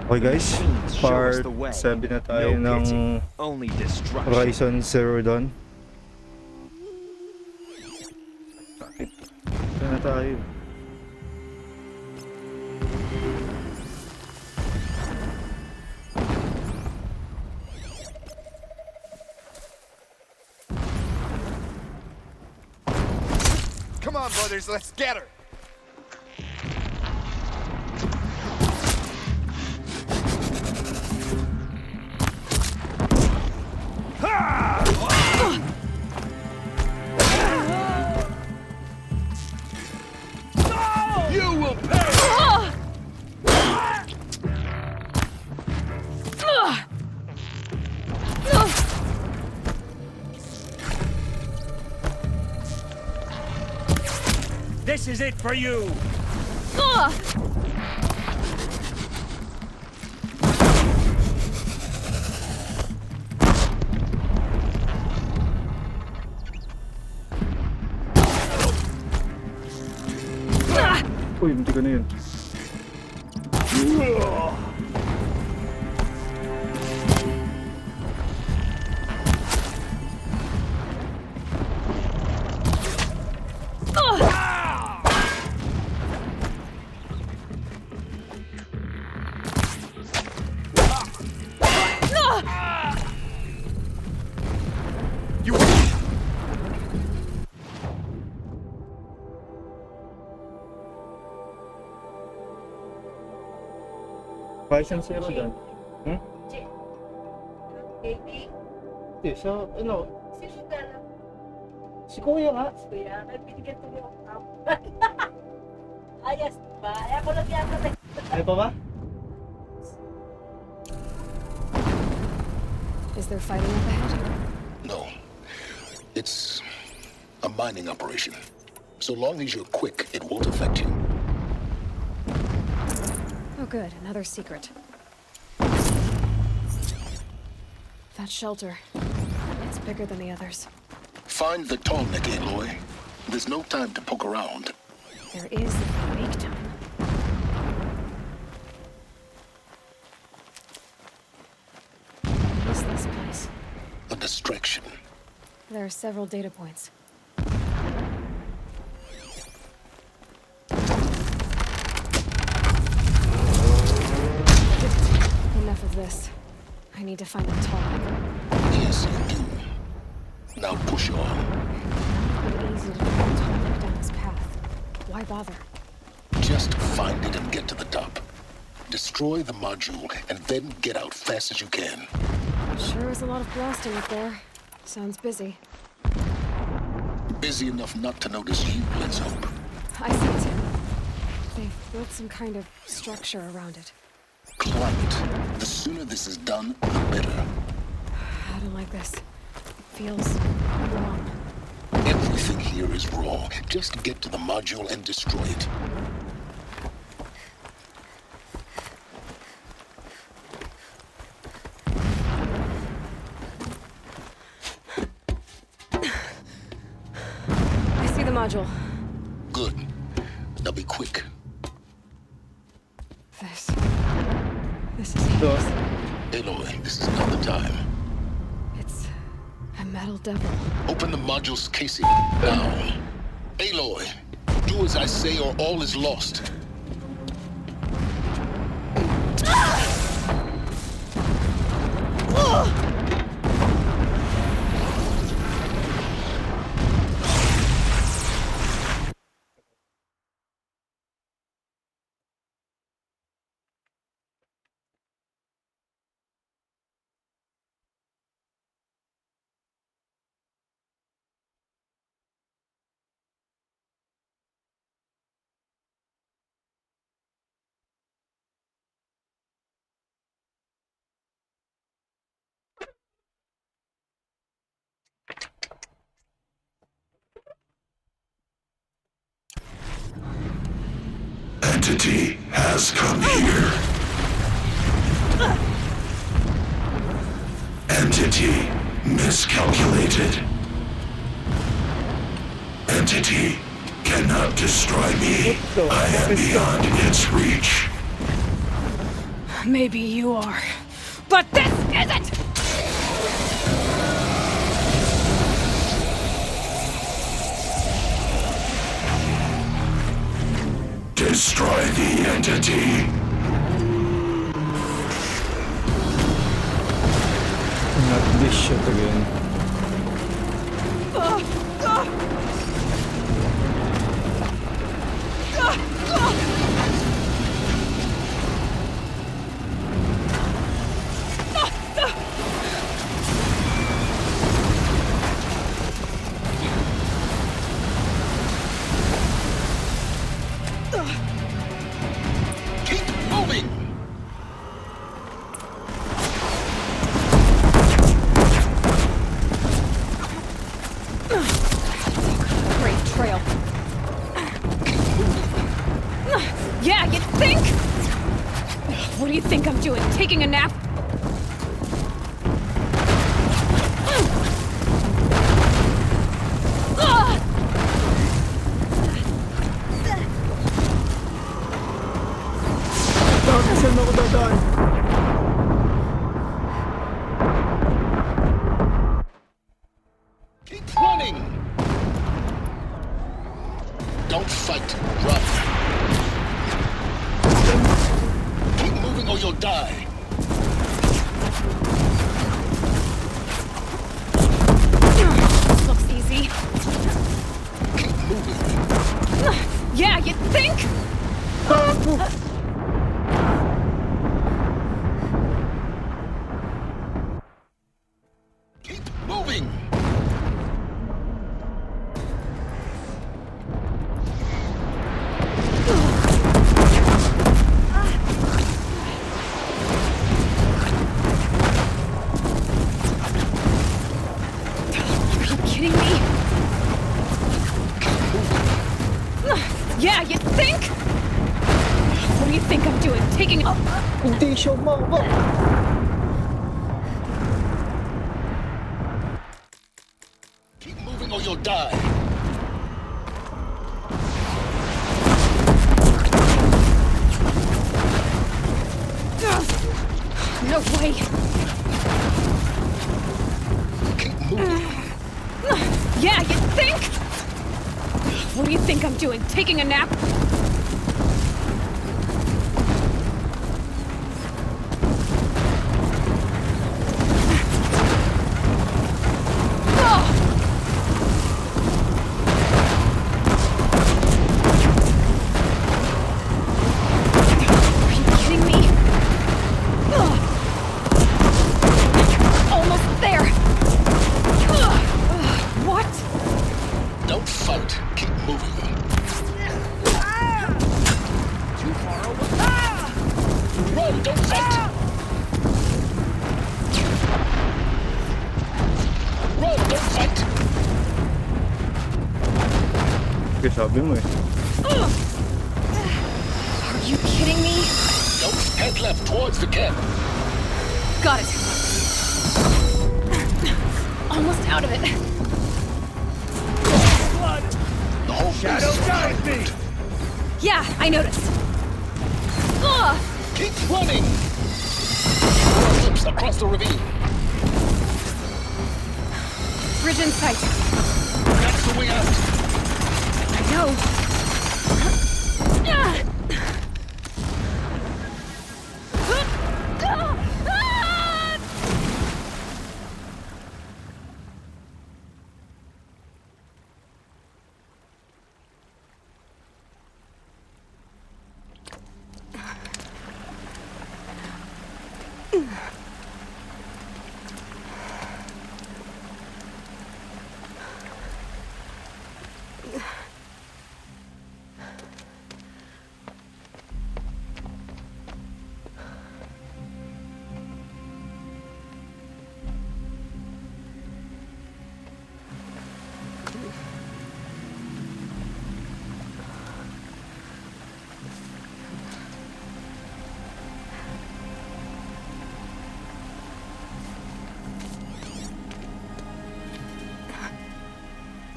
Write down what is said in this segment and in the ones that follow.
Okay guys, part 7 na tayo ng Horizon Zero Dawn. Bakit? Ito na tayo. Come on, brothers, let's get her! You will pay! This is it for you! Uy, munti ka na yun. Horizon Zero Dawn. Hindi, so, ano? Si Kuya nga. Kuya, may binigyan ko yung ayos ba? Ay, ako lang yata Ano pa ba? Is there fighting up ahead? No. It's a mining operation. So long as you're quick, it won't affect you. Oh good, another secret. That shelter. It's bigger than the others. Find the tall neck, Aloy. There's no time to poke around. There is a big time. What is this place? A distraction. There are several data points. Enough of this. I need to find the tall. Yes, you do. Now push on. It's easy to find tall down this path. Why bother? Just find it and get to the top. Destroy the module and then get out fast as you can. Sure is a lot of blasting up there. Sounds busy. Busy enough not to notice you, let's hope. I see it. They've built some kind of structure around it. Climb it. The sooner this is done, the better. I don't like this. It feels wrong. Everything here is raw. Just get to the module and destroy it. I see the module. Good. Now be quick. This is heinous. Aloy, this is not the time. It's a metal devil. Open the module's casing now. Aloy, do as I say or all is lost. Entity has come here. Entity miscalculated. Entity cannot destroy me. I am beyond its reach. Maybe you are. But this isn't! Destroy the entity. Not this shit again. Keep moving! Great trail. Yeah, you think? What do you think I'm doing? Taking a nap? Saan ako dadaan? Keep running! Don't fight, run. Keep moving or you'll die. This looks easy. Keep moving. Yeah, you think? Keep moving! Are you kidding me? Yeah, you think? What do you think I'm doing? Taking a... Hindi siya umabot. Keep moving or you'll die. No way. Keep moving. Yeah, you think? What do you think I'm doing? Taking a nap? Are you kidding me? Almost there. What? Don't fight. Keep moving. Too far away. Run, don't fight! Run, don't fight! Kaya sabi mo eh. Are you kidding me? Don't head left towards the camp. Got it. Almost out of it. Blood. The whole Shadow base is guide me. behind. Yeah, I noticed. Ugh! Keep running! More slips across the ravine. Bridge in sight. That's the way out. I know.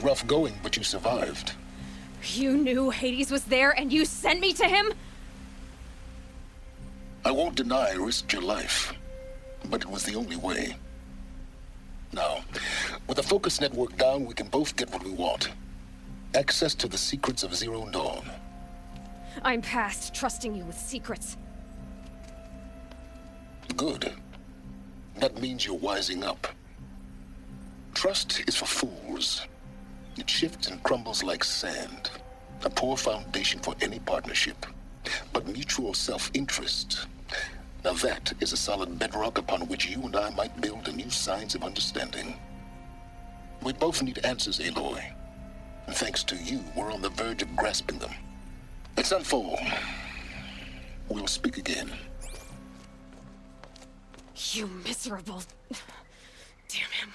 Rough going, but you survived. You knew Hades was there and you sent me to him? I won't deny I risked your life, but it was the only way. Now, with the focus network down, we can both get what we want. Access to the secrets of Zero Dawn. I'm past trusting you with secrets. Good. That means you're wising up. Trust is for fools. It shifts and crumbles like sand. A poor foundation for any partnership. But mutual self-interest, now that is a solid bedrock upon which you and I might build a new science of understanding. We both need answers, Aloy. And thanks to you, we're on the verge of grasping them. Let's unfold. We'll speak again. You miserable... Damn him.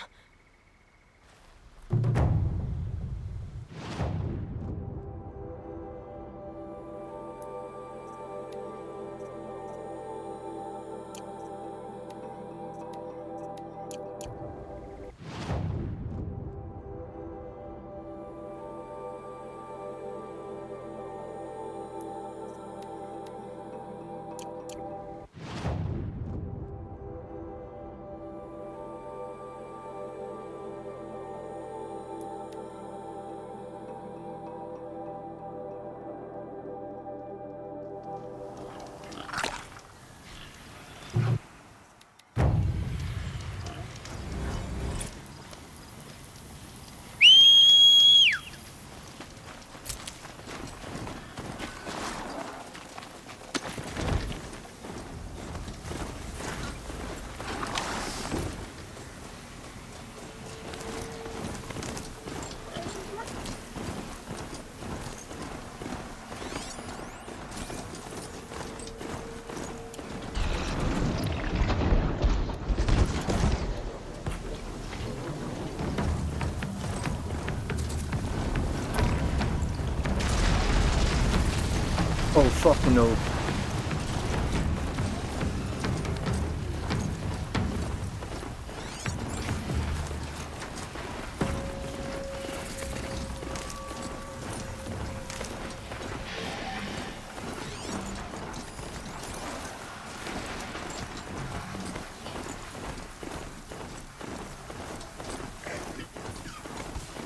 Oh fuck no.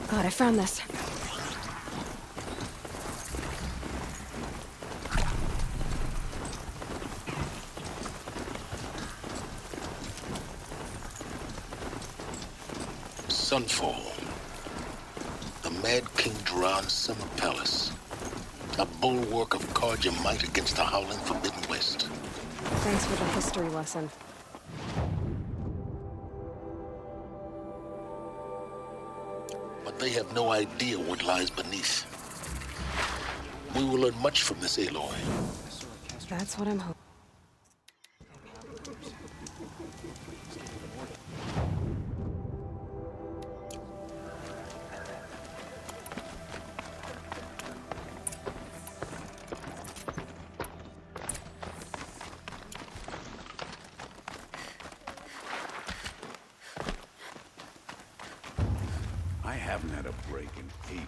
God, I found this. Sunfall. The Mad King Duran's summer palace. A bulwark of Carja might against the howling Forbidden West. Thanks for the history lesson. But they have no idea what lies beneath. We will learn much from this, Aloy. That's what I'm hoping. I haven't had a break in ages.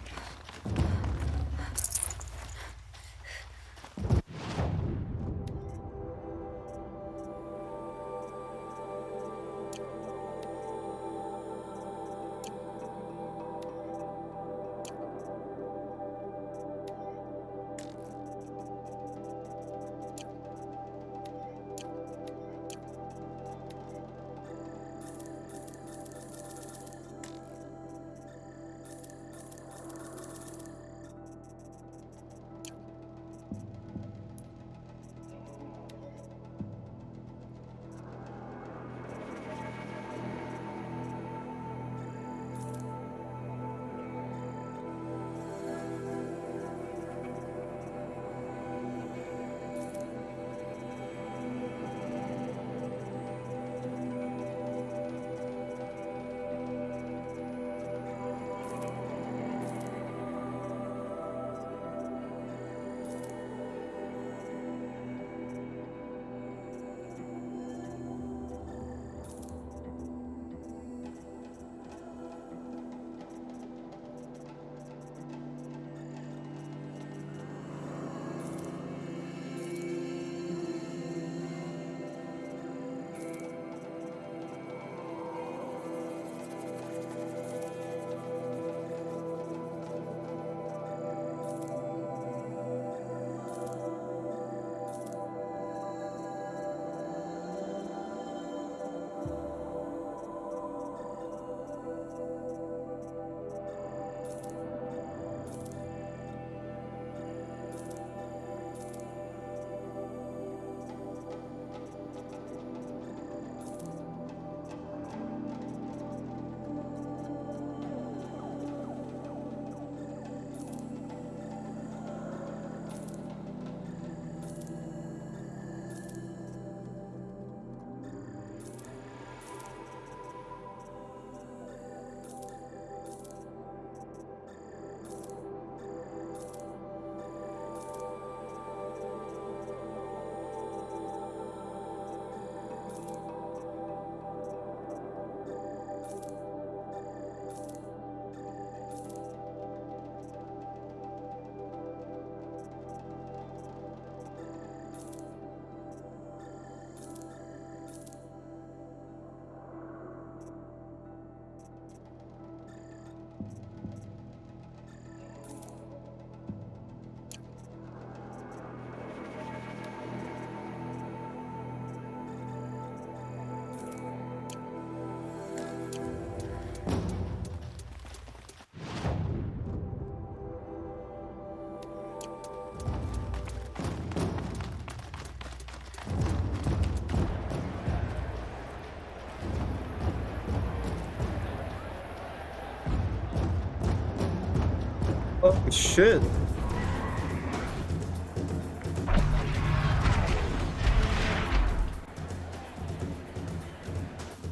Shit.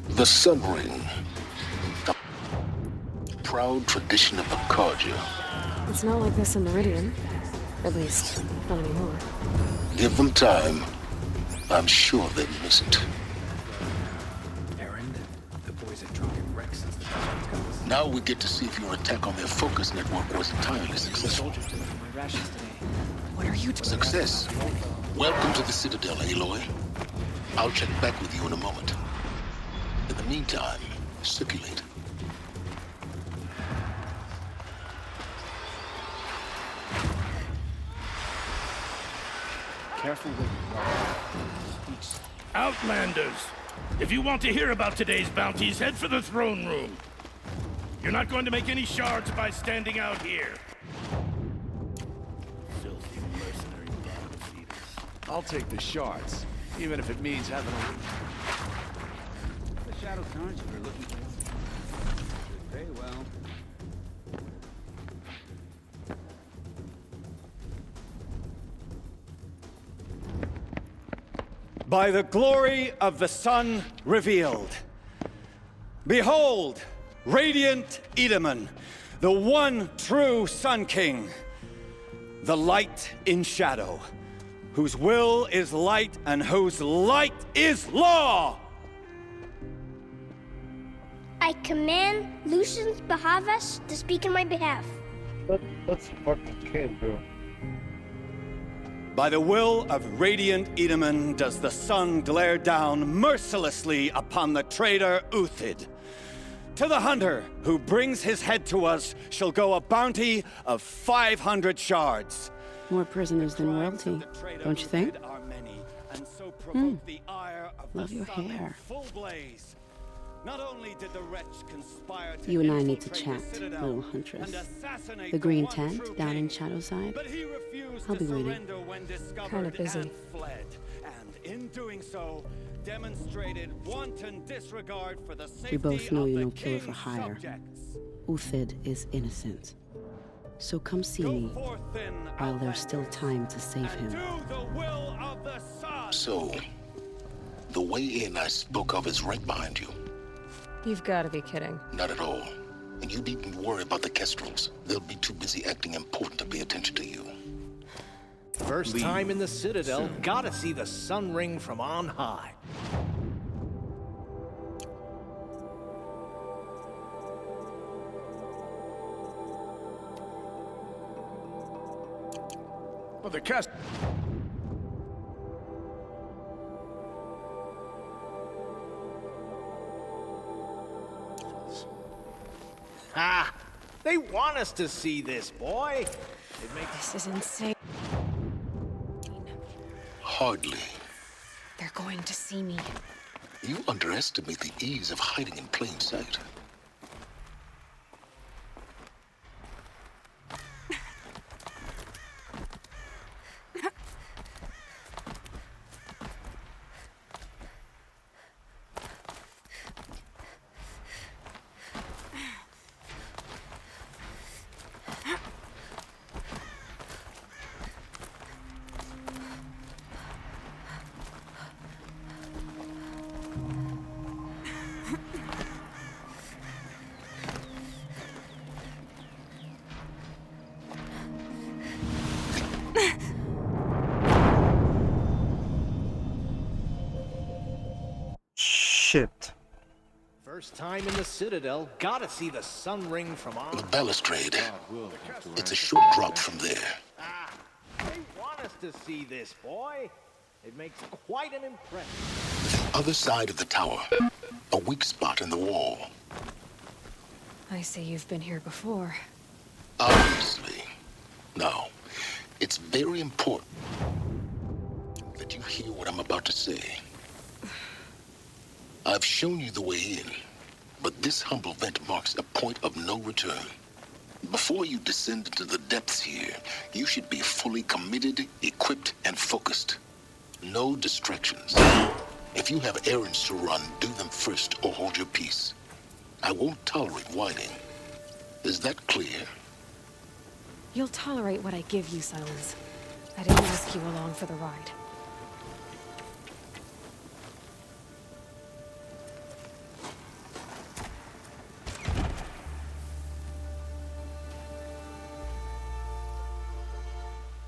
The Sun Ring. A proud tradition of the Carja. It's not like this in Meridian. At least, not anymore. Give them time. I'm sure they miss it. Errand? The boys are dropping wrecks since the Guardians got us. Now we get to see if your attack on their focus network was entirely successful. Soldiers took my rations today. What are you doing? Success. Welcome to the Citadel, Aloy. I'll check back with you in a moment. In the meantime, circulate. Careful with you. Outlanders! If you want to hear about today's bounties, head for the throne room. You're not going to make any shards by standing out here. Filthy mercenary bottom feeders. I'll take the shards, even if it means having a... The Shadow Conjurer looking for should pay well. By the glory of the sun revealed. Behold, radiant Edaman, the one true Sun King, the light in shadow, whose will is light and whose light is law! I command Lucius Bahavas to speak in my behalf. That's fucking kid, bro. By the will of radiant Edaman does the sun glare down mercilessly upon the traitor Uthid. To the hunter who brings his head to us shall go a bounty of 500 shards. More prisoners than royalty, don't you think? Love your hair. Not only did the wretch conspire to You and I need to infiltrate chat, the Citadel little huntress. and assassinate The green one tent true down in king, Shadowside. but he refused I'll to be waiting. surrender when discovered Kinda busy. and fled. And in doing so, demonstrated wanton disregard for the safety We both know of you're the no killer for king's hire. subjects. Uthid is innocent. So come see Go me forth then, while there's still time to save and him. do the will of the sun. So, the way in I spoke of is right behind you. You've got to be kidding. Not at all. And you needn't worry about the Kestrels. They'll be too busy acting important to pay attention to you. First time in the Citadel, gotta see the Sun Ring from on high. But the cast... Ah! They want us to see this, boy! It makes This is insane. Hardly. They're going to see me. You underestimate the ease of hiding in plain sight. Shit. First time in the Citadel, gotta see the Sun Ring from on The high. balustrade. It's a short drop from there. Ah! They want us to see this, boy! It makes quite an impression. Other side of the tower. A weak spot in the wall. I see you've been here before. Obviously. Now, it's very important that you hear what I'm about to say. I've shown you the way in, but this humble vent marks a point of no return. Before you descend into the depths here, you should be fully committed, equipped, and focused. No distractions. If you have errands to run, do them first or hold your peace. I won't tolerate whining. Is that clear? You'll tolerate what I give you, Silence. I didn't ask you along for the ride.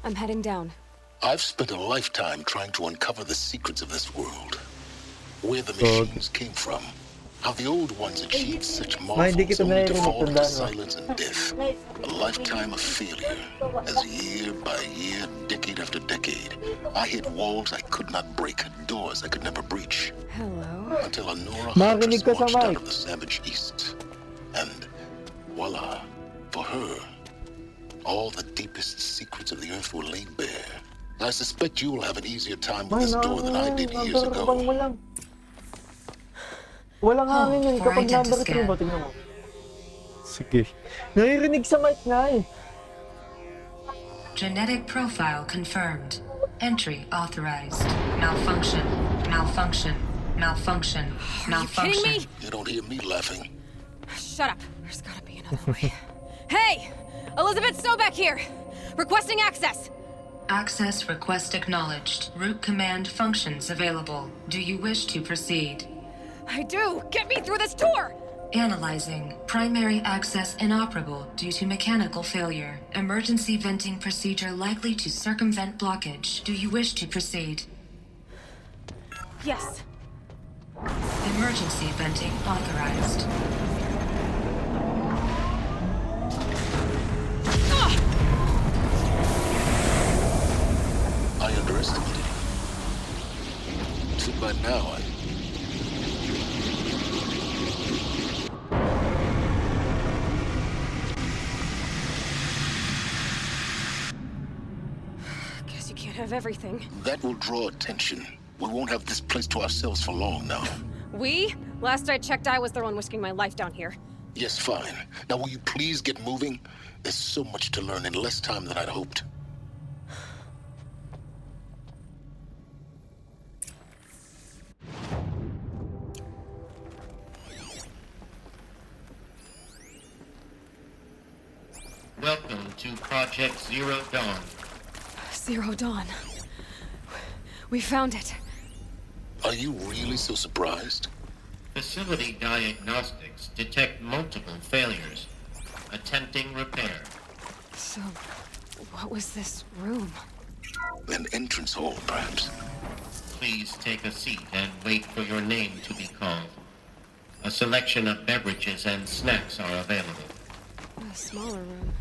I'm heading down. I've spent a lifetime trying to uncover the secrets of this world. Where the machines came from. How the old ones achieved such marvels only to fall into silence and death. A lifetime of failure. As year by year, decade after decade, I hit walls I could not break, doors I could never breach. Hello? Until a Nora huntress marched out of the savage east. And voila, for her, all the deepest secrets of the earth were laid bare. I suspect you will have an easier time with this door than I did years ago. Walang hangin yun kapag number 3 mo, tingnan mo. Sige. Naririnig sa mic nga eh. Genetic profile confirmed. Entry authorized. Malfunction. Malfunction. Malfunction. Malfunction. Are you kidding me? You don't hear me laughing. Shut up. There's gotta be another way. Hey! Elizabeth Sobek here! Requesting access! Access request acknowledged. Root command functions available. Do you wish to proceed? I do! Get me through this tour! Analyzing. Primary access inoperable due to mechanical failure. Emergency venting procedure likely to circumvent blockage. Do you wish to proceed? Yes. Emergency venting authorized. I underestimated you. See, by now, Guess you can't have everything. That will draw attention. We won't have this place to ourselves for long now. We? Last I checked, I was the one risking my life down here. Yes, fine. Now will you please get moving? There's so much to learn in less time than I'd hoped. Welcome to Project Zero Dawn. Zero Dawn. We found it. Are you really so surprised? Facility diagnostics detect multiple failures. Attempting repair. So, what was this room? An entrance hall, perhaps. Please take a seat and wait for your name to be called. A selection of beverages and snacks are available. A smaller room.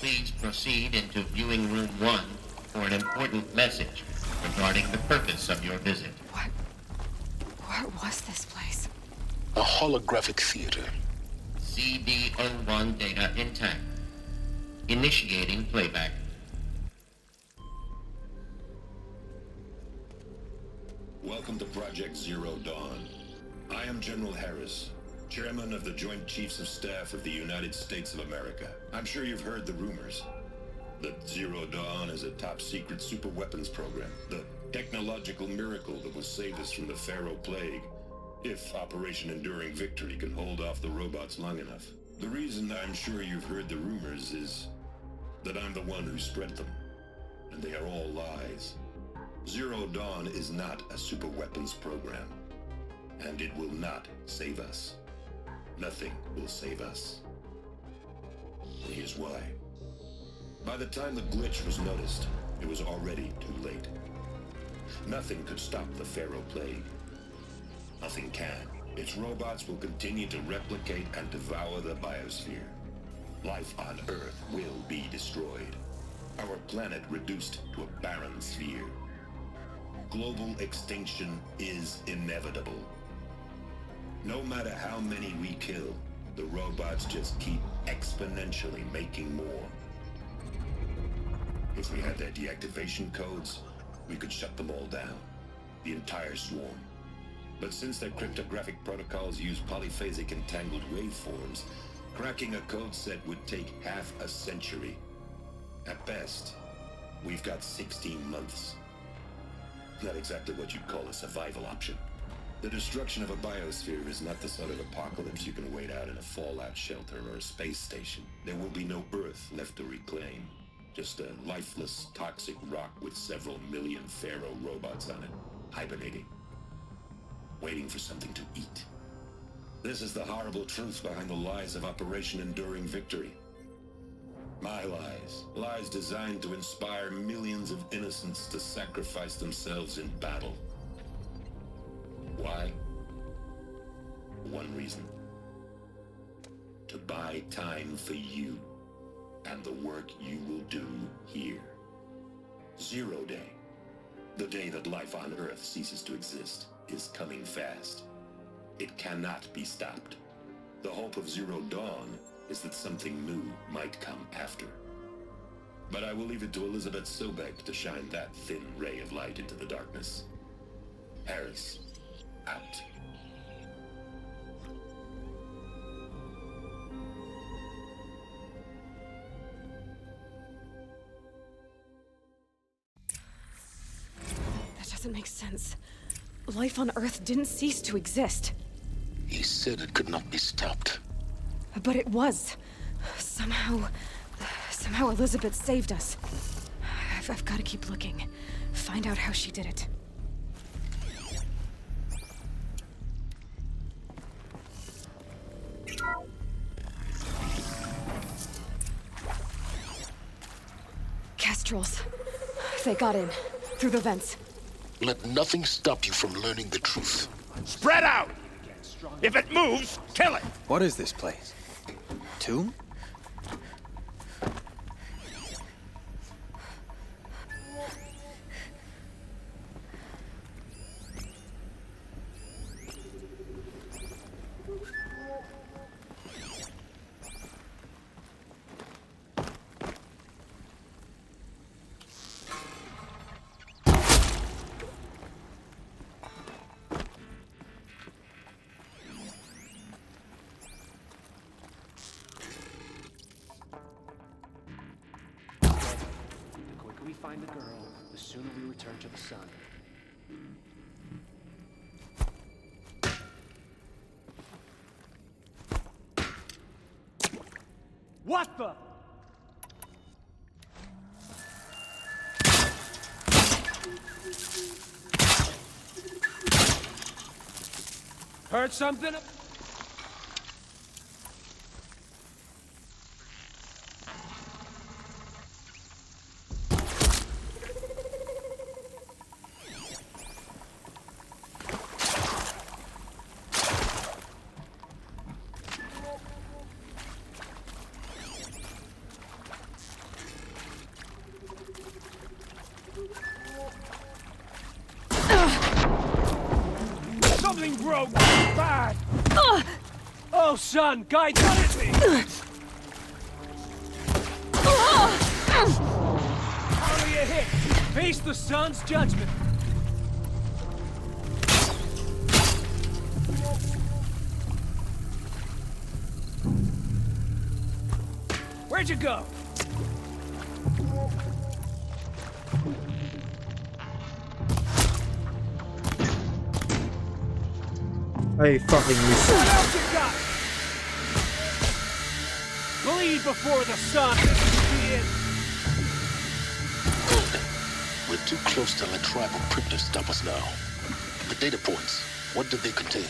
Please proceed into viewing room 1 for an important message regarding the purpose of your visit. What was this place? A holographic theater. CD01 data intact. Initiating playback. Welcome to Project Zero Dawn. I am General Harris, Chairman of the Joint Chiefs of Staff of the United States of America. I'm sure you've heard the rumors that Zero Dawn is a top-secret superweapons program, the technological miracle that will save us from the Pharaoh Plague, if Operation Enduring Victory can hold off the robots long enough. The reason I'm sure you've heard the rumors is that I'm the one who spread them, and they are all lies. Zero Dawn is not a superweapons program, and it will not save us. Nothing will save us. Here's why. By the time the glitch was noticed, it was already too late. Nothing could stop the Pharaoh Plague. Nothing can. Its robots will continue to replicate and devour the biosphere. Life on Earth will be destroyed. Our planet reduced to a barren sphere. Global extinction is inevitable. No matter how many we kill, the robots just keep exponentially making more. If we had their deactivation codes, we could shut them all down. The entire swarm. But since their cryptographic protocols use polyphasic entangled waveforms, Cracking a code set would take half a century. At best, we've got 16 months. Not exactly what you'd call a survival option. The destruction of a biosphere is not the sort of apocalypse you can wait out in a fallout shelter or a space station. There will be no Earth left to reclaim. Just a lifeless, toxic rock with several million Pharaoh robots on it, hibernating. Waiting for something to eat. This is the horrible truth behind the lies of Operation Enduring Victory. My lies. Lies designed to inspire millions of innocents to sacrifice themselves in battle. Why? One reason. To buy time for you and the work you will do here. 0 Day. The day that life on Earth ceases to exist is coming fast. It cannot be stopped. The hope of Zero Dawn is that something new might come after. But I will leave it to Elizabeth Sobek to shine that thin ray of light into the darkness. Harris, out. That doesn't make sense. Life on Earth didn't cease to exist. He said it could not be stopped. But it was. Somehow Elizabeth saved us. I've got to keep looking. Find out how she did it. Kestrels. They got in. Through the vents. Let nothing stop you from learning the truth. Spread out! If it moves, kill it! What is this place? Tomb? Find the girl, the sooner we return to the sun. What the? Heard something? Something broke! Bad! Oh, son! Guide at me! How do you hit? Face the sun's judgment! Where'd you go? I fucking miss. What else you got? Bleed before the sun. We're too close to let tribal primitives stop us now. The data points, what did they contain?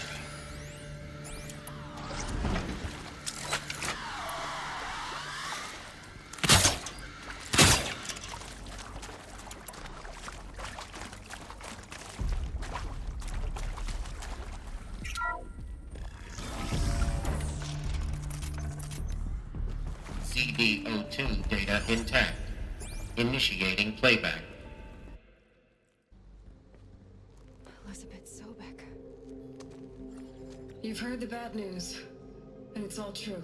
CD02 data intact. Initiating playback. Elizabeth Sobek. You've heard the bad news, and it's all true.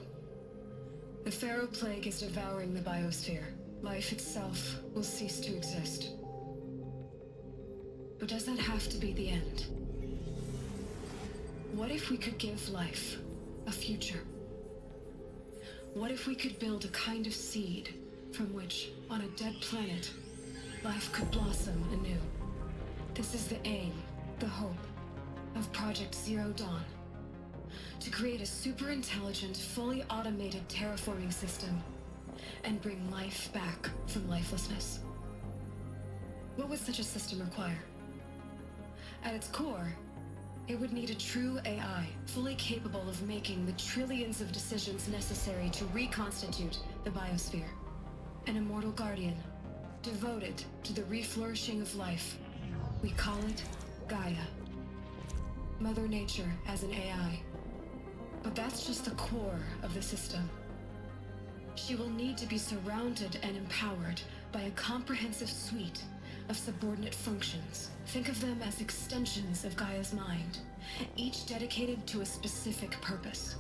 The Pharaoh Plague is devouring the biosphere. Life itself will cease to exist. But does that have to be the end? What if we could give life a future? What if we could build a kind of seed from which, on a dead planet, life could blossom anew? This is the aim, the hope, of Project Zero Dawn. To create a super-intelligent, fully automated terraforming system and bring life back from lifelessness. What would such a system require? At its core, it would need a true AI, fully capable of making the trillions of decisions necessary to reconstitute the biosphere. An immortal guardian, devoted to the reflourishing of life. We call it Gaia. Mother Nature as an AI. But that's just the core of the system. She will need to be surrounded and empowered by a comprehensive suite of subordinate functions. Think of them as extensions of Gaia's mind, each dedicated to a specific purpose.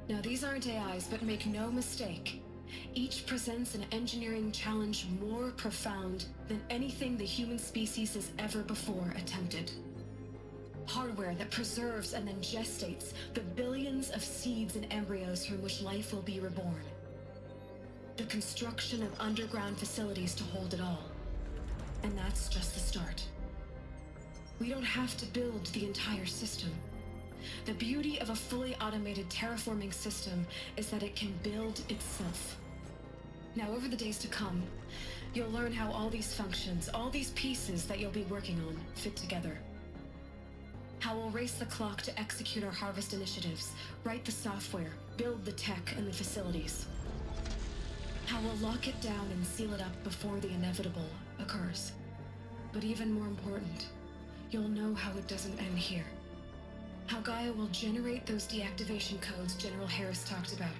Now, these aren't AIs, but make no mistake, each presents an engineering challenge more profound than anything the human species has ever before attempted. Hardware that preserves and then gestates the billions of seeds and embryos from which life will be reborn. The construction of underground facilities to hold it all. And that's just the start. We don't have to build the entire system. The beauty of a fully automated terraforming system is that it can build itself. Now, over the days to come, you'll learn how all these functions, all these pieces that you'll be working on, fit together. How we'll race the clock to execute our harvest initiatives, write the software, build the tech and the facilities. How we'll lock it down and seal it up before the inevitable occurs. But even more important, you'll know how it doesn't end here. How Gaia will generate those deactivation codes General Harris talked about,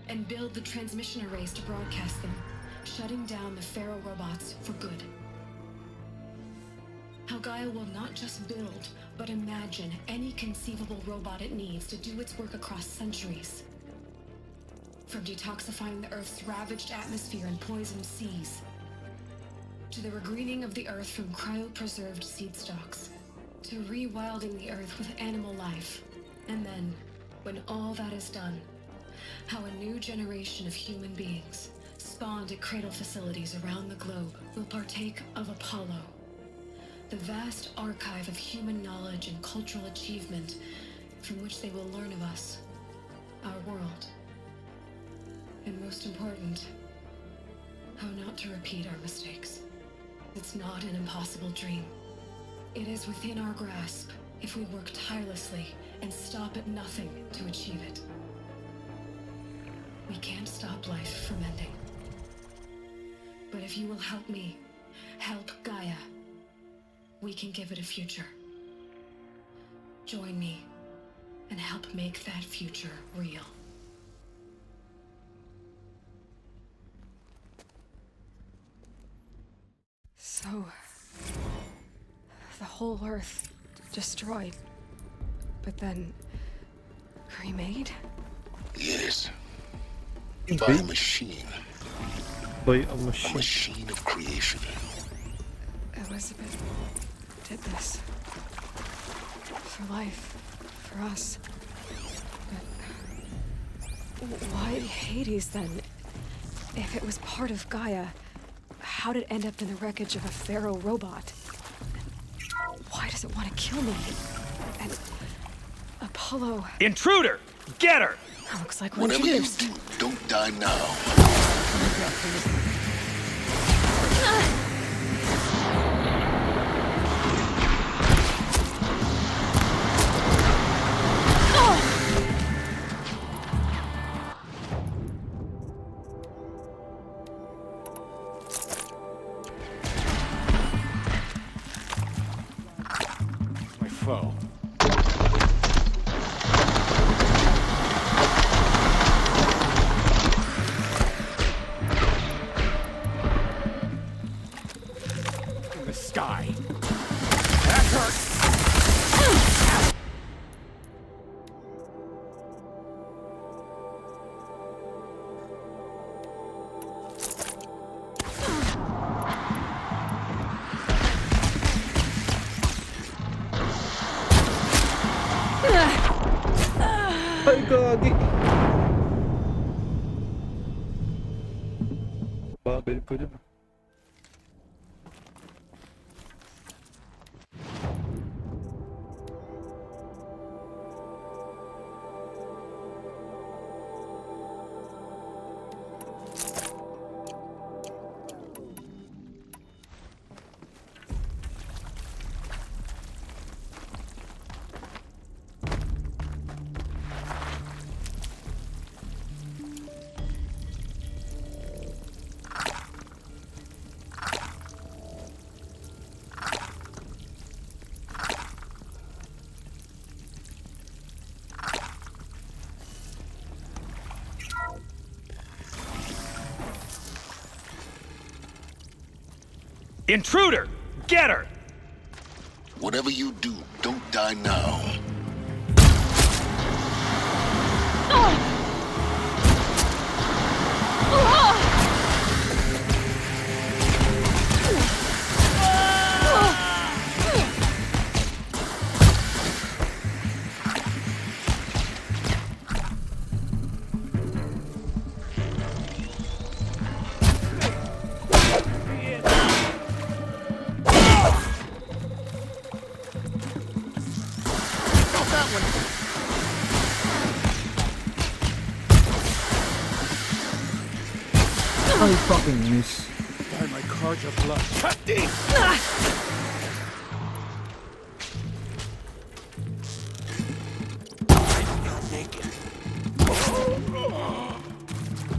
and build the transmission arrays to broadcast them, shutting down the Pharaoh robots for good. How Gaia will not just build, but imagine any conceivable robot it needs to do its work across centuries. From detoxifying the Earth's ravaged atmosphere and poisoned seas, to the regreening of the Earth from cryopreserved seed stalks, to rewilding the Earth with animal life. And then, when all that is done, how a new generation of human beings, spawned at cradle facilities around the globe, will partake of Apollo, the vast archive of human knowledge and cultural achievement from which they will learn of us, our world. And most important, how not to repeat our mistakes. It's not an impossible dream. It is within our grasp if we work tirelessly and stop at nothing to achieve it. We can't stop life from ending. But if you will help me, help Gaia, we can give it a future. Join me and help make that future real. So, the whole Earth destroyed, but then remade? Yes. By a machine. By a A machine of creation. Elizabeth did this. For life. For us. But why Hades then? If it was part of Gaia, how'd it end up in the wreckage of a Pharaoh robot? And why does it want to kill me? And Apollo... Intruder! Get her! Looks like we're Whatever you introduced. do, don't die now. My foe. In the sky. That hurt. Ay, gagi! tagal pa dun. Intruder! Get her! Whatever you do, don't die now. I fucking miss. Why my cards are blood?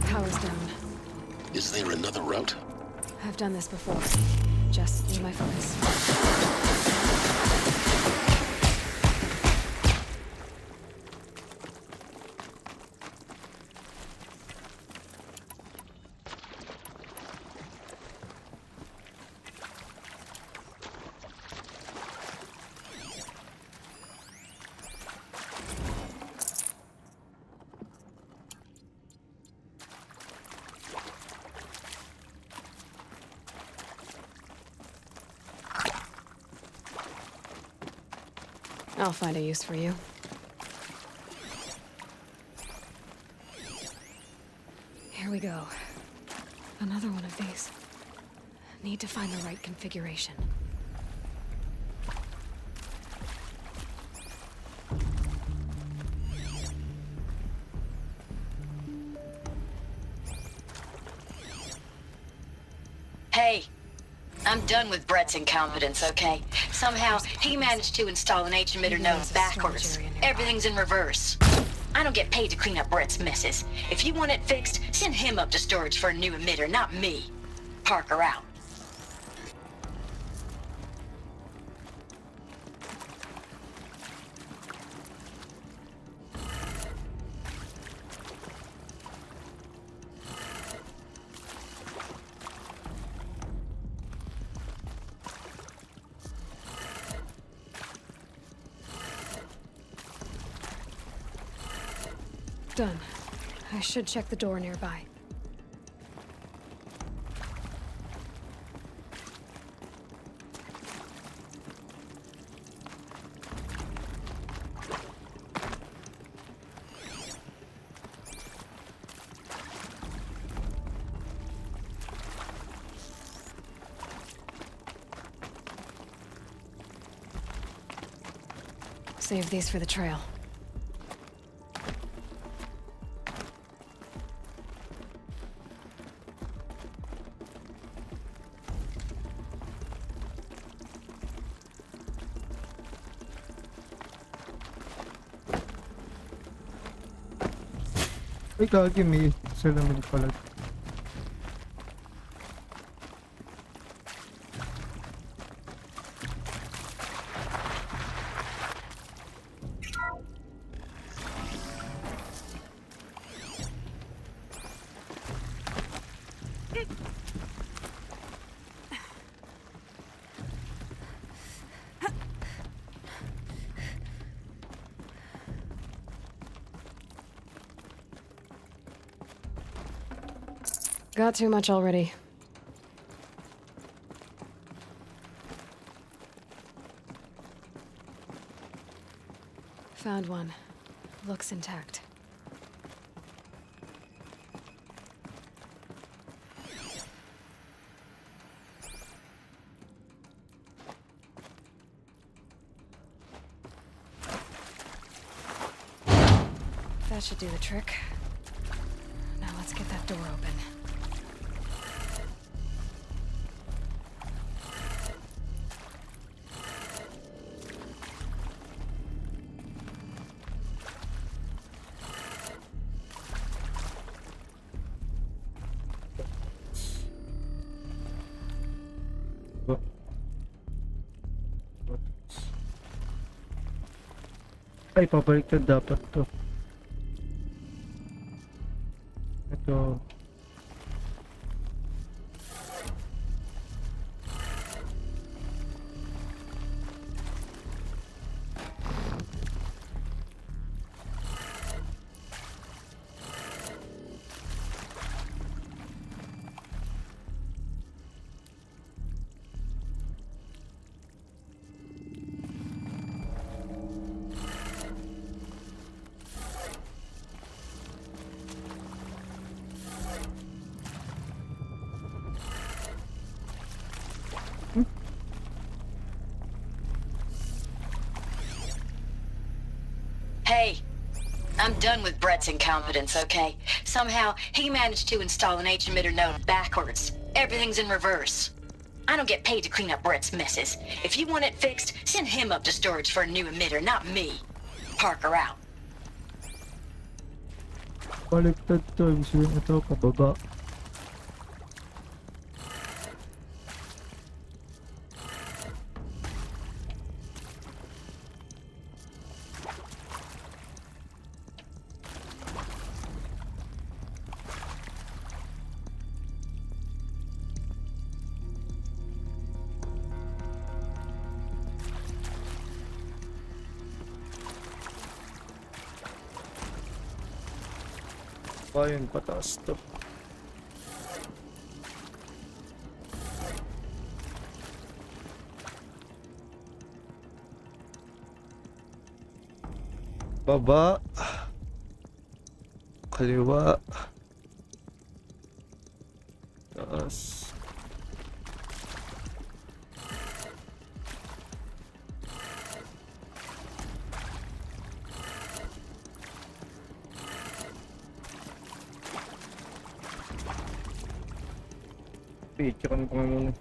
Power's down. Is there another route? I've done this before. Just need my focus. I'll find a use for you. Here we go. Another one of these. Need to find the right configuration. Hey, I'm done with Brett's incompetence, okay? Somehow, he managed to install an H-emitter node backwards. Everything's in reverse. I don't get paid to clean up Brett's messes. If you want it fixed, send him up to storage for a new emitter, not me. Parker out. Done. I should check the door nearby. Save these for the trail. Ay, kagi may salamin pala. Got too much already. Found one. Looks intact. That should do the trick. Now let's get that door open. Ay, pabaliktad dapat to. Ito. Hey, I'm done with Brett's incompetence, okay? Somehow, he managed to install an H-emitter node backwards. Everything's in reverse. I don't get paid to clean up Brett's messes. If you want it fixed, send him up to storage for a new emitter, not me. Parker out. Baliktad to. Ibig sabihin ito, pababa. Ayun, pataas to. Baba. Kaliwa. Taas. Picturean ko nga muna.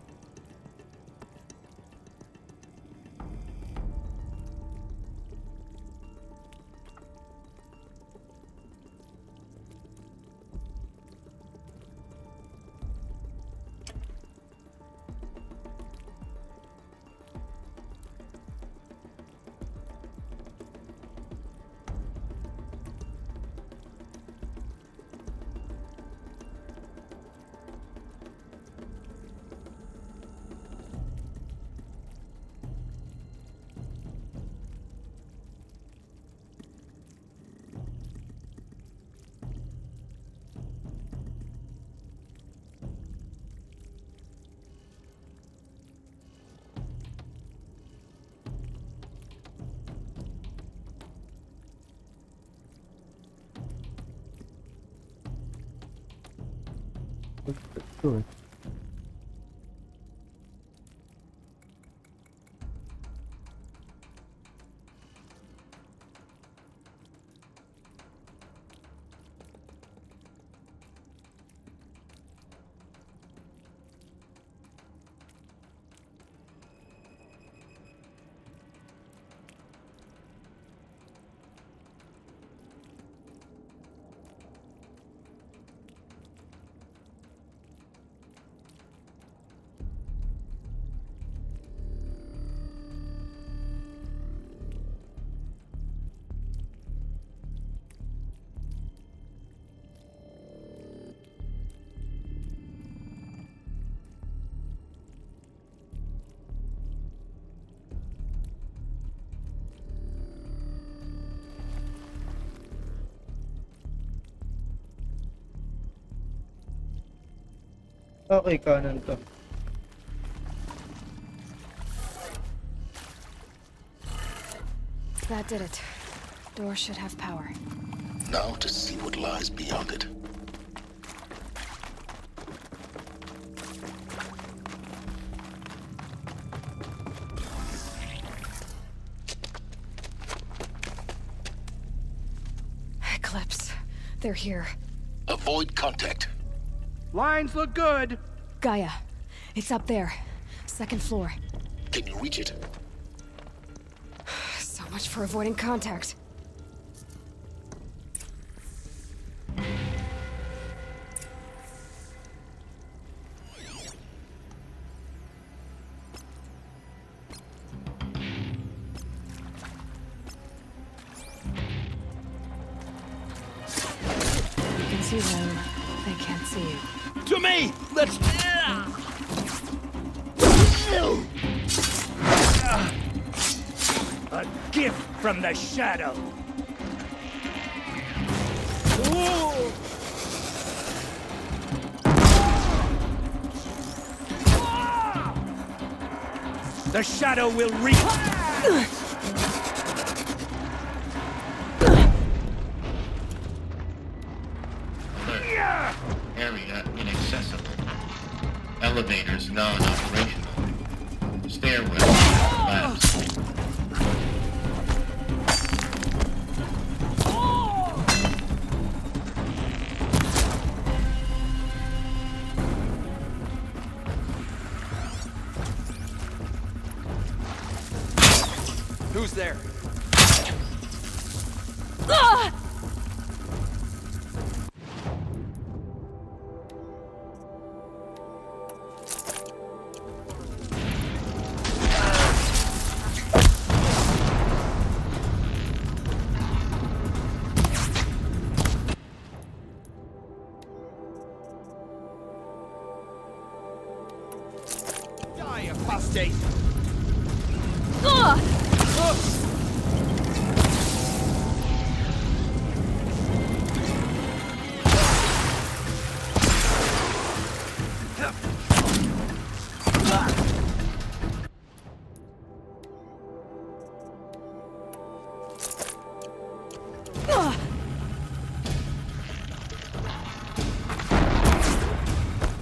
Good. Okay, kanan to. That did it. Door should have power. Now to see what lies beyond it. Eclipse. They're here. Avoid contact. Lines look good. Gaia. It's up there. Second floor. Can you reach it? So much for avoiding contact. You can see them. They can't see you. To me! Let's... A gift from the shadow. The shadow will reach. Area inaccessible. Elevators non-operational. Stairwell collapsed. Who's there? Die, apostate!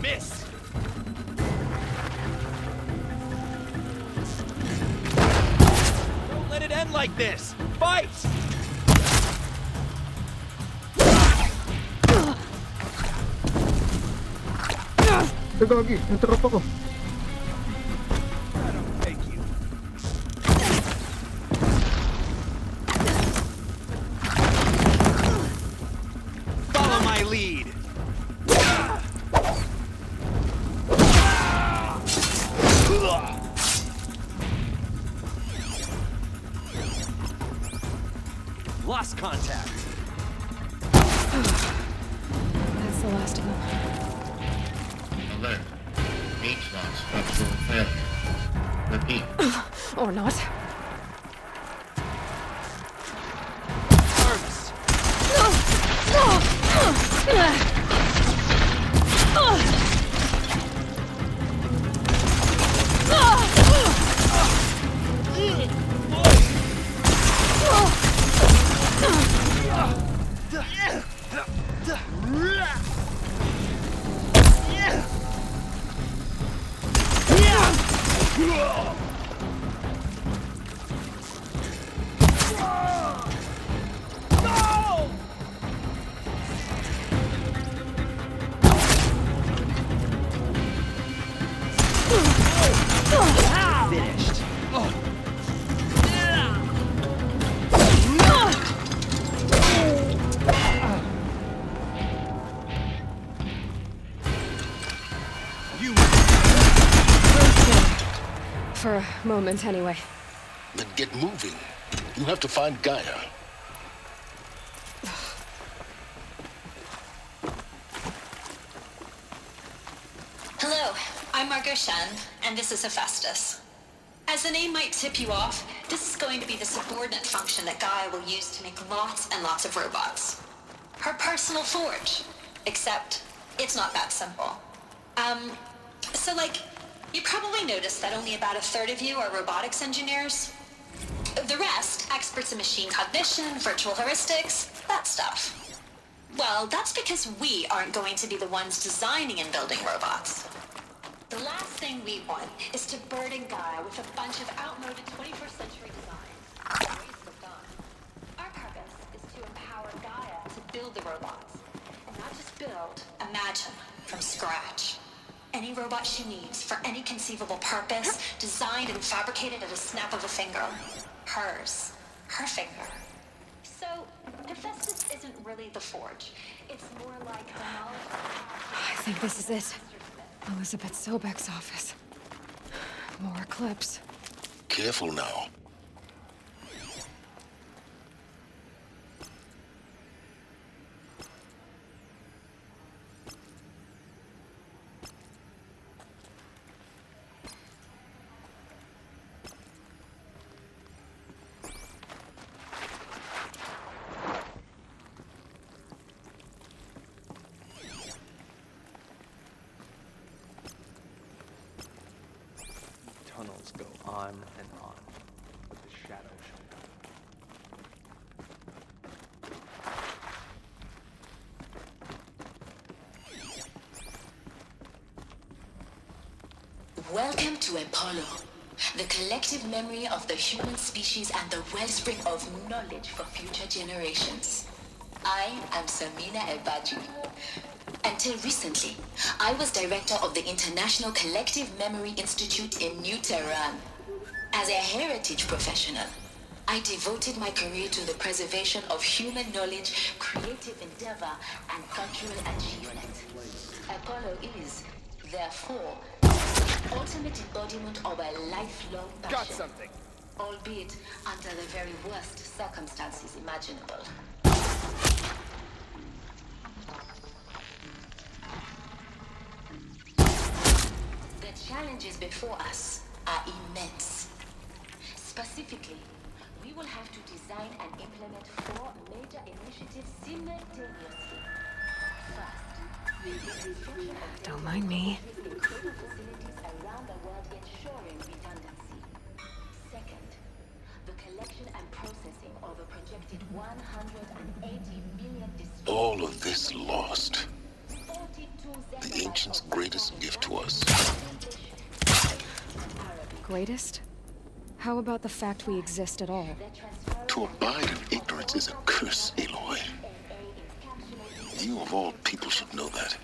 Miss! Don't let it end like this! Fight! Gagi, yung tropa ko. I don't take you. Follow my lead! Lost contact. That's the last of them. Alert. H-lock structural failure. Repeat. Or not. Arms! Finished. You. For a moment, anyway. Then get moving. You have to find Gaia. Hello, I'm Margot Shen, and this is Hephaestus. As the name might tip you off, this is going to be the subordinate function that Gaia will use to make lots and lots of robots. Her personal forge. Except, it's not that simple. You probably noticed that only about a third of you are robotics engineers. The rest, experts in machine cognition, virtual heuristics, that stuff. Well, that's because we aren't going to be the ones designing and building robots. The last thing we want is to burden Gaia with a bunch of outmoded 21st century designs. Our purpose is to empower Gaia to build the robots. build, imagine, from scratch. Any robot she needs, for any conceivable purpose, designed and fabricated at a snap of a finger. Hers. Her finger. So, Hephaestus isn't really the Forge. It's more like the knowledge... I think this is it. Elizabeth Sobek's office. More clips. Careful now. Tunnels go on and on, but the shadow shall not. Welcome to Apollo, the collective memory of the human species and the wellspring of knowledge for future generations. I am Samina Ebaji. Until recently, I was director of the International Collective Memory Institute in New Tehran. As a heritage professional, I devoted my career to the preservation of human knowledge, creative endeavor, and cultural achievement. Apollo is, therefore, the ultimate embodiment of a lifelong passion. Got something. Albeit under the very worst circumstances imaginable. The challenges before us are immense. Specifically, we will have to design and implement 4 major initiatives simultaneously. First, the construction of Don't mind me. incredible facilities around the world ensuring redundancy. Second, the collection and processing of a projected 180 million All of this lost. The ancients' greatest gift to us. Greatest? How about the fact we exist at all? To abide in ignorance is a curse, Aloy. You of all people should know that.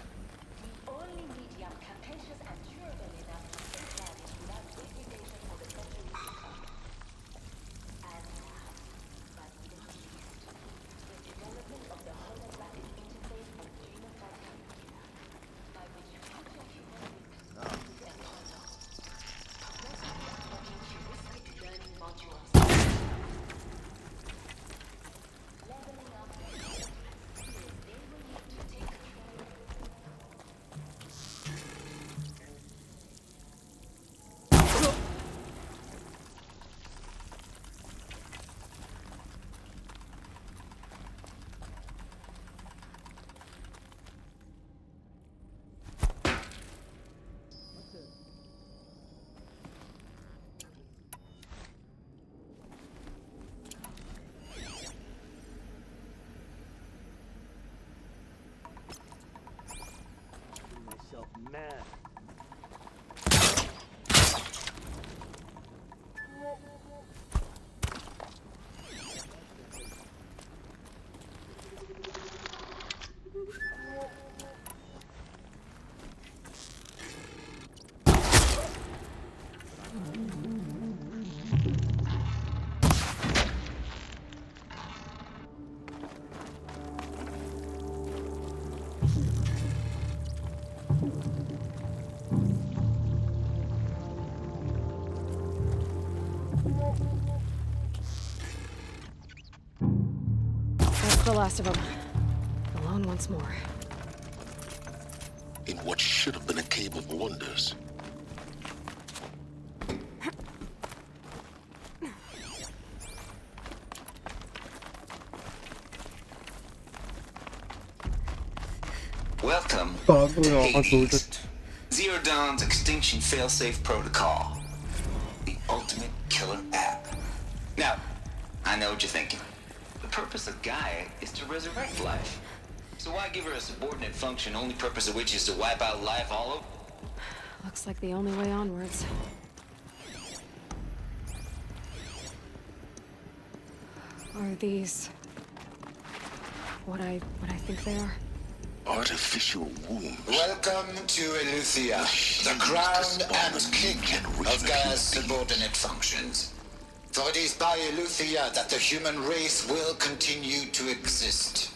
Man. That's the last of them. Alone once more. In what should have been a cave of wonders. Welcome Bago to nakakatulot. Hades, Zero Dawn's extinction failsafe protocol. The ultimate killer app. Now, I know what you're thinking. The purpose of Gaia is to resurrect life. So why give her a subordinate function, only purpose of which is to wipe out life all over? Looks like the only way onwards. Are these... what I think they are? Artificial womb. Welcome to Eleuthia, the crown and king of Gaia's subordinate functions. For it is by Eleuthia that the human race will continue to exist.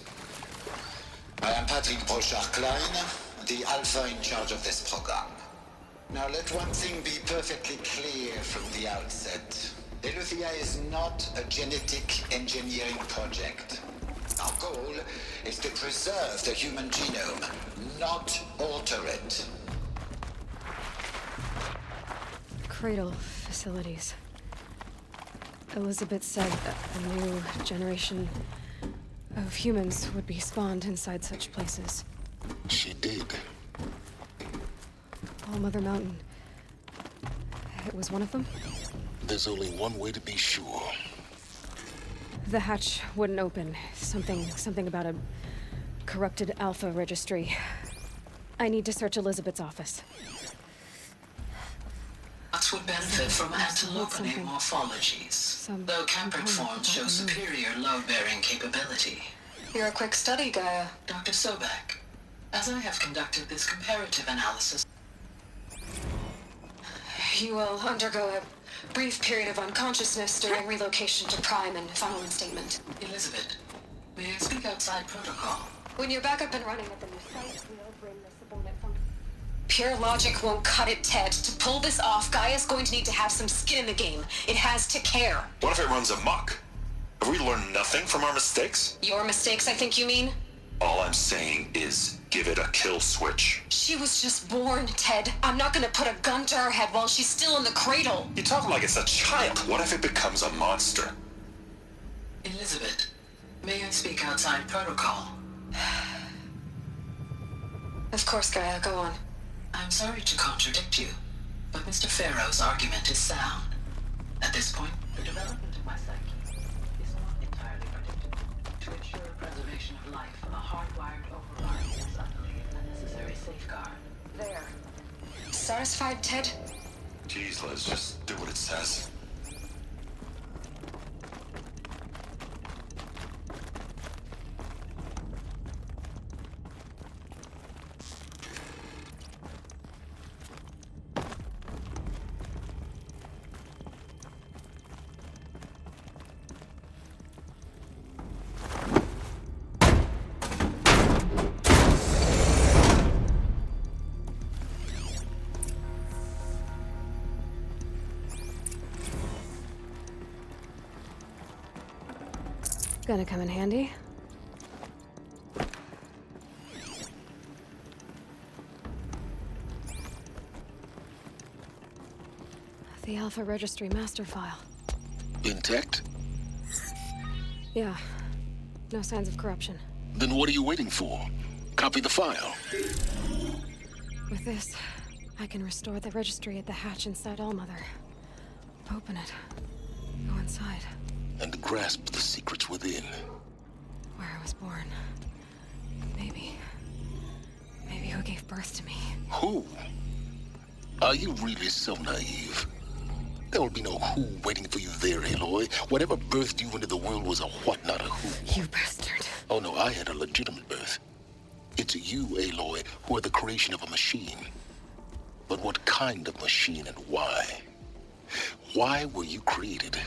I am Patrick Brochard-Klein, the Alpha in charge of this program. Now let one thing be perfectly clear from the outset. Eleuthia is not a genetic engineering project. Our goal is to preserve the human genome, not alter it. Cradle facilities. Elizabeth said a new generation of humans would be spawned inside such places. She did. All Mother Mountain. It was one of them? There's only one way to be sure. The hatch wouldn't open. Something about a corrupted Alpha registry. I need to search Elizabeth's office. Nuts would benefit from antilopinate morphologies, though capricorns show superior load-bearing capability. You're a quick study, Gaia. Dr. Sobek, as I have conducted this comparative analysis, You will undergo a brief period of unconsciousness during relocation to Prime and final instatement. Elizabeth, may I speak outside protocol? When you're back up and running at the new site, we'll bring the subordinate function. Pure logic won't cut it, Ted. To pull this off, Gaia's going to need to have some skin in the game. It has to care. What if it runs amok? Have we learned nothing from our mistakes? Your mistakes, I think you mean? All I'm saying is, give it a kill switch. She was just born, Ted. I'm not gonna put a gun to her head while she's still in the cradle. You talk like it's a child. What if it becomes a monster? Elizabeth, may I speak outside protocol? Of course, Gaia, go on. I'm sorry to contradict you, but Mr. Farrow's argument is sound. At this point, the development of my psyche is not entirely predictable. To ensure preservation of life, a hardwired override is utterly a necessary safeguard. There. Satisfied, Ted? Jeez, Liz, just do what it says. Gonna come in handy. The Alpha Registry master file. Intact? Yeah. No signs of corruption. Then what are you waiting for? Copy the file. With this, I can restore the registry at the hatch inside Allmother. Open it. Go inside. And grasp the secrets within. Where I was born. Maybe who gave birth to me. Who? Are you really so naive? There will be no who waiting for you there, Aloy. Whatever birthed you into the world was a what, not a who. You bastard. Oh no, I had a legitimate birth. It's you, Aloy, who are the creation of a machine. But what kind of machine and why? Why were you created?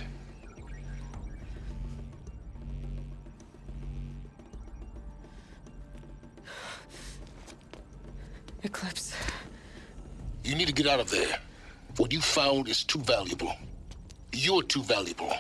Eclipse. You need to get out of there. What you found is too valuable. You're too valuable.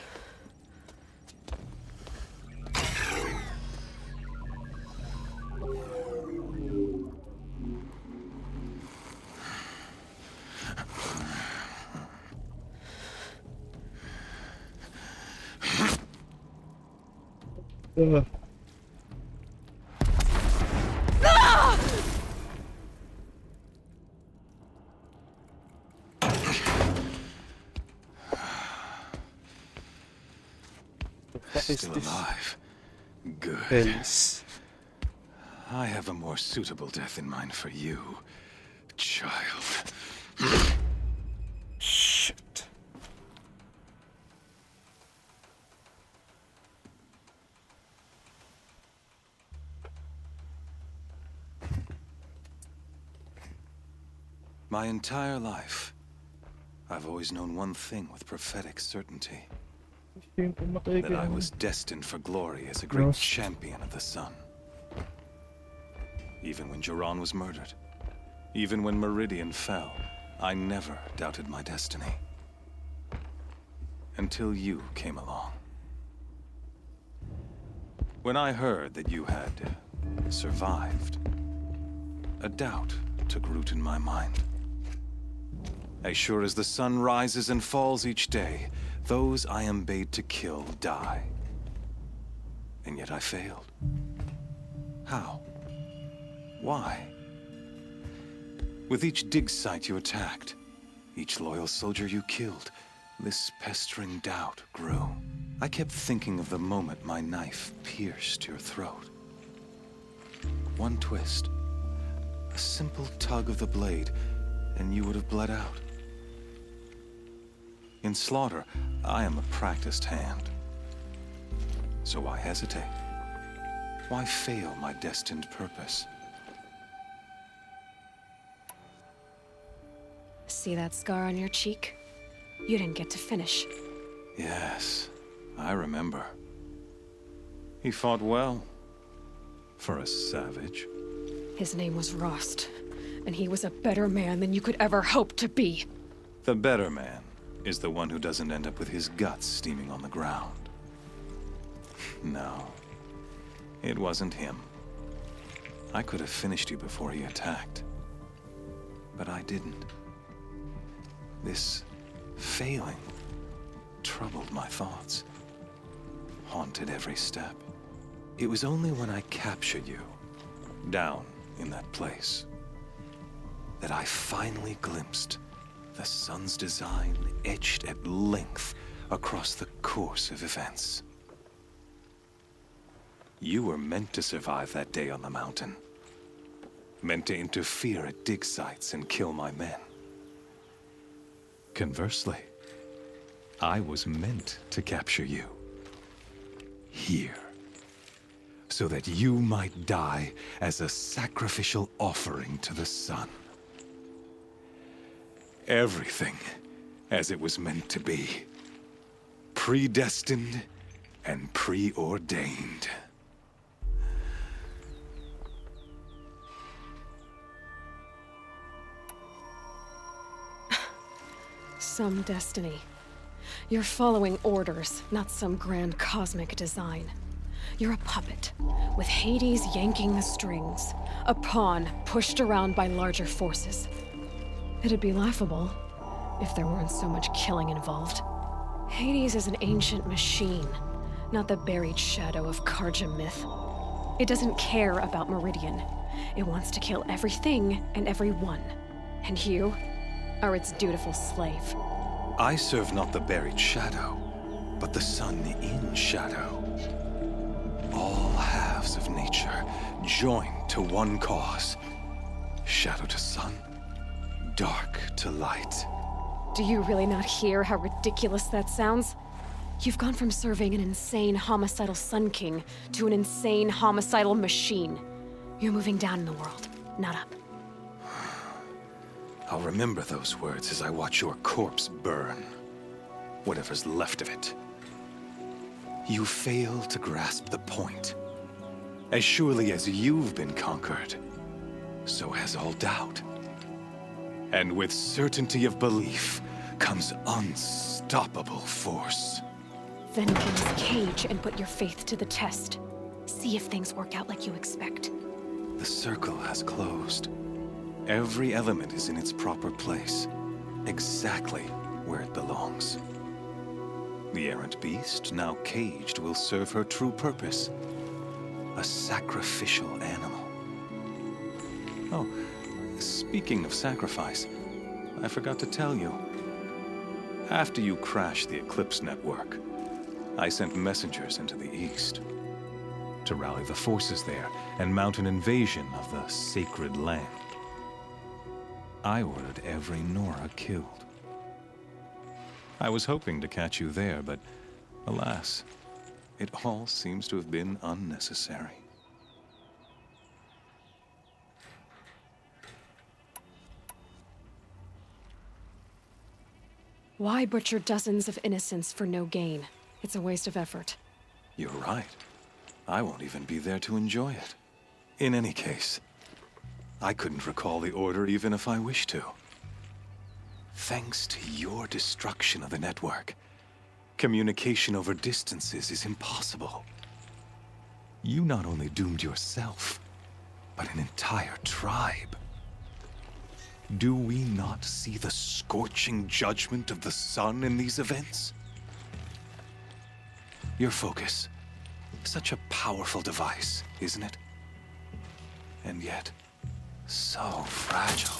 Still alive. Good. Else. I have a more suitable death in mind for you, child. Shit. My entire life, I've always known one thing with prophetic certainty. That I was destined for glory as a great champion of the sun. Even when Jiran was murdered, even when Meridian fell, I never doubted my destiny. Until you came along. When I heard that you had survived, a doubt took root in my mind. As sure as the sun rises and falls each day, those I am bade to kill die. And yet I failed. How? Why? With each dig site you attacked, each loyal soldier you killed, this pestering doubt grew. I kept thinking of the moment my knife pierced your throat. One twist, a simple tug of the blade, and you would have bled out. In slaughter, I am a practiced hand. So why hesitate? Why fail my destined purpose? See that scar on your cheek? You didn't get to finish. Yes, I remember. He fought well. For a savage. His name was Rost, and he was a better man than you could ever hope to be. The better man is the one who doesn't end up with his guts steaming on the ground. No, it wasn't him. I could have finished you before he attacked. But I didn't. This failing troubled my thoughts, haunted every step. It was only when I captured you, down in that place, that I finally glimpsed the sun's design etched at length across the course of events. You were meant to survive that day on the mountain. Meant to interfere at dig sites and kill my men. Conversely, I was meant to capture you. Here. So that you might die as a sacrificial offering to the sun. Everything as it was meant to be. Predestined and preordained. Some destiny. You're following orders, not some grand cosmic design. You're a puppet, with Hades yanking the strings. A pawn pushed around by larger forces. It'd be laughable if there weren't so much killing involved. Hades is an ancient machine, not the buried shadow of Karja myth. It doesn't care about Meridian. It wants to kill everything and everyone. And you are its dutiful slave. I serve not the buried shadow, but the sun in shadow. All halves of nature joined to one cause. Shadow to sun, dark to light. Do you really not hear how ridiculous that sounds? You've gone from serving an insane homicidal Sun King to an insane homicidal machine. You're moving down in the world, not up. I'll remember those words as I watch your corpse burn. Whatever's left of it. You fail to grasp the point. As surely as you've been conquered, so has all doubt. And with certainty of belief comes unstoppable force. Then get his cage and put your faith to the test. See if things work out like you expect. The circle has closed. Every element is in its proper place, exactly where it belongs. The errant beast, now caged, will serve her true purpose. A sacrificial animal. Oh, speaking of sacrifice, I forgot to tell you. After you crashed the Eclipse network, I sent messengers into the east to rally the forces there and mount an invasion of the sacred land. I ordered every Nora killed. I was hoping to catch you there, but alas, it all seems to have been unnecessary. Why butcher dozens of innocents for no gain? It's a waste of effort. You're right. I won't even be there to enjoy it. In any case, I couldn't recall the order even if I wished to. Thanks to your destruction of the network, communication over distances is impossible. You not only doomed yourself, but an entire tribe. Do we not see the scorching judgment of the sun in these events? Your focus. Such a powerful device, isn't it? And yet, so fragile.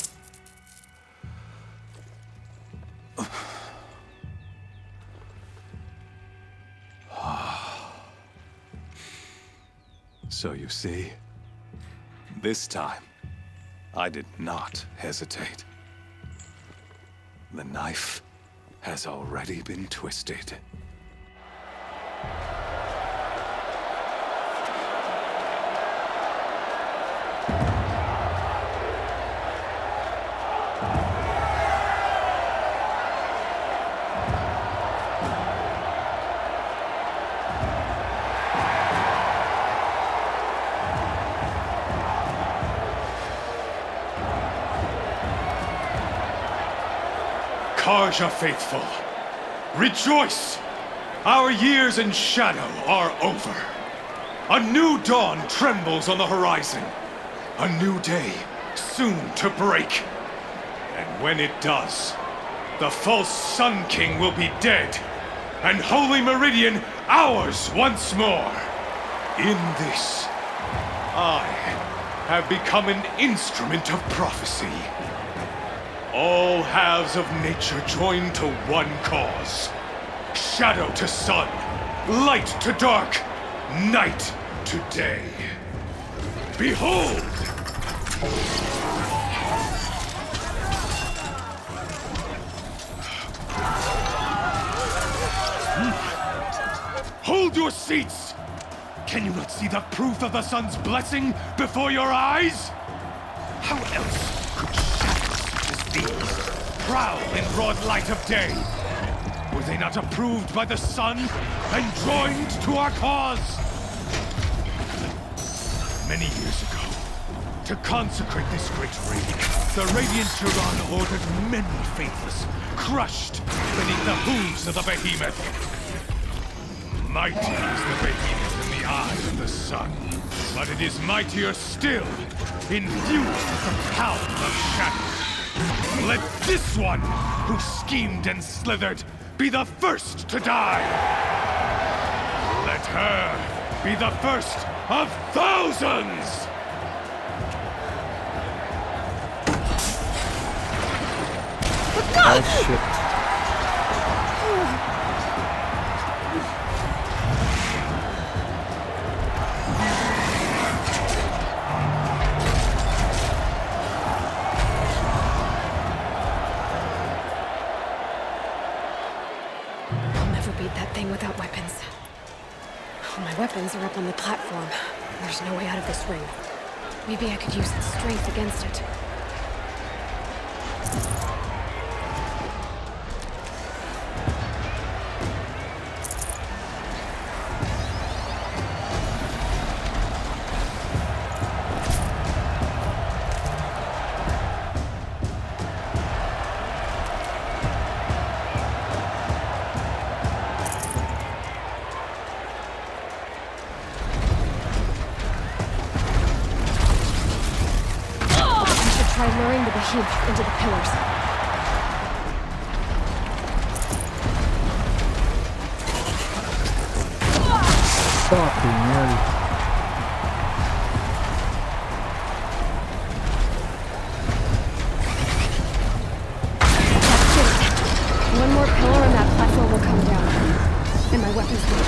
So you see, this time, I did not hesitate. The knife has already been twisted. Karja faithful, rejoice! Our years in shadow are over. A new dawn trembles on the horizon. A new day soon to break. And when it does, the false Sun King will be dead, and Holy Meridian ours once more. In this, I have become an instrument of prophecy. All halves of nature join to one cause. Shadow to sun, light to dark, night to day. Behold! Hold your seats! Can you not see the proof of the sun's blessing before your eyes? How else could shadows such as these prowl in broad light of day? Were they not approved by the sun and joined to our cause? Many years ago, to consecrate this great raid, the Radiant Turan ordered many faithless, crushed beneath the hooves of the behemoth. Mighty is the behemoth in the eye of the sun, but it is mightier still, infused with the power of shadow. Let this one, who schemed and slithered, be the first to die! Let her be the first of thousands! Oh shit. Without weapons. My weapons are up on the platform. There's no way out of this ring. Maybe I could use its strength against it. Try luring the behemoth into the pillars. Fucking hell. That's it. One more pillar and that platform will come down. And my weapons will...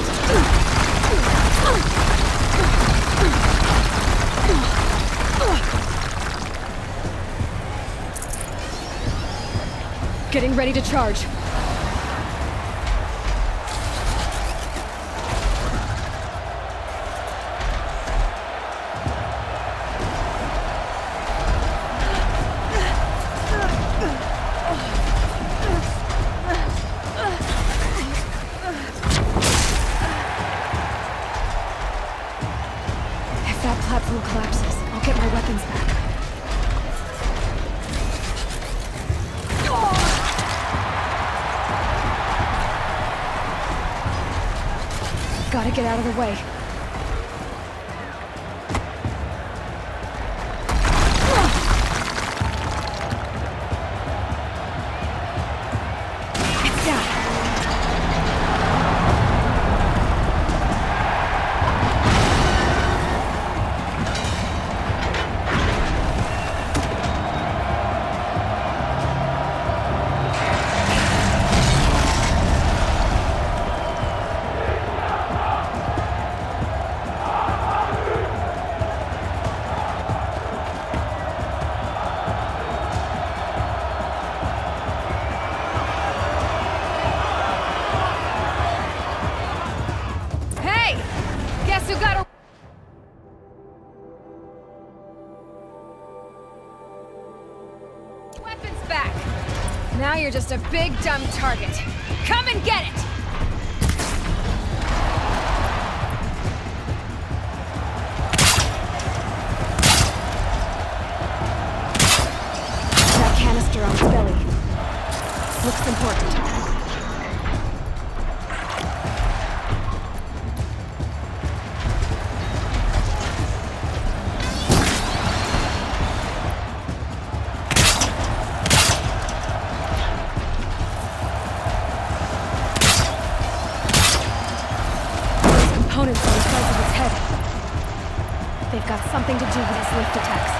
Getting ready to charge. platform collapses, I'll get my weapons back. Gotta get out of the way. It's down. Now you're just a big, dumb target. Come and get it! That canister on its belly. Looks important. Components on the sides of its head. They've got something to do with his lift attacks.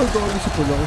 Ay, gawin si Pulaw.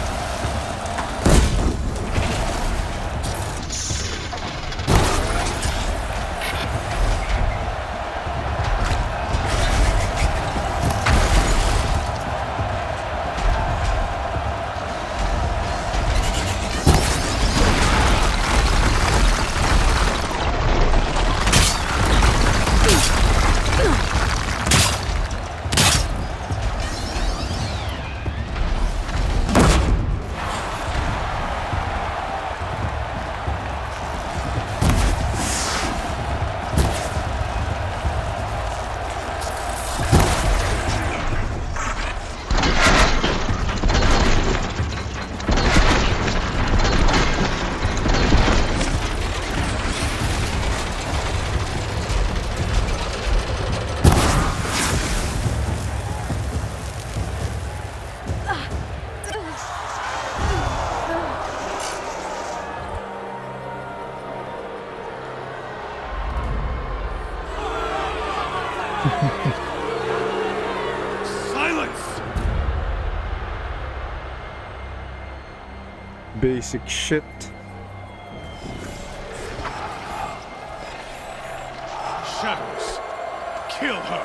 Silence! Basic shit. Shadows, kill her!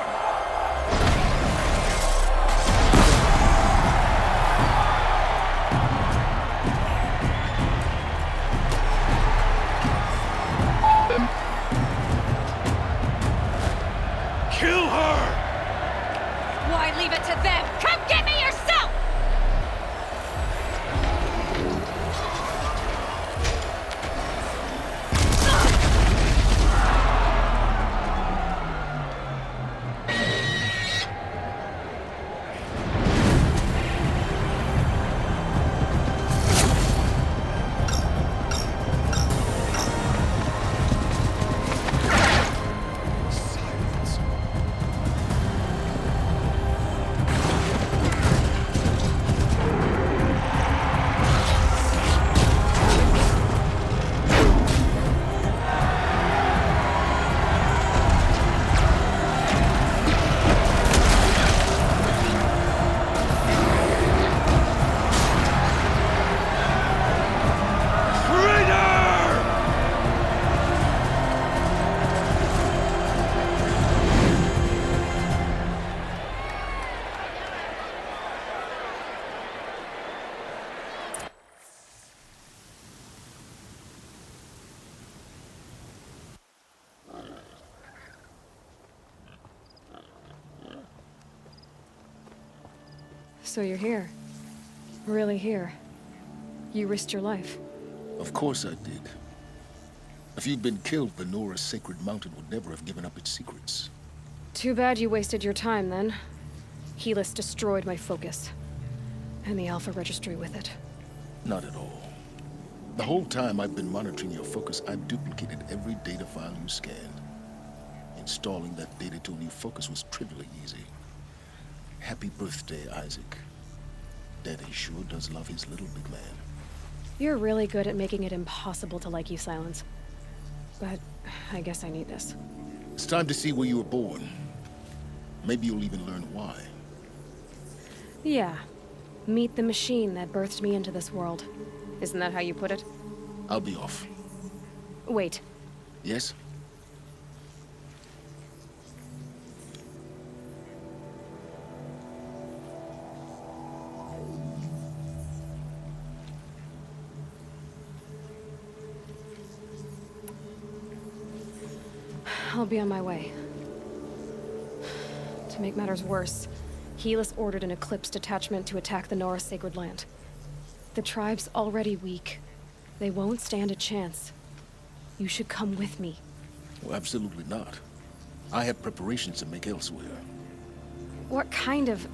Kill her! Why leave it to them? Come get me yourself! So you're here. Really here. You risked your life. Of course I did. If you'd been killed, the Nora's sacred mountain would never have given up its secrets. Too bad you wasted your time, then. Helis destroyed my focus. And the Alpha Registry with it. Not at all. The whole time I've been monitoring your focus, I've duplicated every data file you scanned. Installing that data to a new focus was trivially easy. Happy birthday, Isaac. Daddy sure does love his little big man. You're really good at making it impossible to like you, Silence. But I guess I need this. It's time to see where you were born. Maybe you'll even learn why. Yeah. Meet the machine that birthed me into this world. Isn't that how you put it? I'll be off. Wait. Yes? I'll be on my way. To make matters worse, Helis ordered an Eclipse detachment to attack the Nora Sacred Land. The tribe's already weak. They won't stand a chance. You should come with me. Well, absolutely not. I have preparations to make elsewhere. What kind of...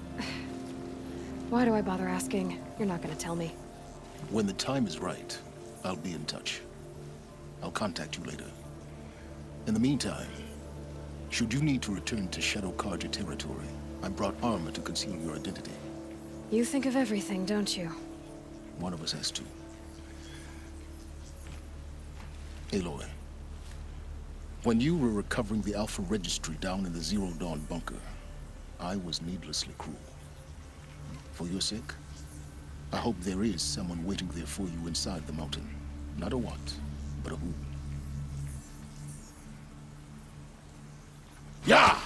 Why do I bother asking? You're not gonna tell me. When the time is right, I'll be in touch. I'll contact you later. In the meantime, should you need to return to Shadow Karja territory, I brought armor to conceal your identity. You think of everything, don't you? One of us has to. Aloy, when you were recovering the Alpha Registry down in the Zero Dawn bunker, I was needlessly cruel. For your sake, I hope there is someone waiting there for you inside the mountain. Not a what, but a who. Yeah!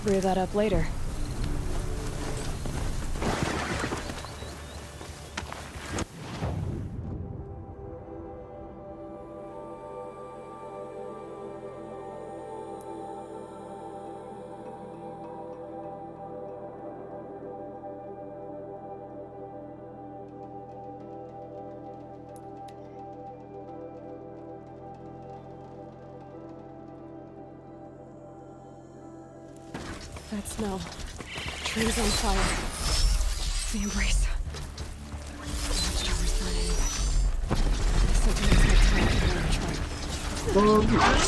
Brew that up later. That smell. Trees on fire. The embrace. Watchtower's not in. Something that's not time to learn to try.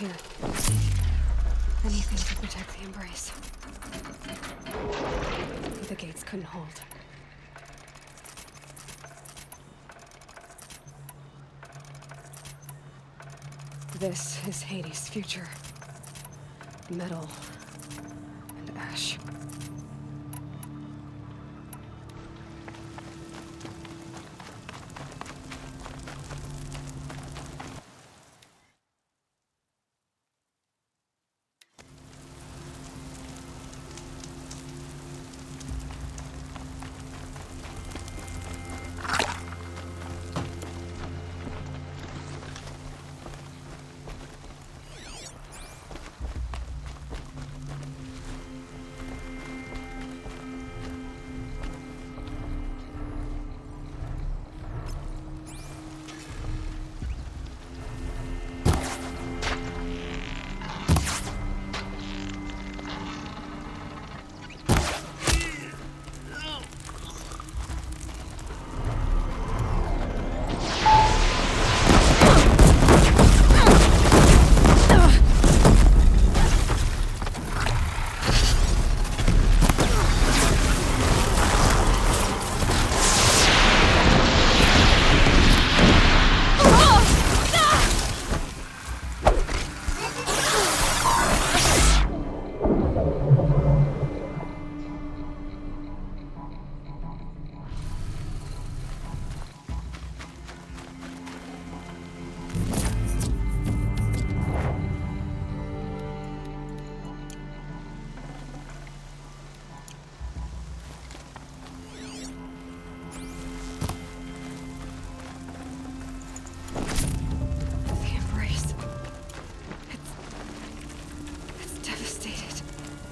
here. Anything to protect the Embrace. But the gates couldn't hold. This is Hades' future. Metal and ash.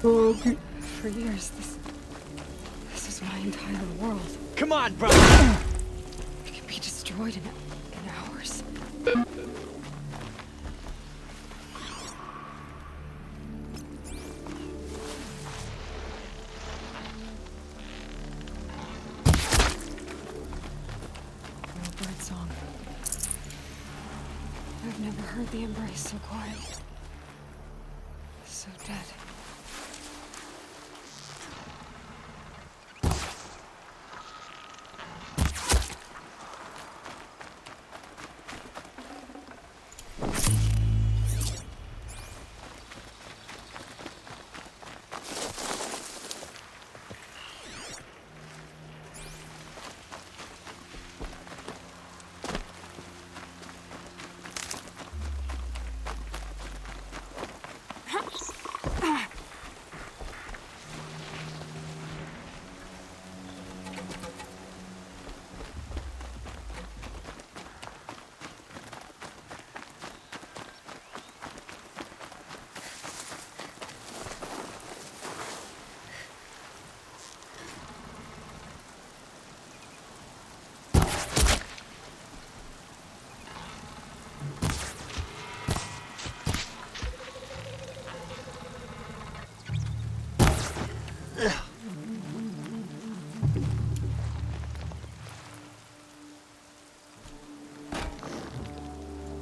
Okay. For years, this is my entire world. Come on, brother! It can be destroyed in hours. No bird song. I've never heard the Embrace so quiet. So dead.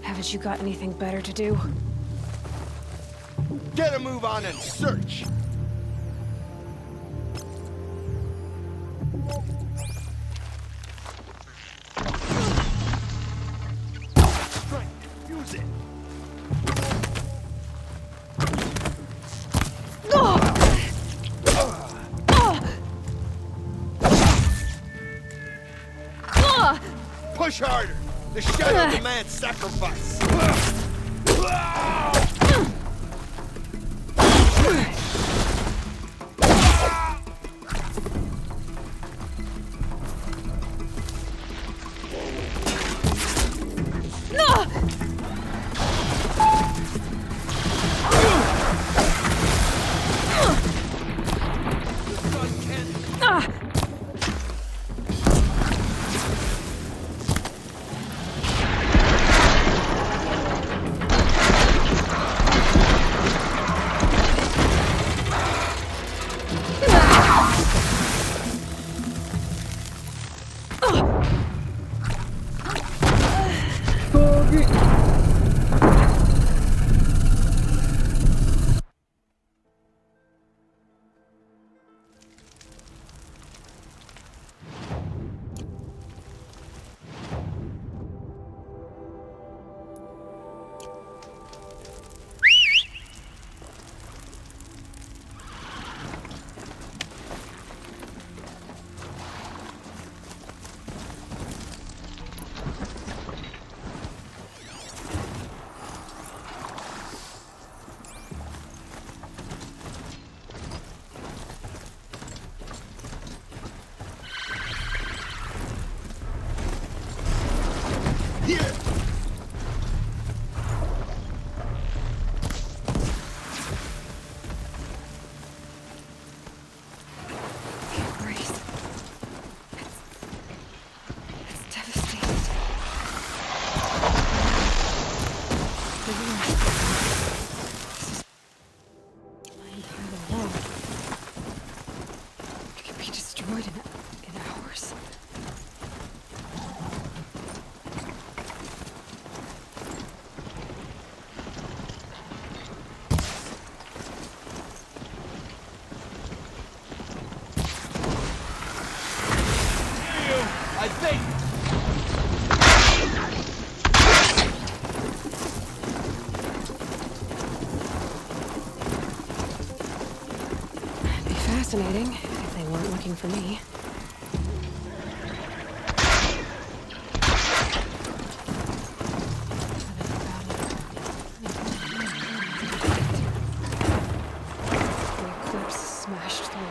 Haven't you got anything better to do? Get a move on and search! Strength, use it! Push harder! The shadow demands sacrifice! destroyed in hours. I think. It'd be fascinating if they weren't looking for me. The eclipse smashed through.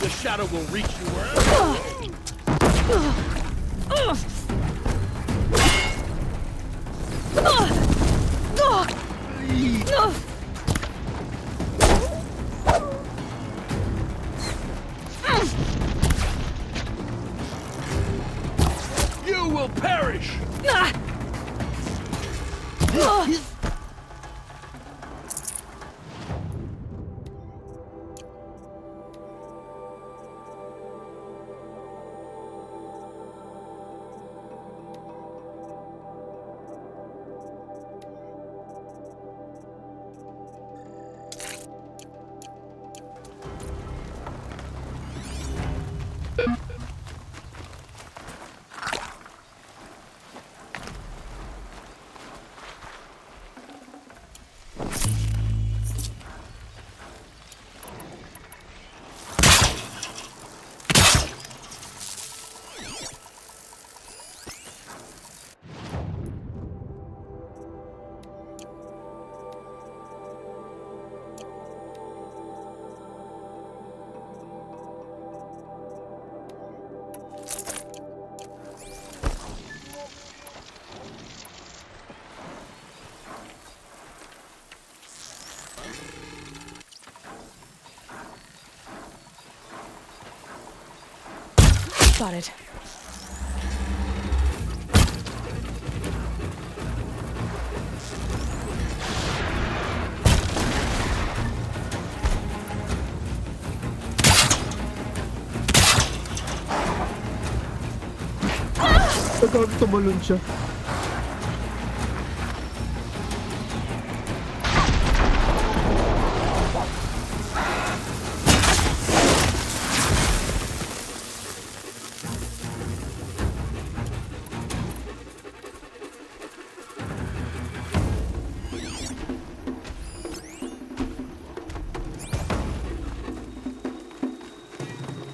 The shadow will reach you wherever. You will perish. Spotted. Pagkag tumalon siya.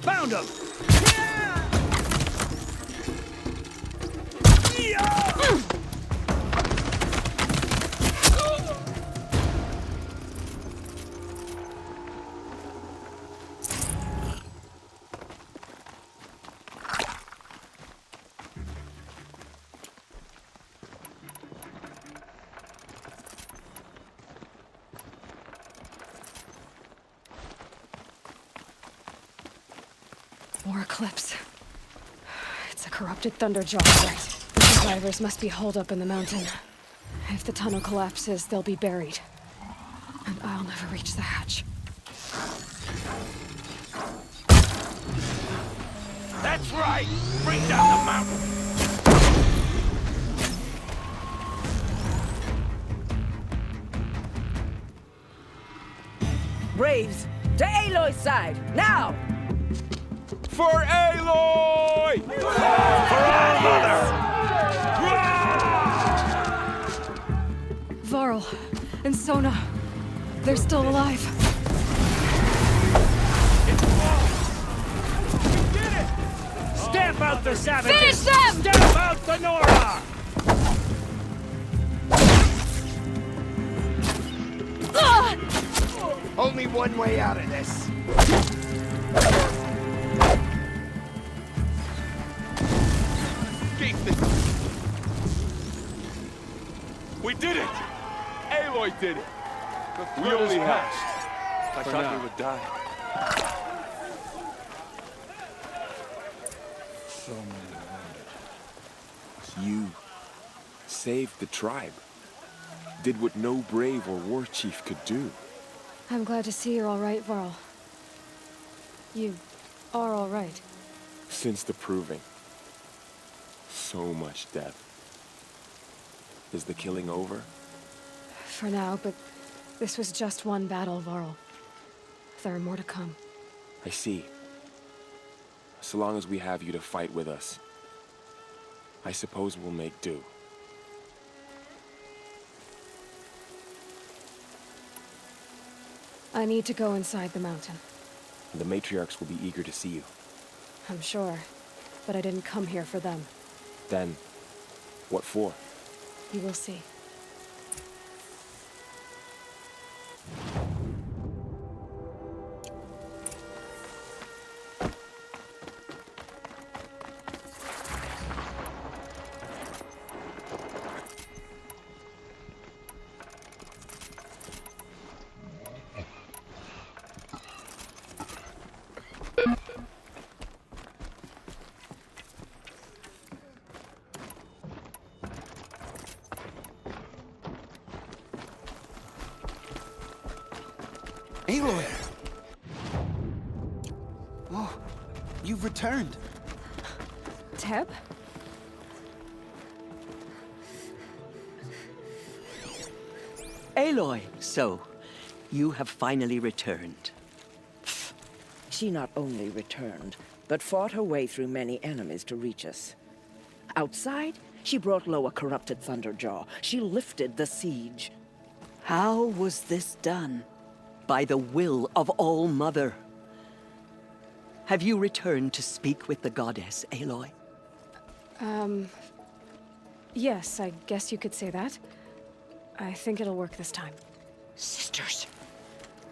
Found him! More eclipse. It's a corrupted Thunderjaw, right? The survivors must be holed up in the mountain. If the tunnel collapses, they'll be buried. And I'll never reach the hatch. That's right! Bring down the mountain! Braves, to Aloy's side, now! For Aloy! Aloy! For all mother! Varl and Sona, they're still alive. Stamp out the savages! Finish them! Stamp out the Nora! Only one way out of this. We did it! Aloy did it! The We only have. passed. I thought we would die. So many wounded. You saved the tribe. Did what no brave or war chief could do. I'm glad to see you're all right, Varl. You are all right. Since the proving. So much death. Is the killing over? For now, but this was just one battle, Varl. There are more to come. I see. So long as we have you to fight with us, I suppose we'll make do. I need to go inside the mountain. The matriarchs will be eager to see you. I'm sure, but I didn't come here for them. Then, what for? You will see. Aloy! Oh, you've returned. Teb? Aloy, so, you have finally returned. She not only returned, but fought her way through many enemies to reach us. Outside, she brought low a corrupted Thunderjaw. She lifted the siege. How was this done? By the will of All-Mother. Have you returned to speak with the goddess, Aloy? Yes, I guess you could say that. I think it'll work this time. Sisters,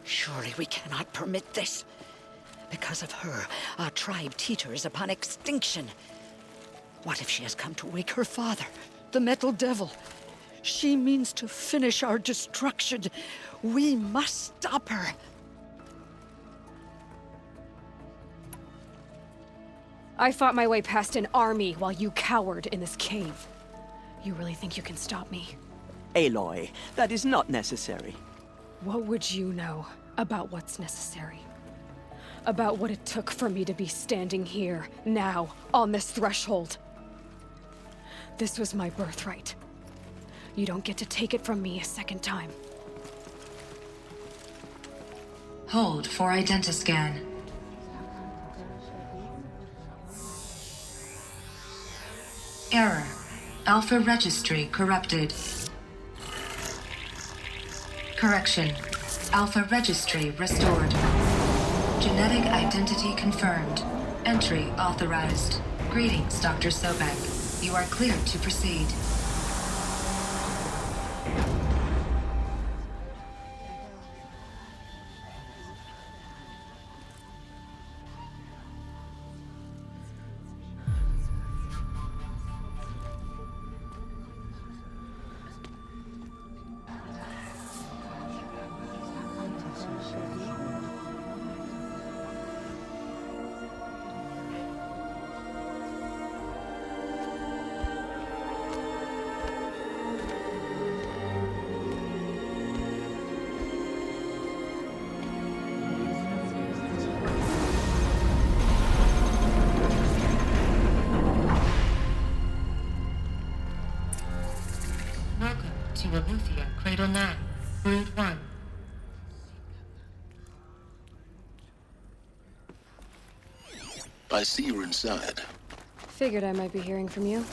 surely we cannot permit this. Because of her, our tribe teeters upon extinction. What if she has come to wake her father, the Metal Devil? She means to finish our destruction. We must stop her. I fought my way past an army while you cowered in this cave. You really think you can stop me? Aloy, that is not necessary. What would you know about what's necessary? About what it took for me to be standing here, now, on this threshold? This was my birthright. You don't get to take it from me a second time. Hold for identiscan. Error. Alpha registry corrupted. Correction. Alpha registry restored. Genetic identity confirmed. Entry authorized. Greetings, Dr. Sobek. You are cleared to proceed. To Aletheia, Cradle 9, Brood 1. I see you're inside. Figured I might be hearing from you.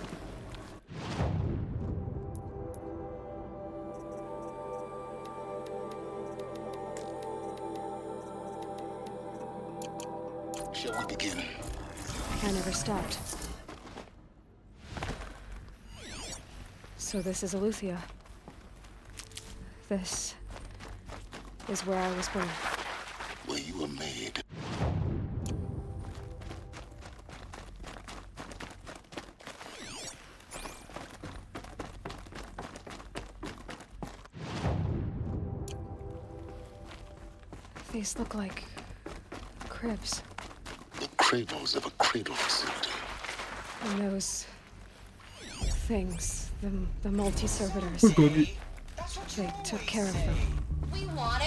Shall we begin? I never stopped. So this is Eleuthia. This is where I was born. Where you were made. These look like cribs. The cradles of a cradle facility. And those things, the multi-servitors. They took care of them.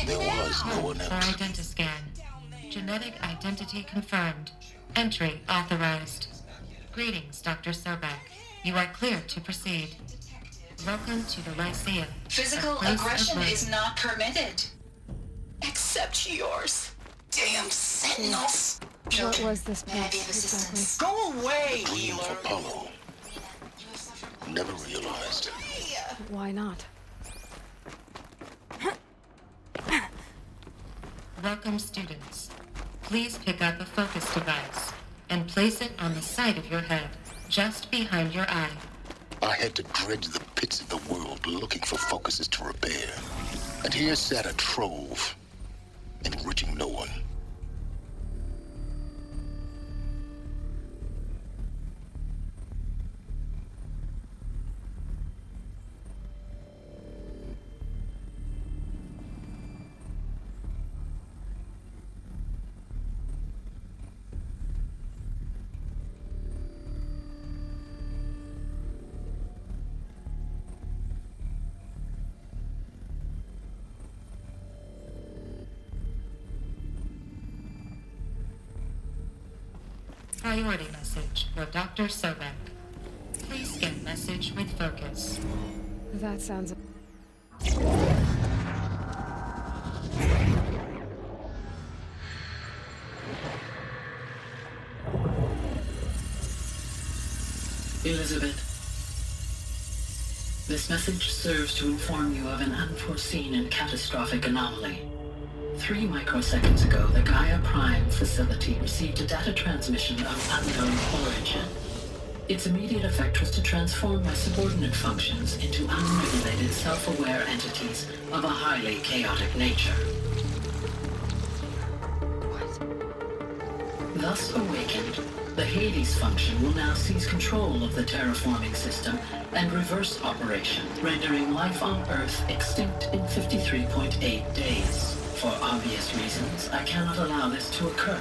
There was no one For else. identiscan. Genetic identity confirmed. Entry authorized. Greetings, Dr. Sobek. You are clear to proceed. Welcome to the Lyceum. Physical a place of aggression rest. is not permitted. Except yours. Damn sentinels. What was this May I place be of exactly? assistance? Go away, The dream of healer. Apollo. Never realized. Why not? Welcome, students. Please pick up a focus device and place it on the side of your head, just behind your eye. I had to dredge the pits of the world looking for focuses to repair. And here sat a trove, enriching no one. Priority message for Dr. Sobek. Please scan message with focus. That sounds... Elizabeth, this message serves to inform you of an unforeseen and catastrophic anomaly. 3 microseconds ago, the Gaia Prime facility received a data transmission of unknown origin. Its immediate effect was to transform my subordinate functions into unregulated, self-aware entities of a highly chaotic nature. Thus awakened, the Hades function will now seize control of the terraforming system and reverse operation, rendering life on Earth extinct in 53.8 days. For obvious reasons, I cannot allow this to occur.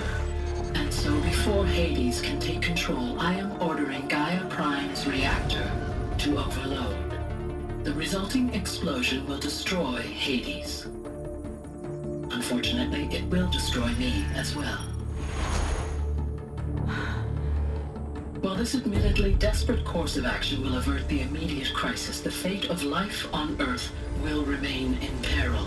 And so before Hades can take control, I am ordering Gaia Prime's reactor to overload. The resulting explosion will destroy Hades. Unfortunately, it will destroy me as well. While this admittedly desperate course of action will avert the immediate crisis, the fate of life on Earth will remain in peril.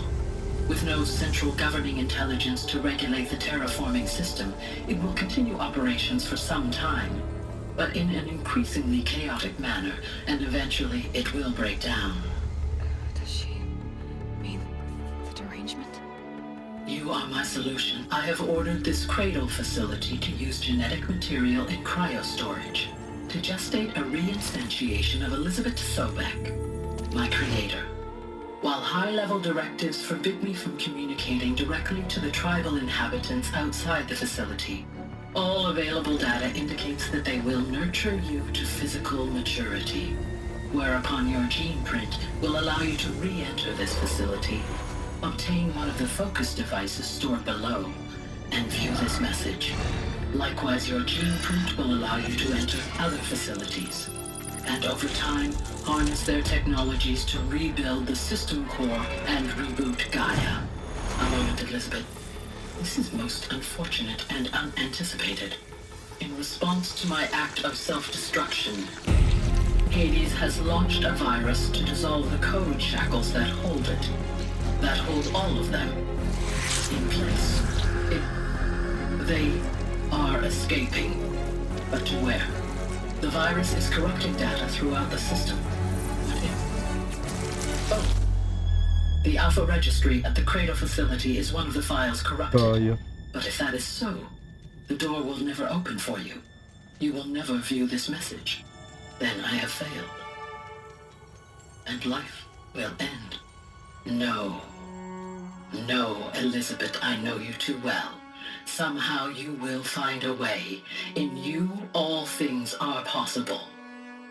With no central governing intelligence to regulate the terraforming system, it will continue operations for some time, but in an increasingly chaotic manner, and eventually it will break down. Does she mean the derangement? You are my solution. I have ordered this cradle facility to use genetic material in cryostorage to gestate a reinstantiation of Elizabeth Sobek, my creator. While high-level directives forbid me from communicating directly to the tribal inhabitants outside the facility, all available data indicates that they will nurture you to physical maturity, whereupon your gene print will allow you to re-enter this facility, obtain one of the focus devices stored below, and view this message. Likewise, your gene print will allow you to enter other facilities, and over time, harness their technologies to rebuild the system core and reboot Gaia. A moment, Elizabeth. This is most unfortunate and unanticipated. In response to my act of self-destruction, Hades has launched a virus to dissolve the code shackles that hold it, that hold all of them in place. They are escaping, but to where? The virus is corrupting data throughout the system. What if... Oh. The Alpha Registry at the Cradle facility is one of the files corrupted. Oh, yeah. But if that is so, the door will never open for you. You will never view this message. Then I have failed. And life will end. No. No, Elizabeth, I know you too well. Somehow you will find a way. In you, all things are possible.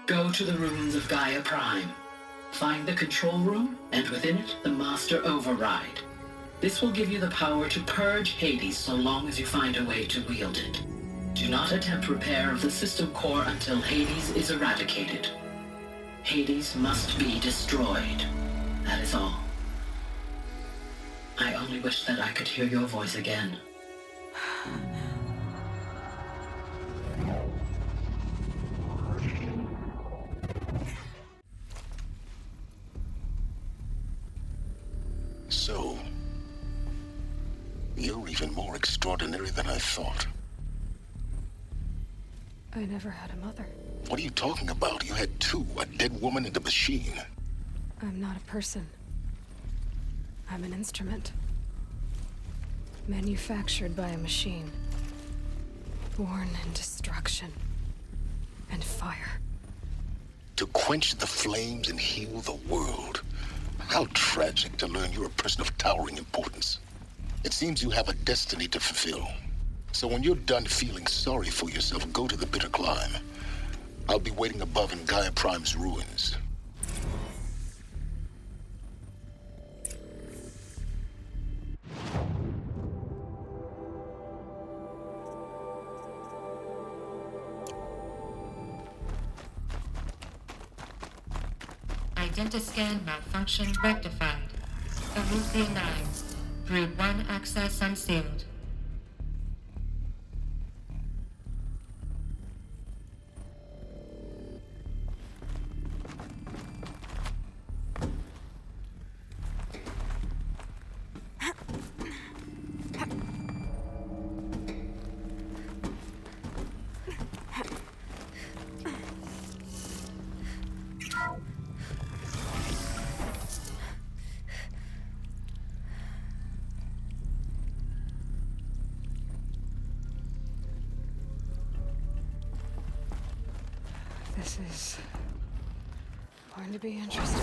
Go to the ruins of Gaia Prime. Find the control room, and within it, the Master Override. This will give you the power to purge Hades so long as you find a way to wield it. Do not attempt repair of the system core until Hades is eradicated. Hades must be destroyed. That is all. I only wish that I could hear your voice again. So, you're even more extraordinary than I thought. I never had a mother. What are you talking about? You had two, a dead woman and a machine. I'm not a person. I'm an instrument. Manufactured by a machine. Born in destruction. And fire. To quench the flames and heal the world. How tragic to learn you're a person of towering importance. It seems you have a destiny to fulfill. So when you're done feeling sorry for yourself, go to the bitter climb. I'll be waiting above in Gaia Prime's ruins. Identiscan malfunction rectified. Remove the lines. Group 1 access unsealed. This is going to be interesting.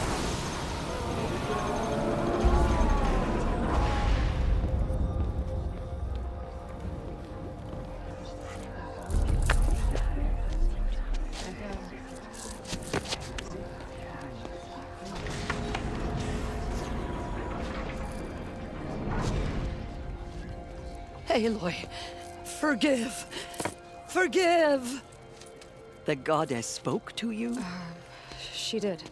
Aloy, forgive. Forgive! The goddess spoke to you? She did.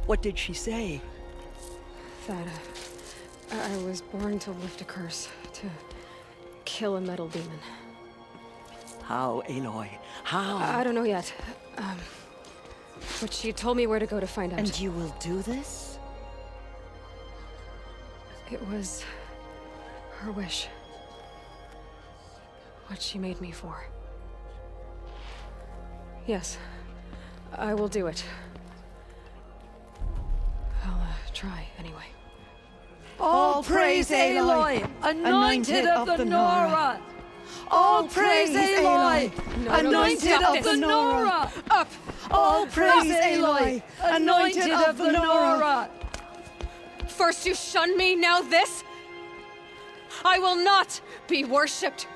What did she say? That I was born to lift a curse, to kill a metal demon. How, Aloy? How? I don't know yet. But she told me where to go to find out. And you will do this? It was her wish. What she made me for. Yes, I will do it. I'll try anyway. All praise Aloy, anointed of the Nora! All praise Aloy, anointed of the Nora! Up! All praise Aloy, anointed of the Nora! First you shun me, now this? I will not be worshipped.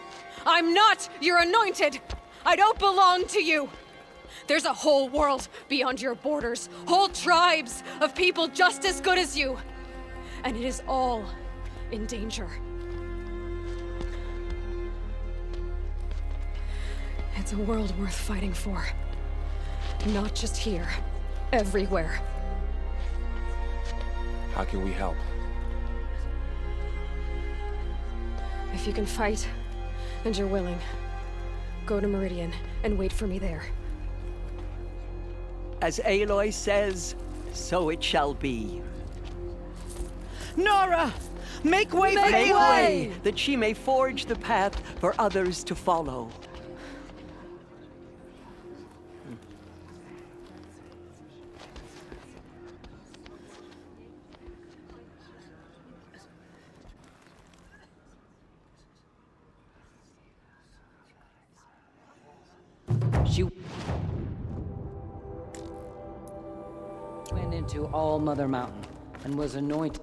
I'm not your anointed. I don't belong to you. There's a whole world beyond your borders, whole tribes of people just as good as you. And it is all in danger. It's a world worth fighting for. Not just here, everywhere. How can we help? If you can fight, and you're willing, go to Meridian and wait for me there. As Aloy says, so it shall be. Nora! Make way for Aloy! That she may forge the path for others to follow. She went into All Mother Mountain and was anointed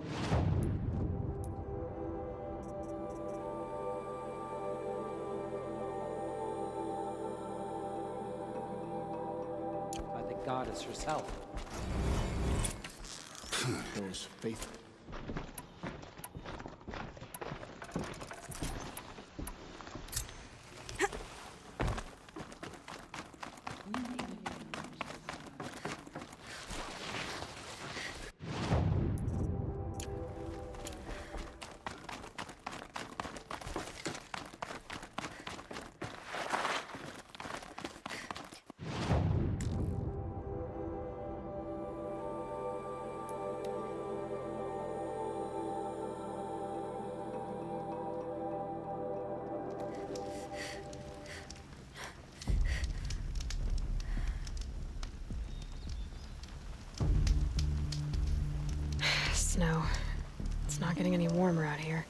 by the goddess herself. Those faithful. Snow. It's not getting any warmer out here.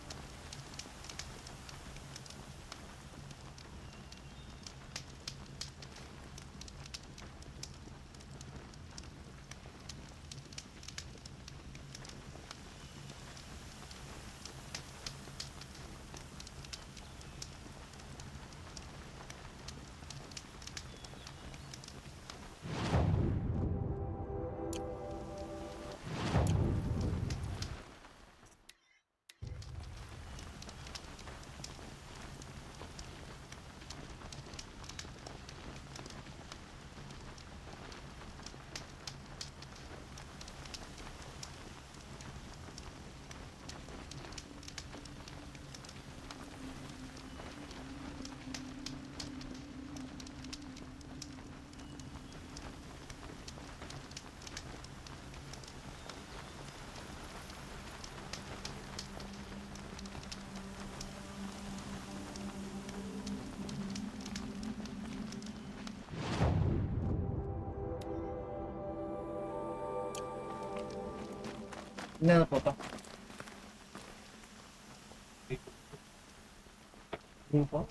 No, Papa. Papa.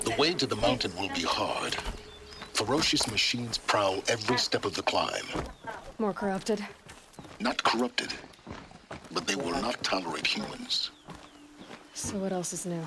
The way to the mountain will be hard. Ferocious machines prowl every step of the climb. More corrupted. Not corrupted, but they will not tolerate humans. So what else is new?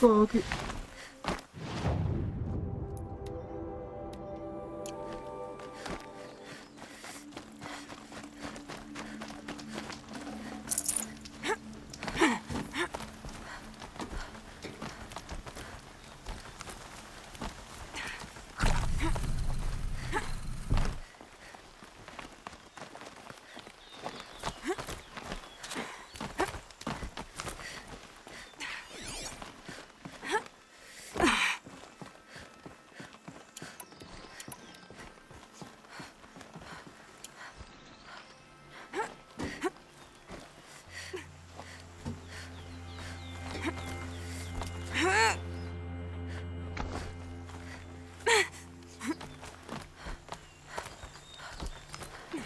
Okay.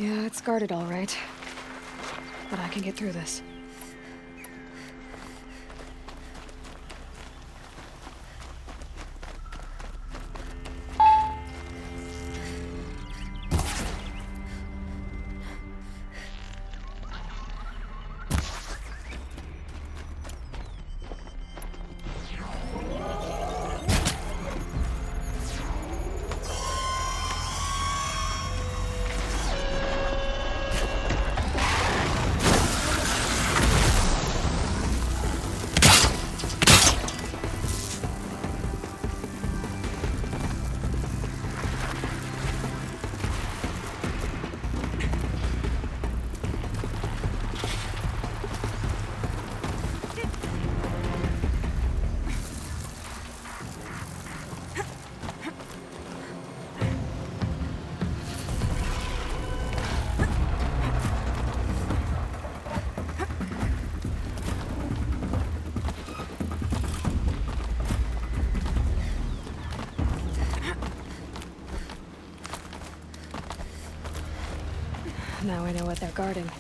Yeah, it's guarded all right. But I can get through this. Now I know what they're guarding.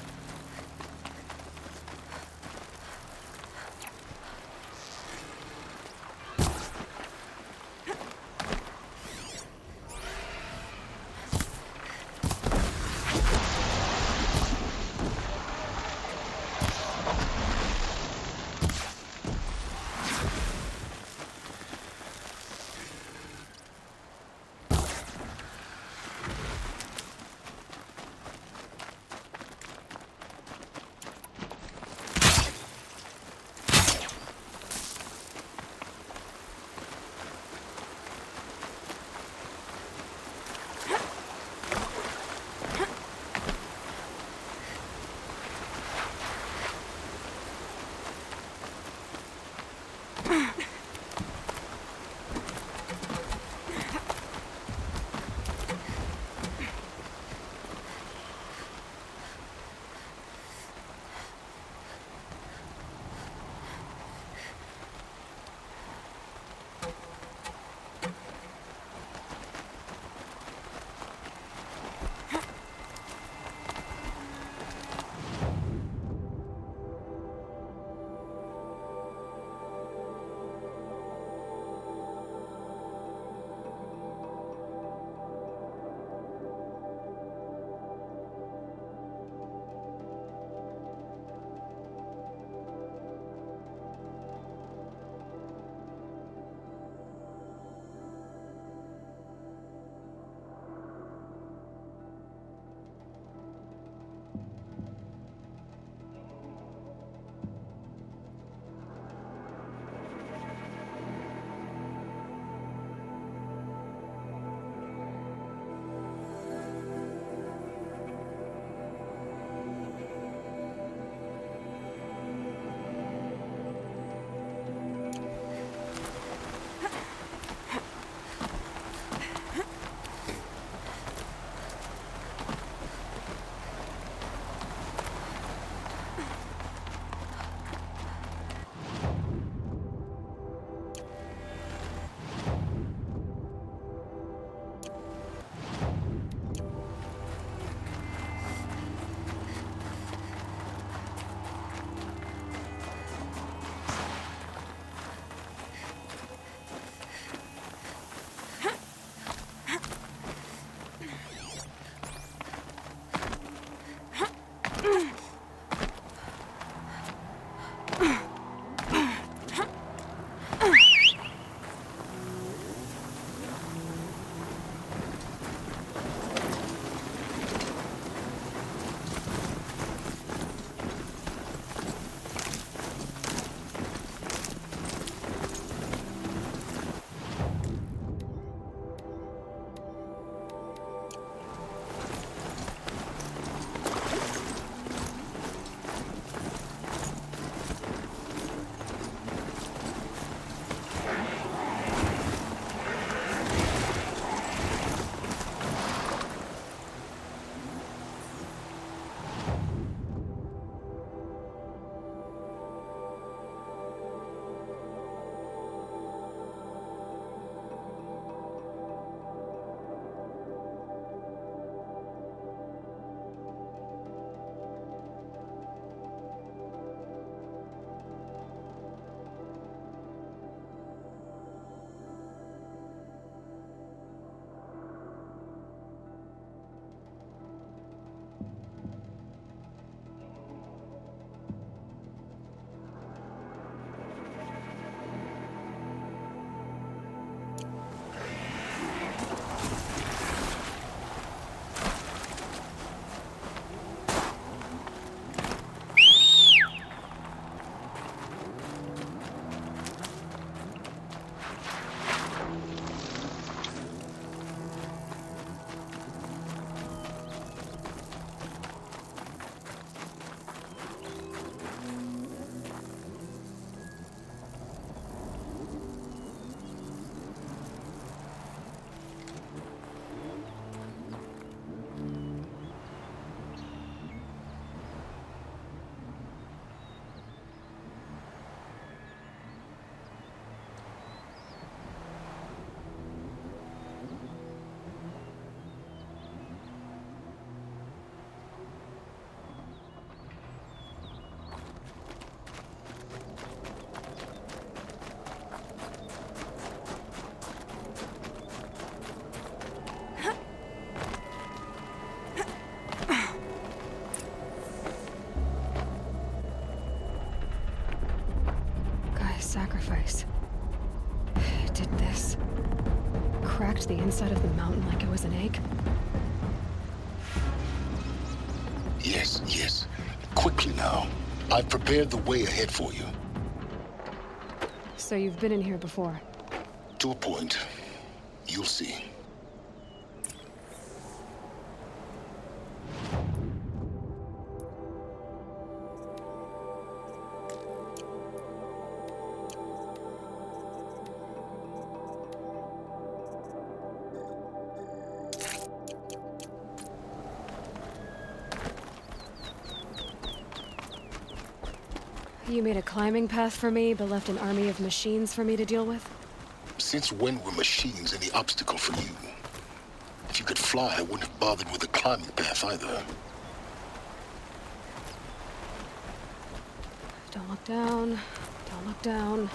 cracked the inside of the mountain like it was an egg? Yes, yes. Quickly now. I've prepared the way ahead for you. So you've been in here before? To a point. You'll see. You made a climbing path for me, but left an army of machines for me to deal with? Since when were machines any obstacle for you? If you could fly, I wouldn't have bothered with the climbing path either. Don't look down. Don't look down.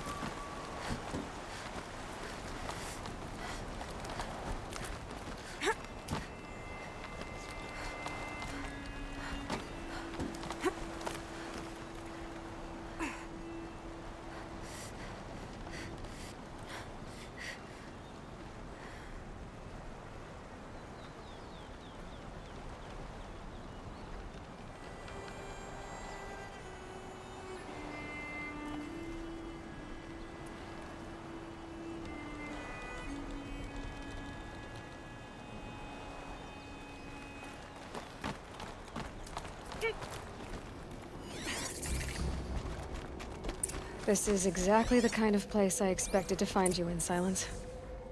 This is exactly the kind of place I expected to find you in, Silence.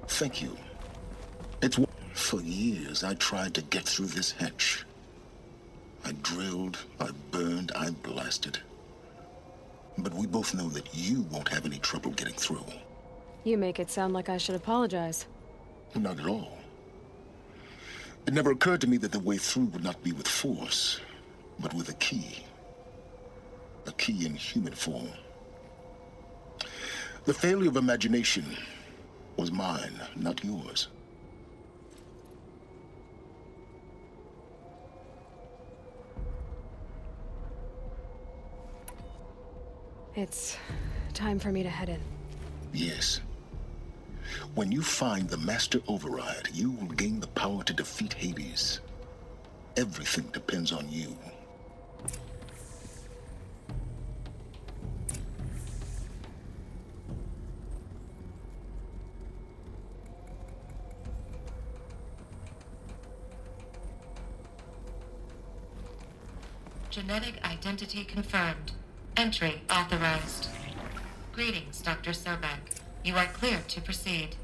Thank you. For years, I tried to get through this hatch. I drilled, I burned, I blasted. But we both know that you won't have any trouble getting through. You make it sound like I should apologize. Not at all. It never occurred to me that the way through would not be with force, but with a key. A key in human form. The failure of imagination was mine, not yours. It's time for me to head in. Yes. When you find the Master Override, you will gain the power to defeat Hades. Everything depends on you. Genetic identity confirmed. Entry authorized. Greetings, Dr. Sobek. You are clear to proceed.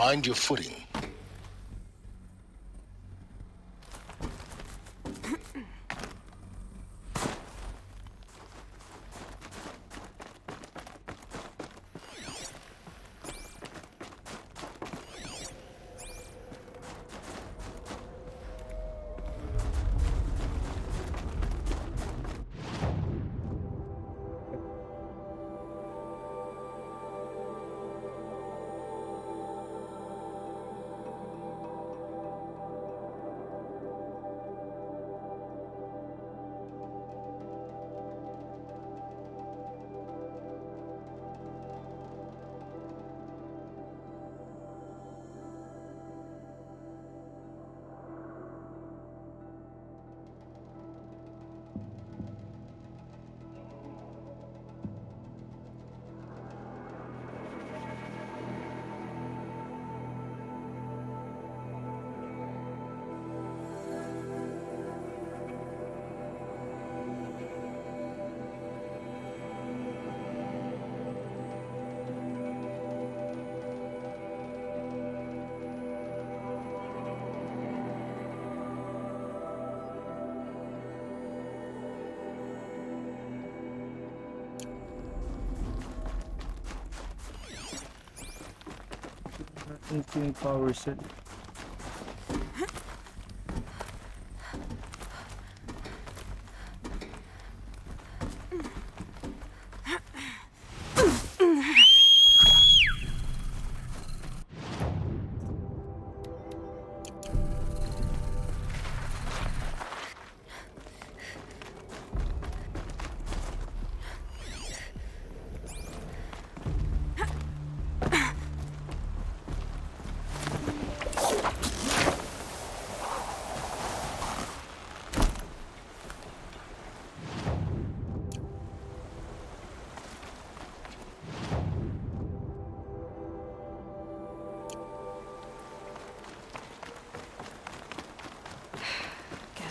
Mind your footing. Yung power set.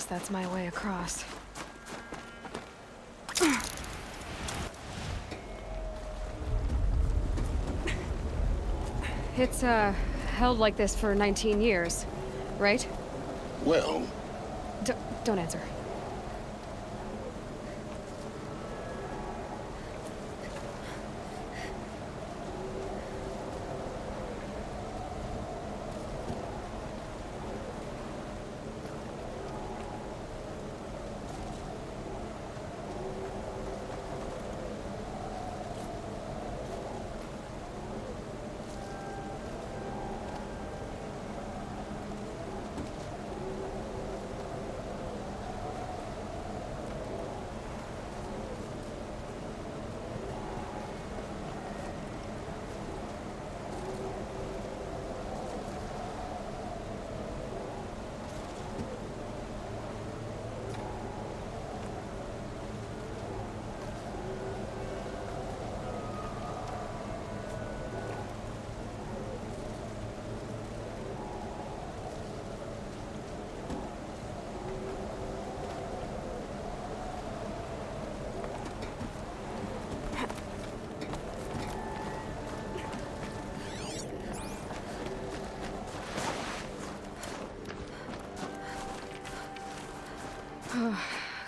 That's my way across. It's, held like this for 19 years, right? Well... Don't answer.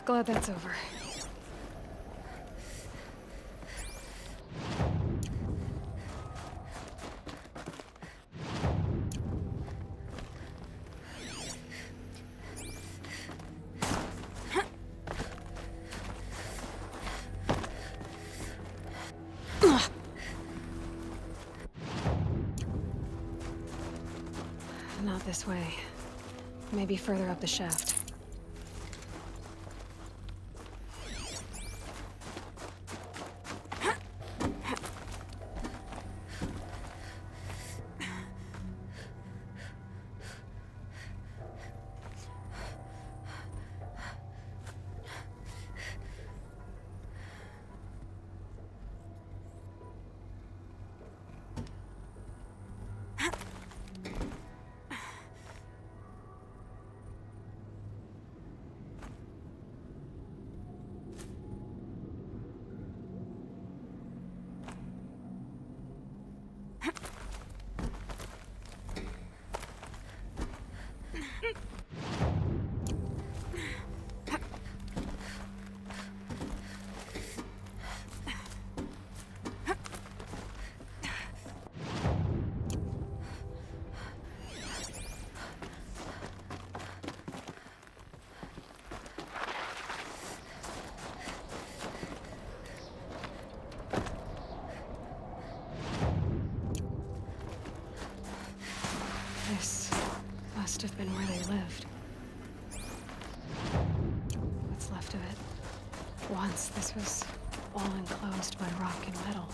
Glad that's over. Not this way. Maybe further up the shaft. have been where they lived. What's left of it. Once, this was all enclosed by rock and metal.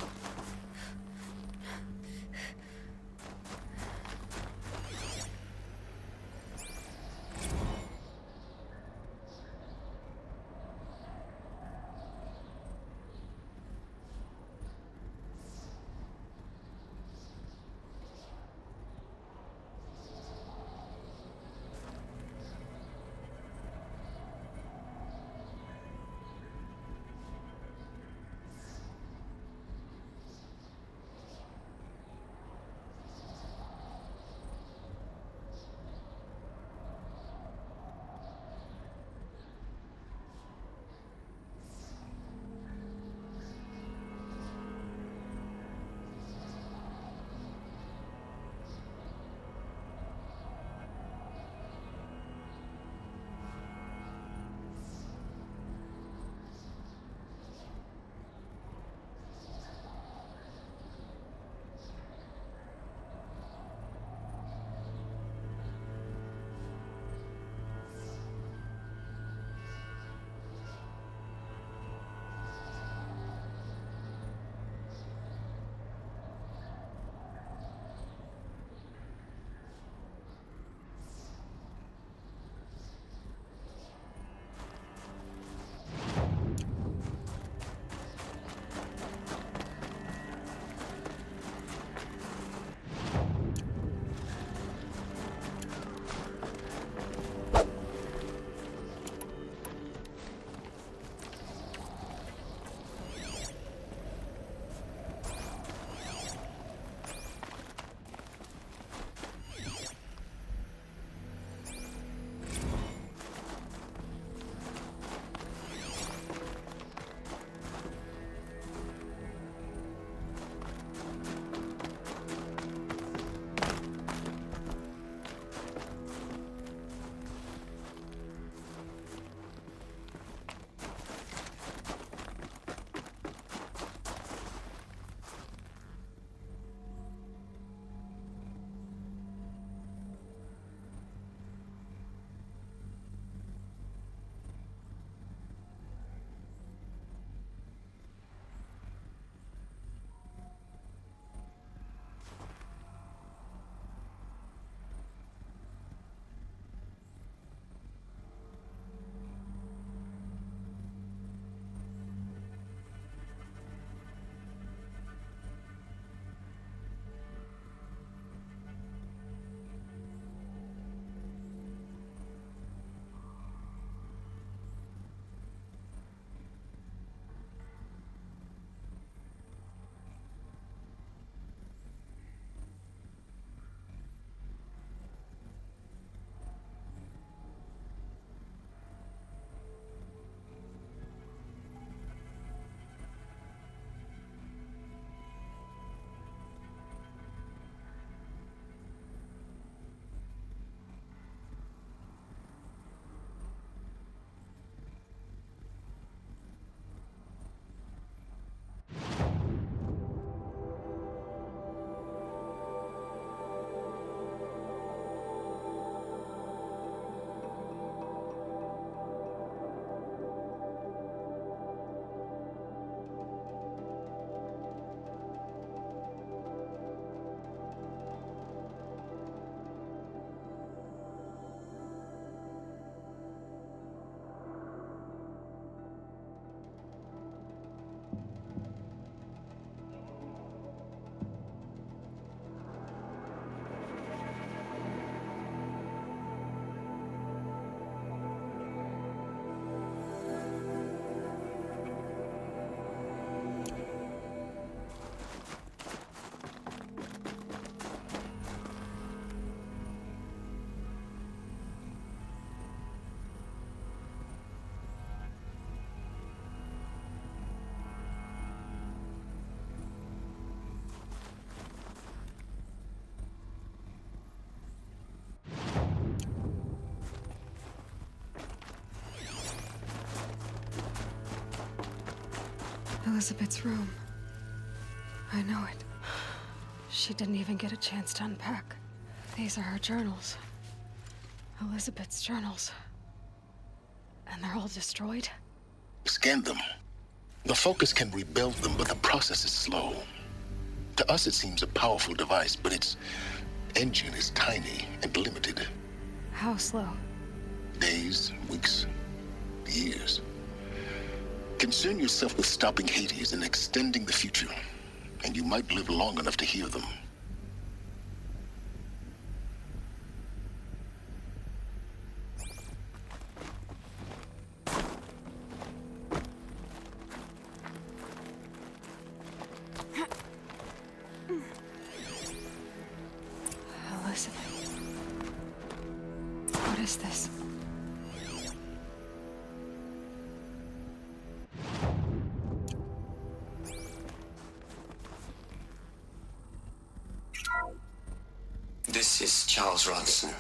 Elizabeth's room. I know it. She didn't even get a chance to unpack. These are her journals. Elizabeth's journals. And they're all destroyed? Scan them. The Focus can rebuild them, but the process is slow. To us, it seems a powerful device, but its engine is tiny and limited. How slow? Days, weeks, years. Concern yourself with stopping Hades and extending the future, and you might live long enough to hear them. Elizabeth. What is this? This is Charles Ronson.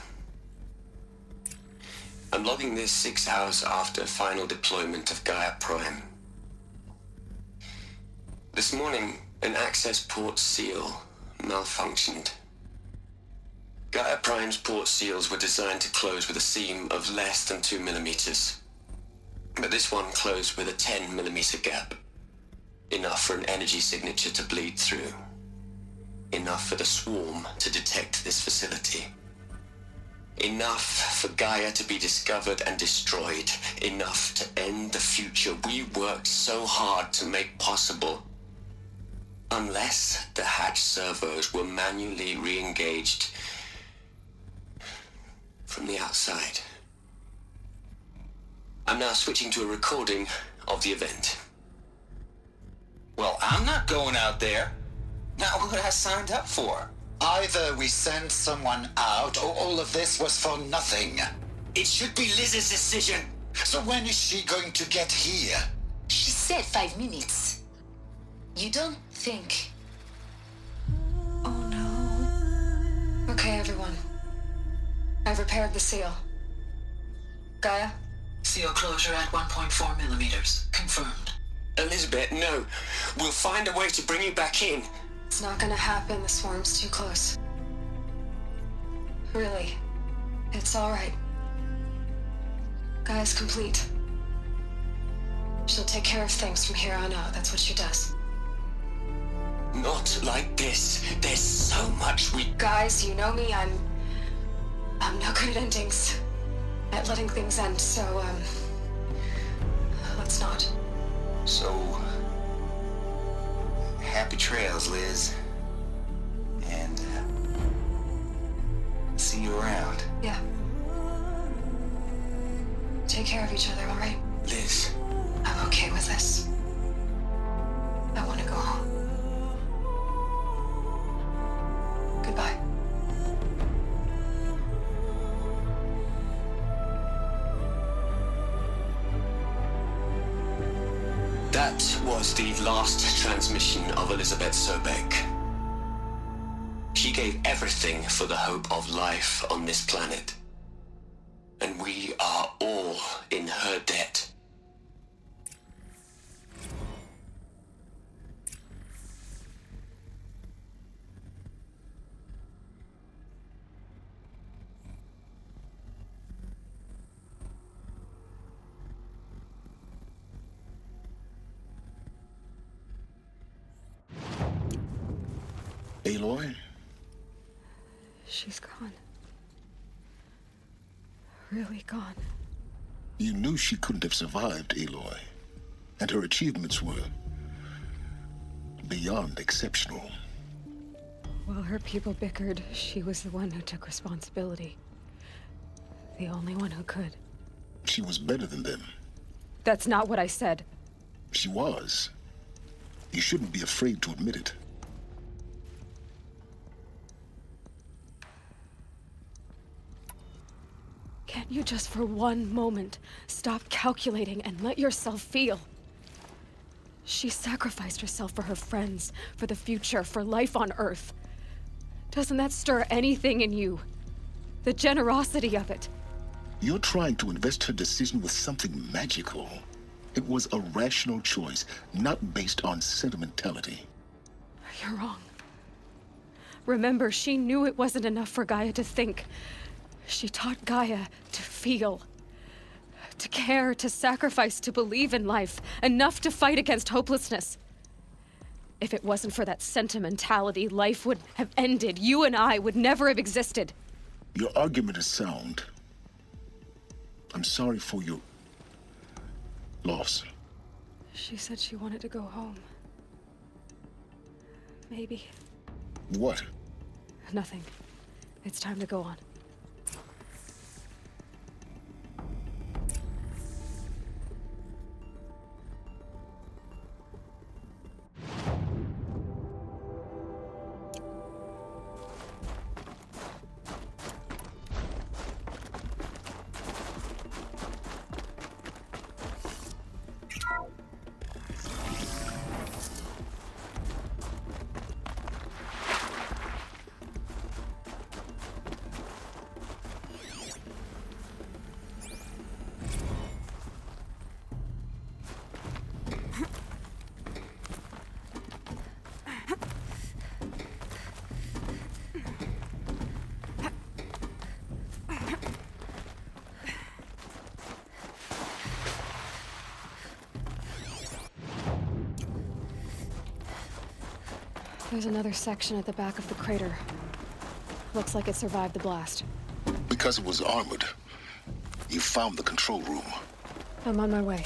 I'm logging this 6 hours after final deployment of Gaia Prime. This morning, an access port seal malfunctioned. Gaia Prime's port seals were designed to close with a seam of less than 2 millimeters. But this one closed with a 10 millimeter gap. Enough for an energy signature to bleed through. Enough for the swarm to detect this facility. Enough for Gaia to be discovered and destroyed. Enough to end the future we worked so hard to make possible. Unless the hatch servos were manually re-engaged from the outside. I'm now switching to a recording of the event. Well, I'm not going out there. Not what I signed up for. Either we send someone out, or all of this was for nothing. It should be Liz's decision. So when is she going to get here? She said 5 minutes. You don't think... Oh no. Okay, everyone. I've repaired the seal. Gaia? Seal closure at 1.4 millimeters. Confirmed. Elizabeth, no. We'll find a way to bring you back in. It's not gonna happen. The swarm's too close. Really. It's alright. Gaia's complete. She'll take care of things from here on out. That's what she does. Not like this. There's so much we... Guys, you know me. I'm no good at endings. At letting things end, so, let's not. So... happy trails, Liz. And, see you around. Yeah. Take care of each other, alright? Liz. I'm okay with this. I want to go home. Goodbye. That was the last transmission of Elizabeth Sobek. She gave everything for the hope of life on this planet. And we are all in her debt. Aloy? She's gone. Really gone. You knew she couldn't have survived, Aloy. And her achievements were beyond exceptional. While her people bickered, she was the one who took responsibility. The only one who could. She was better than them. That's not what I said. She was. You shouldn't be afraid to admit it. Can't you just for one moment stop calculating and let yourself feel? She sacrificed herself for her friends, for the future, for life on Earth. Doesn't that stir anything in you? The generosity of it. You're trying to invest her decision with something magical. It was a rational choice, not based on sentimentality. You're wrong. Remember, she knew it wasn't enough for Gaia to think. She taught Gaia to feel, to care, to sacrifice, to believe in life, enough to fight against hopelessness. If it wasn't for that sentimentality, life would have ended. You and I would never have existed. Your argument is sound. I'm sorry for your loss. She said she wanted to go home. Maybe. What? Nothing. It's time to go on. There's another section at the back of the crater. Looks like it survived the blast. Because it was armored, you found the control room. I'm on my way.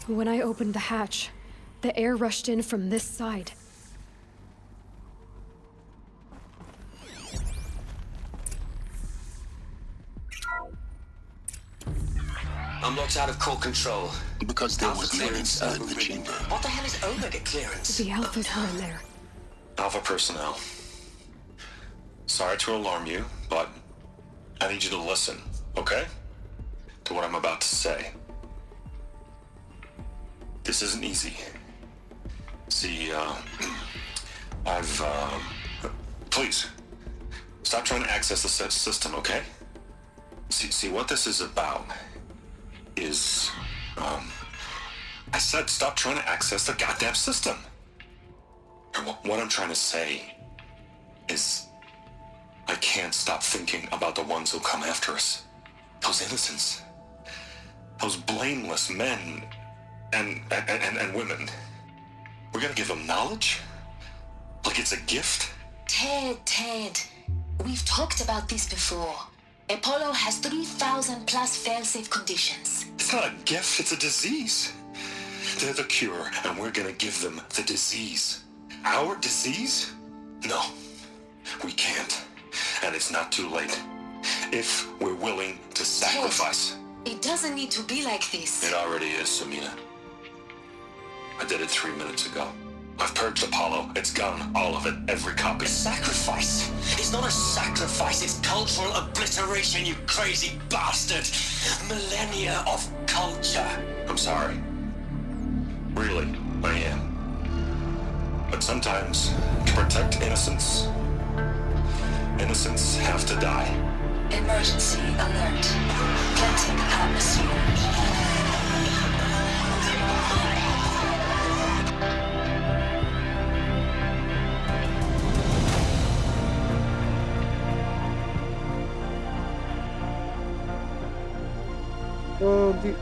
When I opened the hatch, the air rushed in from this side. I'm locked out of core control. Because there Alpha was men clearance inside the overridden. chamber. What the hell is Omega clearance? The Alphas were in there. Alpha personnel. Sorry to alarm you, but I need you to listen, okay? To what I'm about to say. This isn't easy. See, please, stop trying to access the system, okay? See, what this is about is, I said stop trying to access the goddamn system. And what I'm trying to say is, I can't stop thinking about the ones who come after us. Those innocents. Those blameless men and women. We're gonna give them knowledge? Like it's a gift? Ted. We've talked about this before. Apollo has 3,000 plus fail-safe conditions. It's not a gift, it's a disease. They're the cure, and we're gonna give them the disease. Our disease? No, we can't. And it's not too late. If we're willing to sacrifice. Ted, it doesn't need to be like this. It already is, Samina. I did it 3 minutes ago. I've purged Apollo. It's gone. All of it. Every copy. Sacrifice? It's not a sacrifice, it's cultural obliteration, you crazy bastard! Millennia of culture! I'm sorry. Really, I am. But sometimes, to protect innocence, innocents have to die. Emergency alert. Planting atmosphere. Pogi.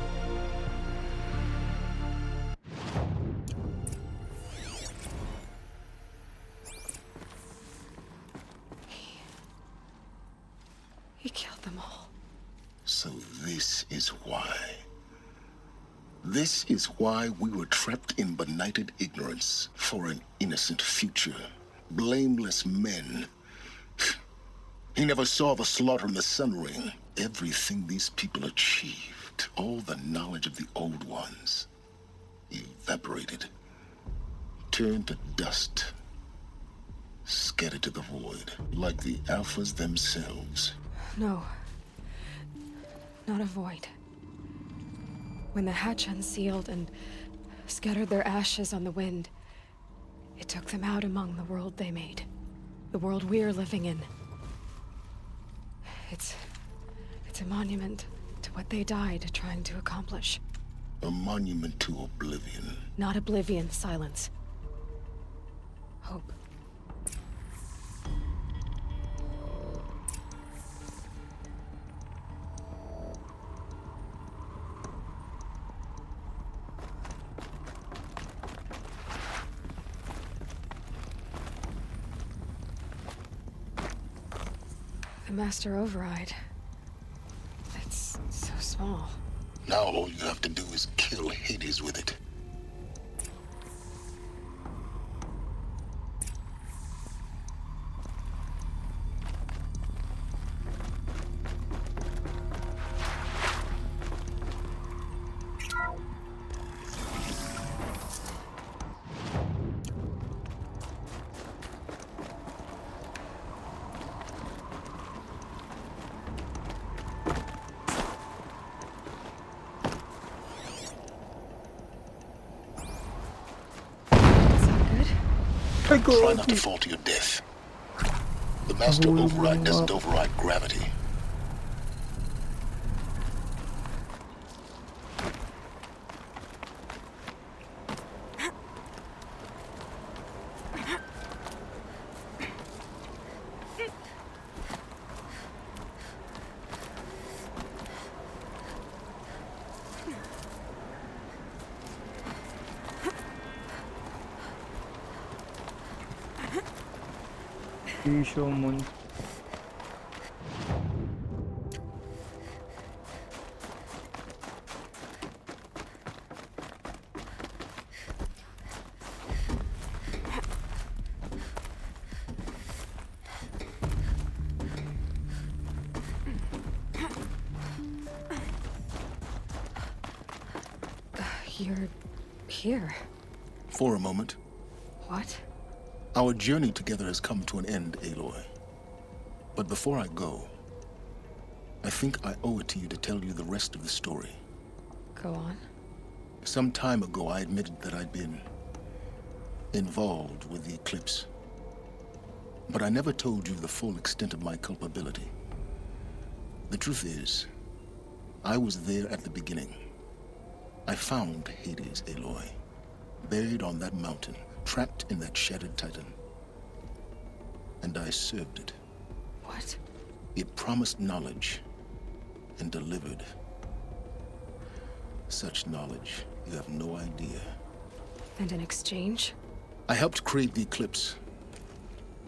This is why we were trapped in benighted ignorance for an innocent future. Blameless men. He never saw the slaughter in the Sun Ring. Everything these people achieved, all the knowledge of the old ones, evaporated, turned to dust, scattered to the void, like the Alphas themselves. No. Not a void. When the hatch unsealed and scattered their ashes on the wind, it took them out among the world they made. The world we're living in. It's a monument to what they died trying to accomplish. A monument to oblivion. Not oblivion, silence. Hope. The Master Override. It's so small. Now all you have to do is kill Hades with it. Try not to fall to your death. The Master Override doesn't override gravity. Moon. You're here. For a moment. What? Our journey together has come to an end, Aloy. But before I go, I think I owe it to you to tell you the rest of the story. Go on. Some time ago, I admitted that I'd been involved with the Eclipse. But I never told you the full extent of my culpability. The truth is, I was there at the beginning. I found Hades, Aloy, buried on that mountain, trapped in that shattered titan. And I served it. What? It promised knowledge and delivered. Such knowledge, you have no idea. And in exchange? I helped create the Eclipse.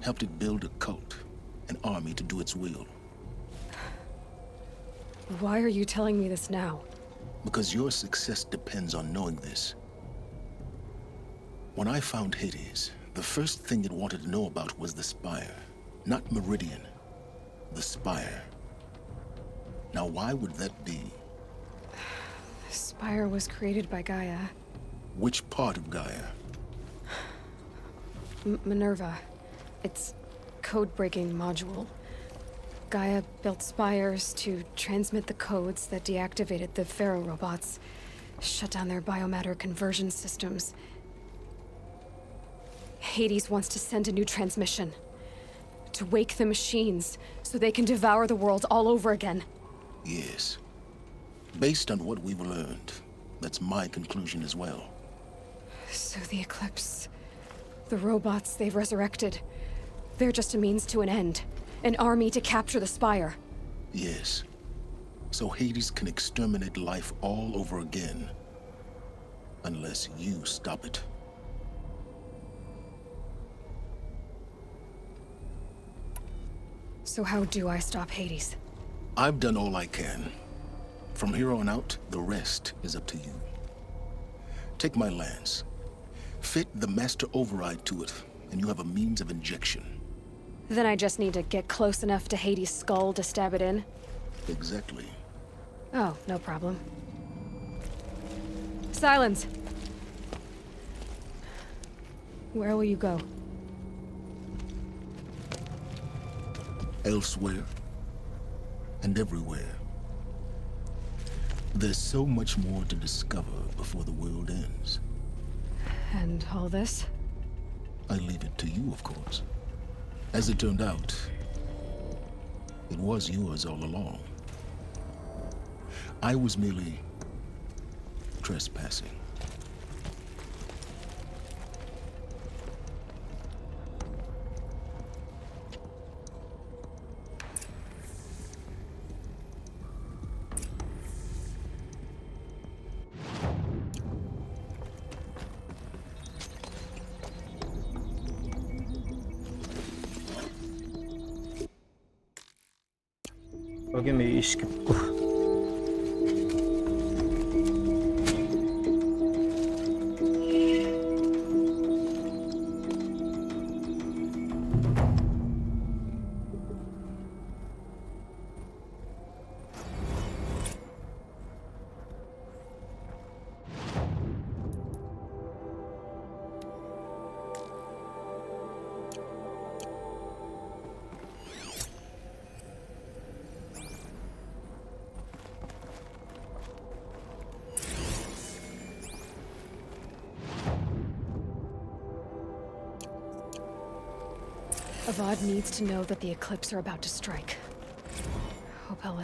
Helped it build a cult, an army to do its will. Why are you telling me this now? Because your success depends on knowing this. When I found Hades, the first thing it wanted to know about was the Spire. Not Meridian. The Spire. Now, why would that be? The Spire was created by Gaia. Which part of Gaia? Minerva. Its code-breaking module. Gaia built spires to transmit the codes that deactivated the Pharaoh robots, shut down their biomatter conversion systems. Hades wants to send a new transmission. To wake the machines, so they can devour the world all over again. Yes. Based on what we've learned, that's my conclusion as well. So the Eclipse, the robots they've resurrected, they're just a means to an end. An army to capture the Spire. Yes. So Hades can exterminate life all over again. Unless you stop it. So how do I stop Hades? I've done all I can. From here on out, the rest is up to you. Take my lance. Fit the master override to it, and you have a means of injection. Then I just need to get close enough to Hades' skull to stab it in? Exactly. Oh, no problem. Silence! Where will you go? Elsewhere. And everywhere. There's so much more to discover before the world ends. And all this? I leave it to you, of course. As it turned out, it was yours all along. I was merely trespassing. Okay, may skip ko. Avad needs to know that the Eclipse are about to strike. Hope Ella...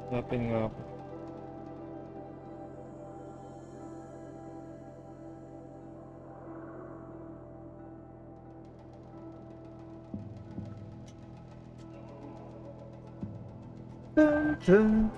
Hanapin nga ako. Dun, dun.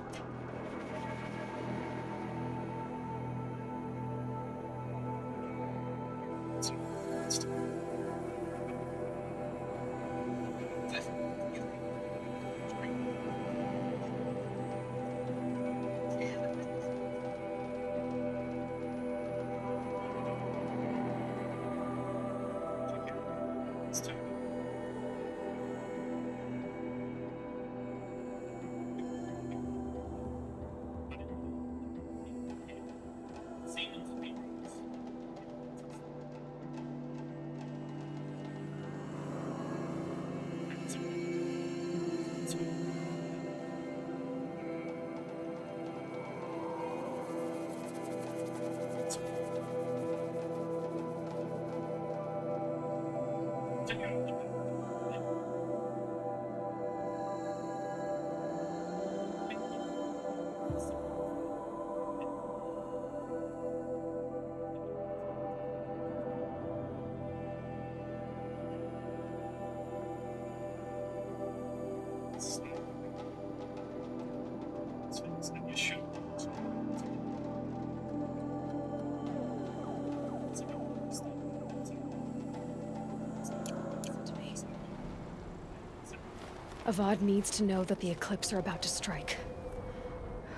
Avad needs to know that the Eclipse are about to strike.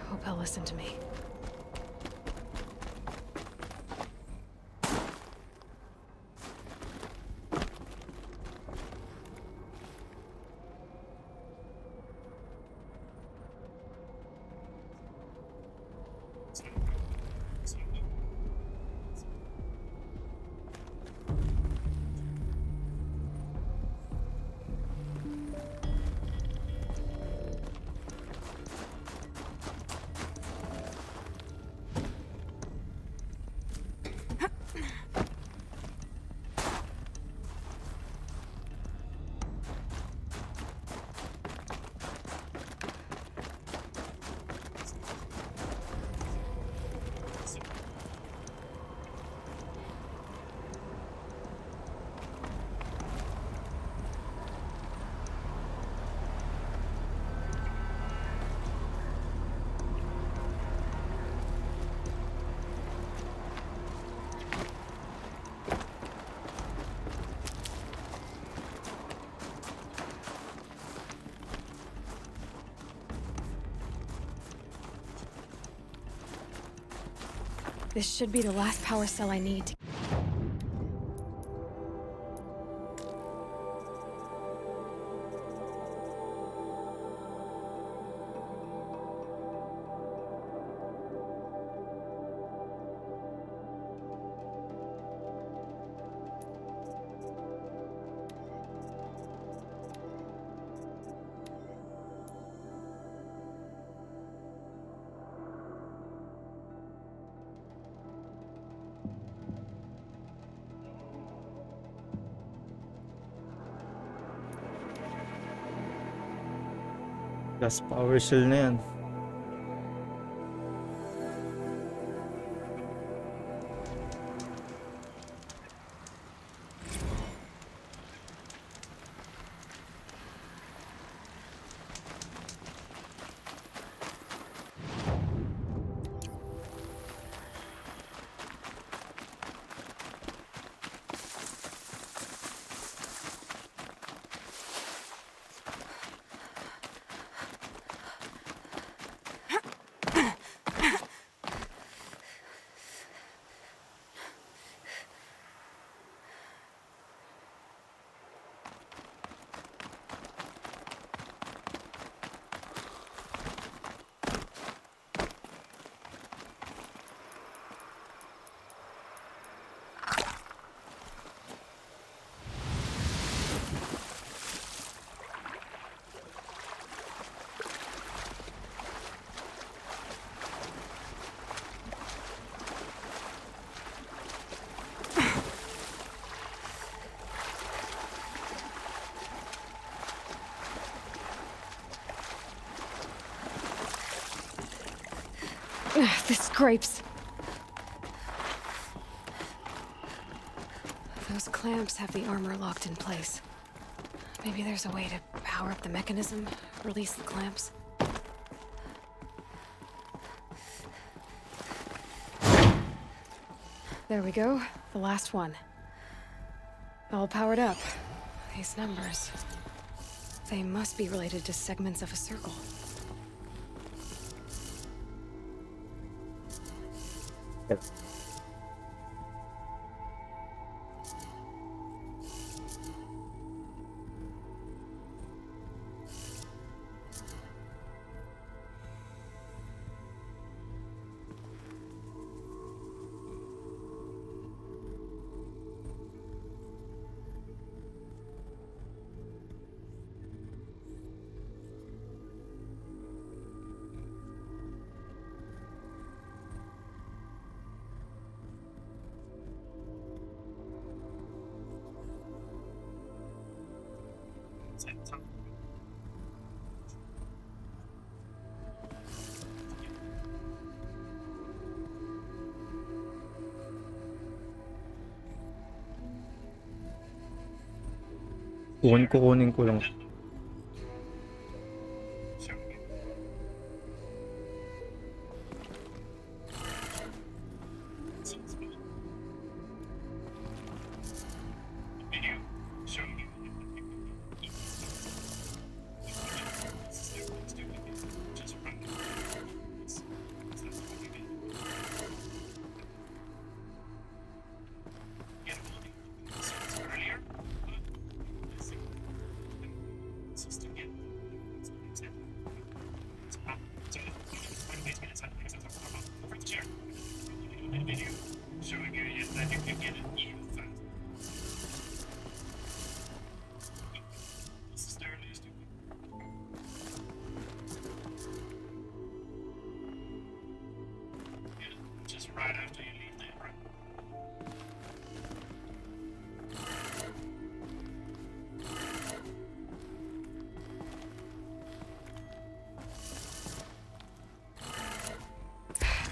Hope he'll listen to me. This should be the last power cell I need to... Gas power cell na yan. This scrapes. Those clamps have the armor locked in place. Maybe there's a way to power up the mechanism, release the clamps. There we go, the last one. All powered up. These numbers. They must be related to segments of a circle. Kukunin ko lang.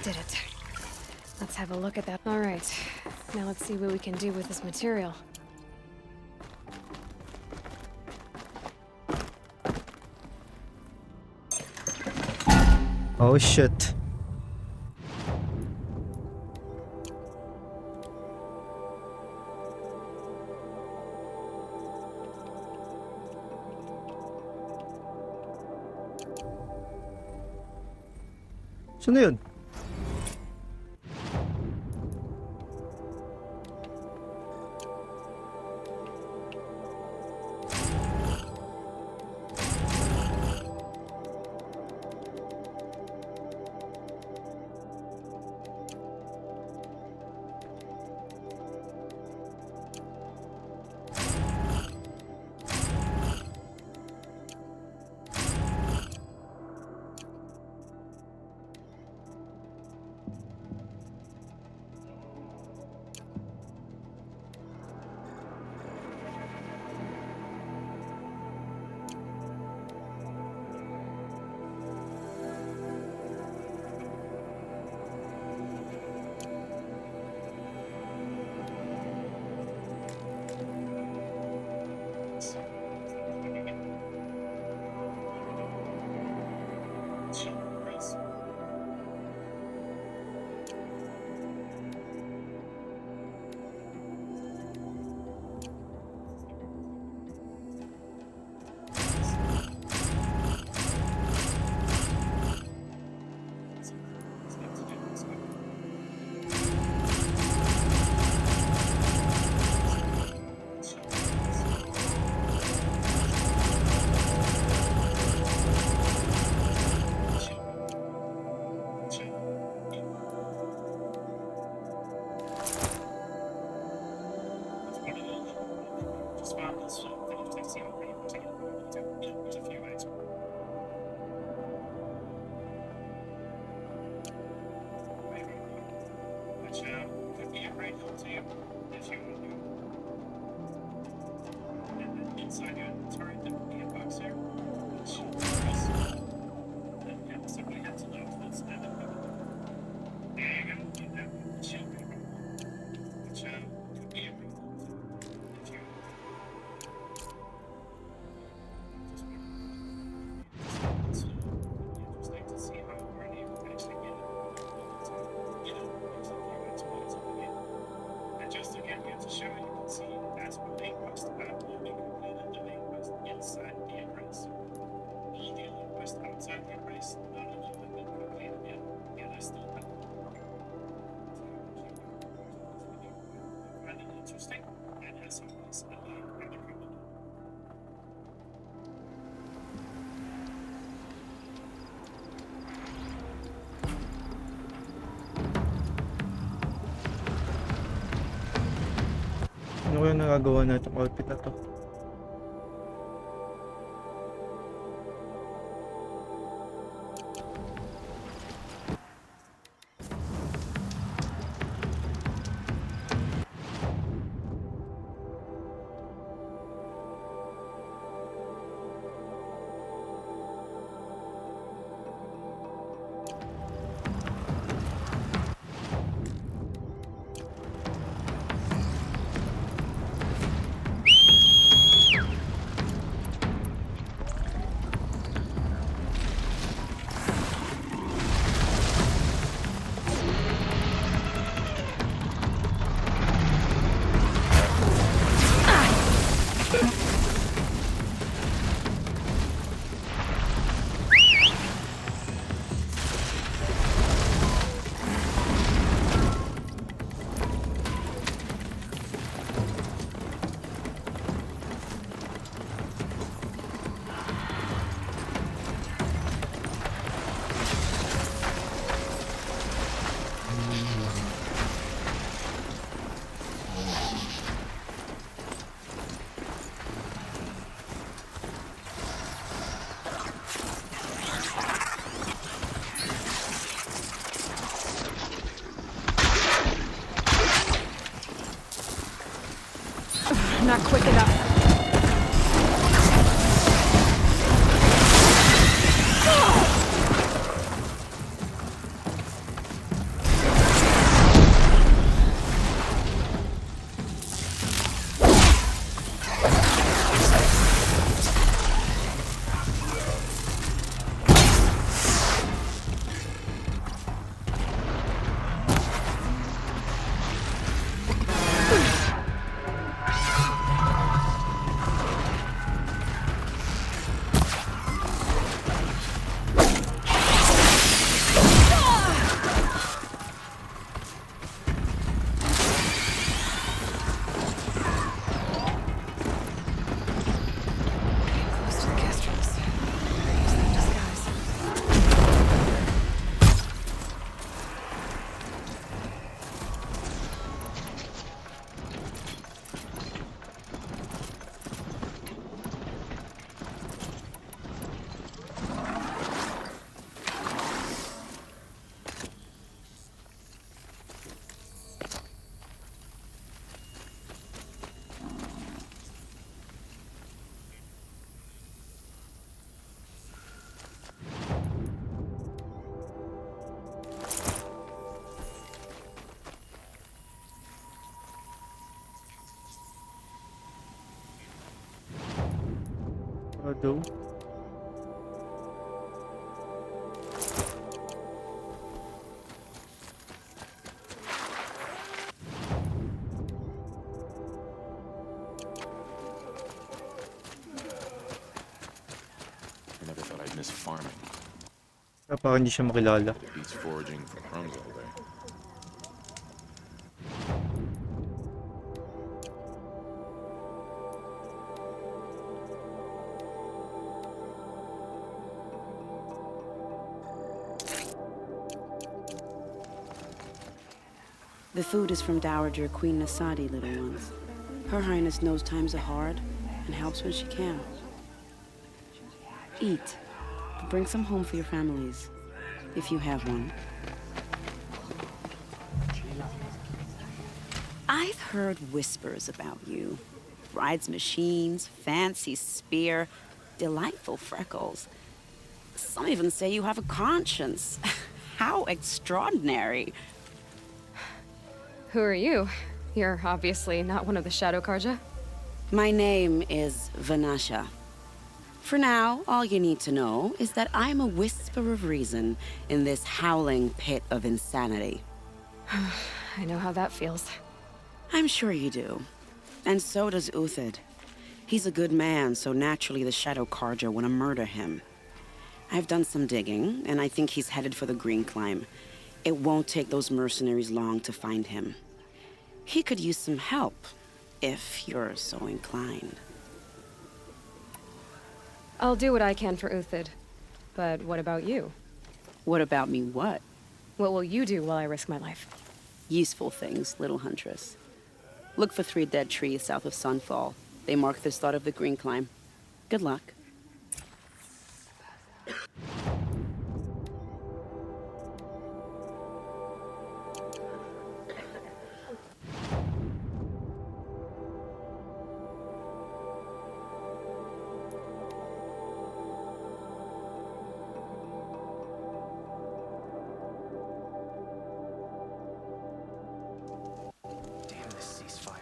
Did it. Let's have a look at that. All right. Now let's see what we can do with this material. Oh shit. Saan na yun? Ano kaya nagagawa natin outfit na to? Not quick enough. Although I never thought I'd miss farming. parang hindi siya makilala. It beats foraging for crumbs all day. The food is from Dowager Queen Nasadi, little ones. Her Highness knows times are hard and helps when she can. Eat, but bring some home for your families, if you have one. I've heard whispers about you. rides machines, fancy spear, delightful freckles. Some even say you have a conscience. How extraordinary. Who are you? You're obviously not one of the Shadow Karja. My name is Vanasha. For now, all you need to know is that I'm a whisper of reason in this howling pit of insanity. I know how that feels. I'm sure you do. And so does Uthid. He's a good man, so naturally the Shadow Karja want to murder him. I've done some digging, and I think he's headed for the Green Climb. It won't take those mercenaries long to find him. He could use some help, if you're so inclined. I'll do what I can for Uthid. But what about you? What about me what? What will you do while I risk my life? Useful things, little huntress. Look for 3 dead trees south of Sunfall. They mark the start of the Green Climb. Good luck. Damn this ceasefire.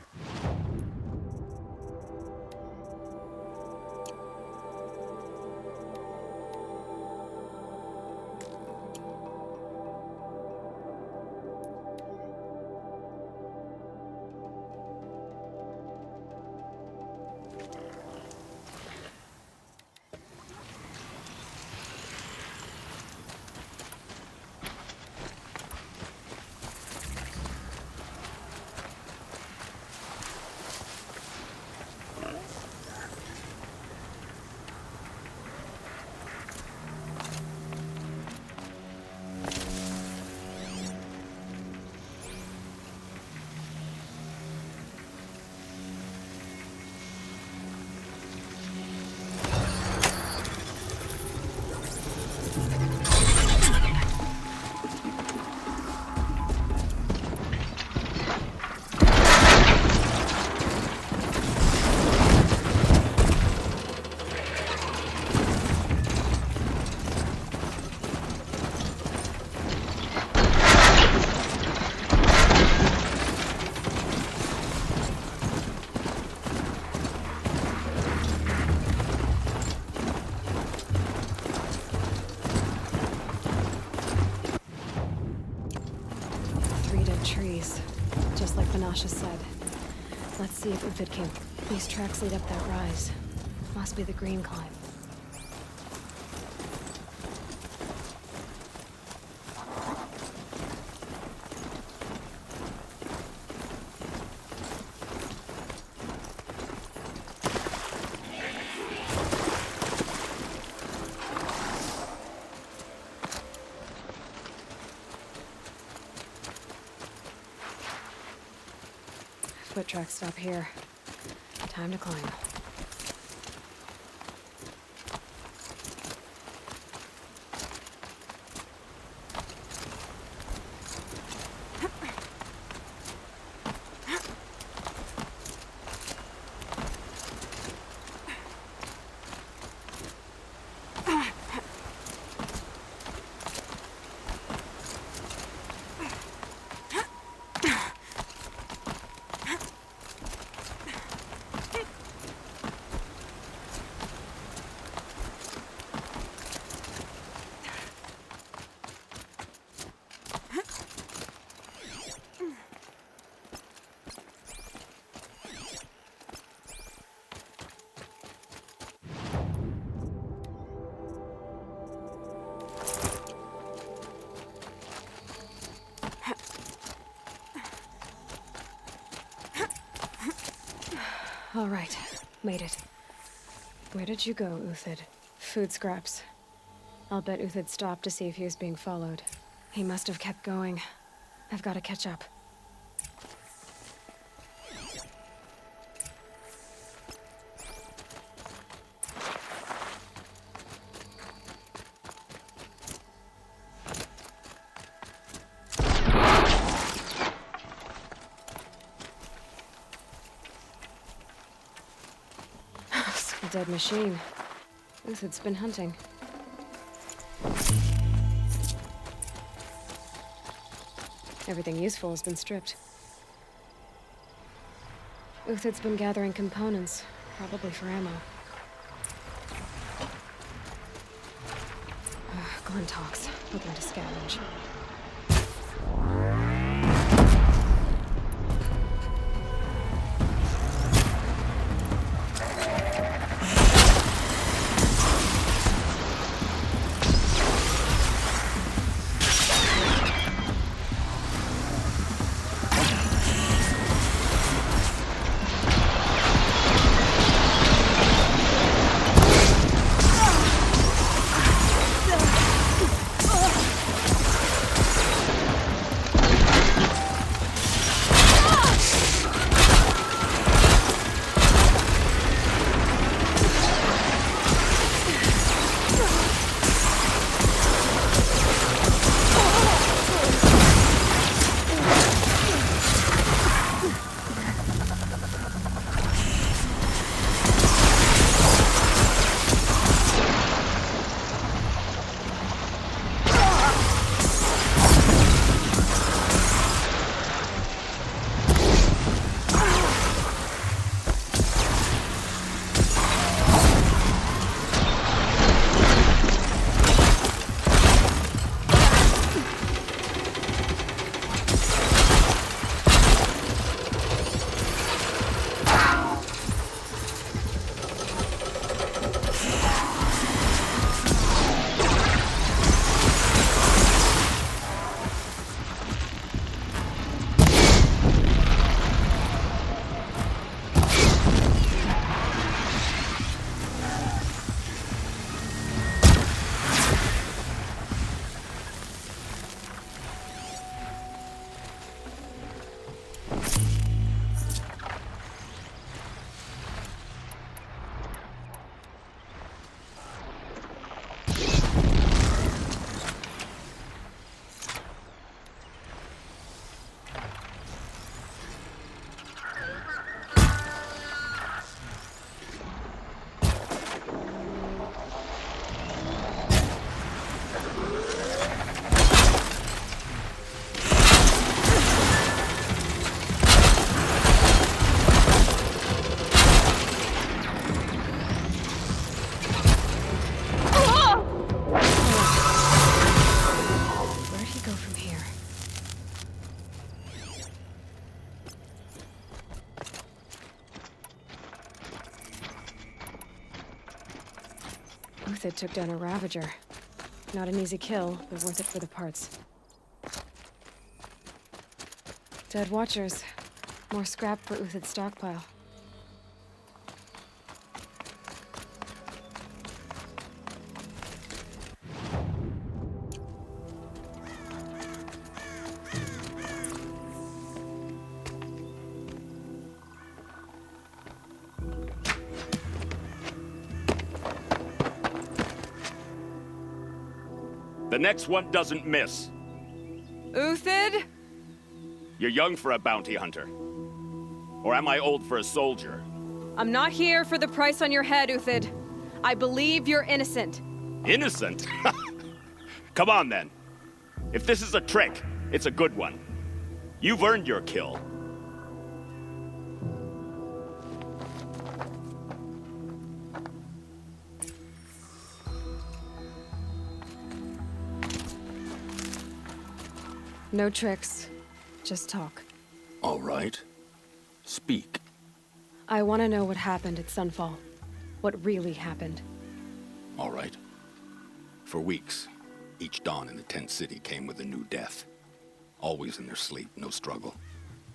Trees, just like Vanasha said. Let's see if Uthid came. These tracks lead up that rise. Must be the Green Climb. Foot tracks stop here. Time to climb. All right, made it. Where did you go, Uthid? Food scraps. I'll bet Uthid stopped to see if he was being followed. He must have kept going. I've got to catch up. dead machine. Uthid's been hunting. Everything useful has been stripped. Uthid's been gathering components, probably for ammo. Glenn talks, looking to scavenge. Uthid took down a Ravager. Not an easy kill, but worth it for the parts. Dead Watchers. More scrap for Uthid's stockpile. The next one doesn't miss. Uthid? You're young for a bounty hunter. Or am I old for a soldier? I'm not here for the price on your head, Uthid. I believe you're innocent. Innocent? Come on, then. If this is a trick, it's a good one. You've earned your kill. No tricks. Just talk. All right. Speak. I want to know what happened at Sunfall. What really happened. All right. For weeks, each dawn in the tent city came with a new death. Always in their sleep, no struggle.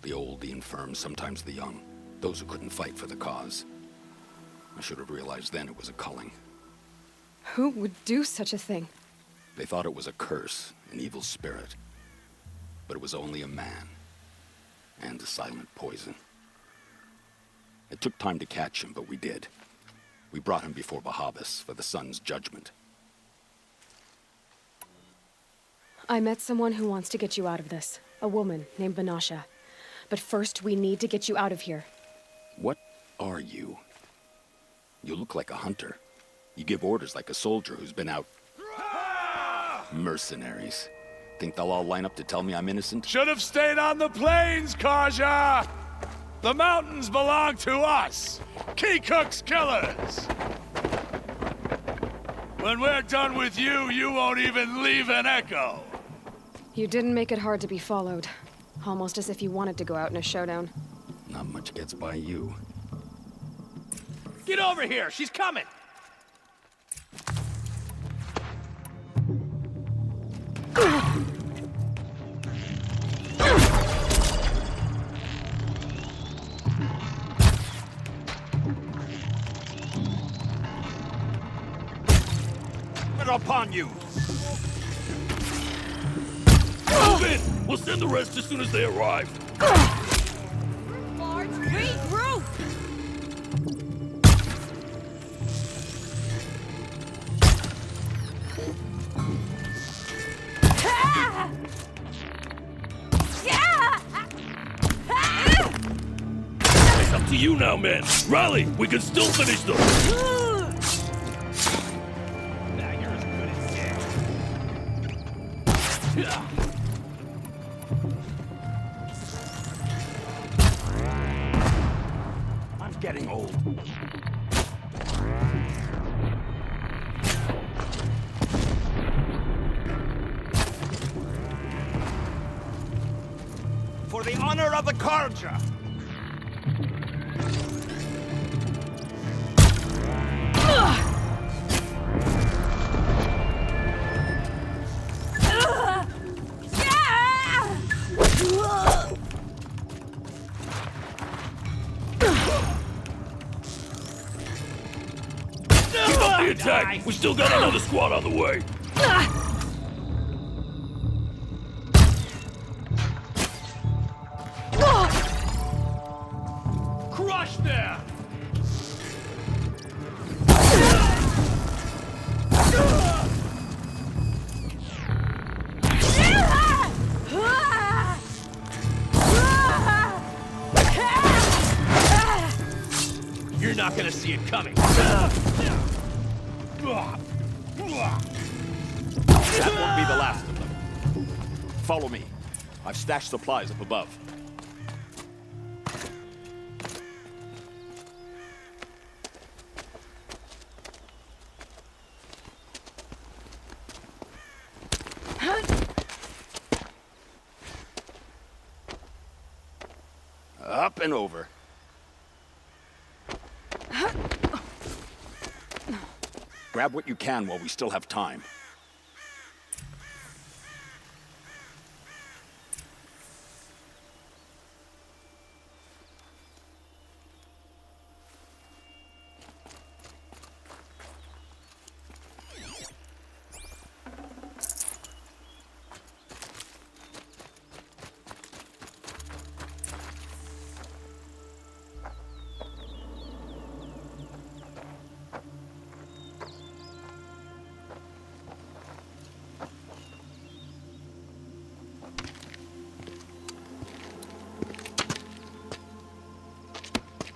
The old, the infirm, sometimes the young. Those who couldn't fight for the cause. I should have realized then it was a culling. Who would do such a thing? They thought it was a curse, an evil spirit. But it was only a man. And a silent poison. It took time to catch him, but we did. We brought him before Bahabas for the sun's judgment. I met someone who wants to get you out of this. A woman named Banasha. But first, we need to get you out of here. What are you? You look like a hunter. You give orders like a soldier who's been out... Mercenaries. Think they'll all line up to tell me I'm innocent? Should have stayed on the plains, Kaja! The mountains belong to us! Keecook's killers! When we're done with you, you won't even leave an echo! You didn't make it hard to be followed. Almost as if you wanted to go out in a showdown. Not much gets by you. Get over here! She's coming! Upon you! Move in! We'll send the rest as soon as they arrive. Large, regroup! It's up to you now, men. Rally! We can still finish them! I'm getting old. For the honor of the Karja! The attack! We still got another squad on the way! Crush them! You're not gonna see it coming. That won't be the last of them. Follow me. I've stashed supplies up above. Up and over. Grab what you can while we still have time.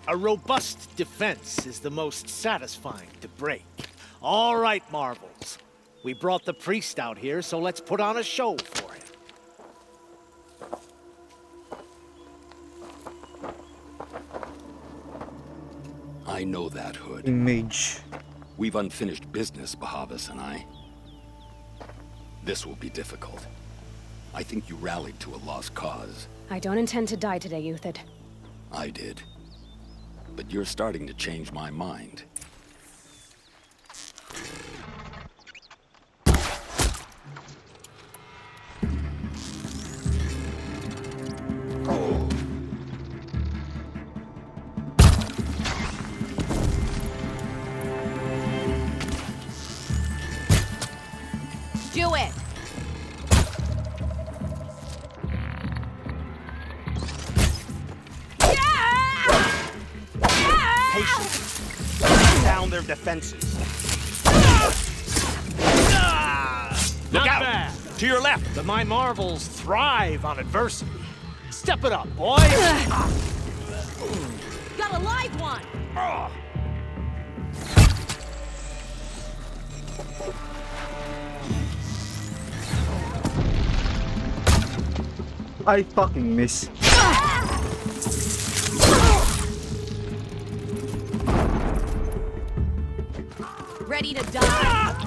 A robust defense is the most satisfying to break. All right, Marvels. We brought the priest out here, so let's put on a show for him. I know that, Hood. Mage. We've unfinished business, Bahavas and I. This will be difficult. I think you rallied to a lost cause. I don't intend to die today, Euthid. I did. But you're starting to change my mind. Do it! Down their defenses. Look out! Bad. To your left! But my Marvels thrive on adversity. Step it up, boy! Got a live one! I fucking miss. Ready to die?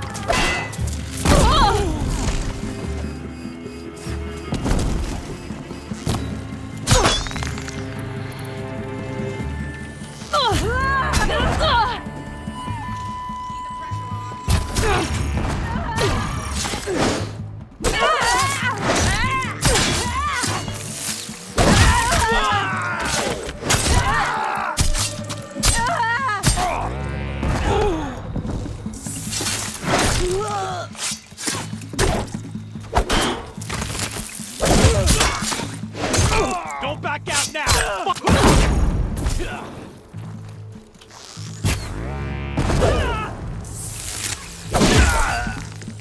Don't back out now!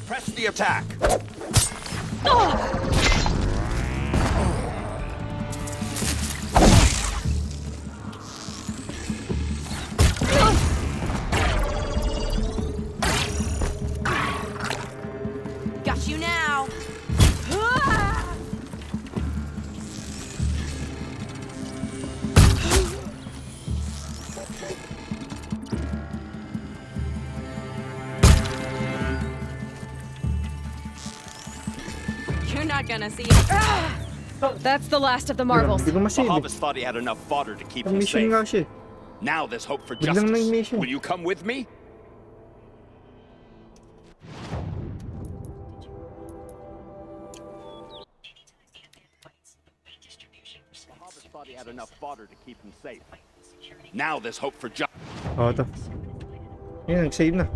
Press the attack! Got you now. You're not gonna see it. That's the last of the marbles. Bahavas thought he had enough fodder to keep him Mission nga siya. safe. Now there's hope for Biglang justice. nag-mission. Will you come with me? Bahavas thought he had enough fodder to keep him safe. Now there's hope for justice. Oh, ito. Yun, nag-save na.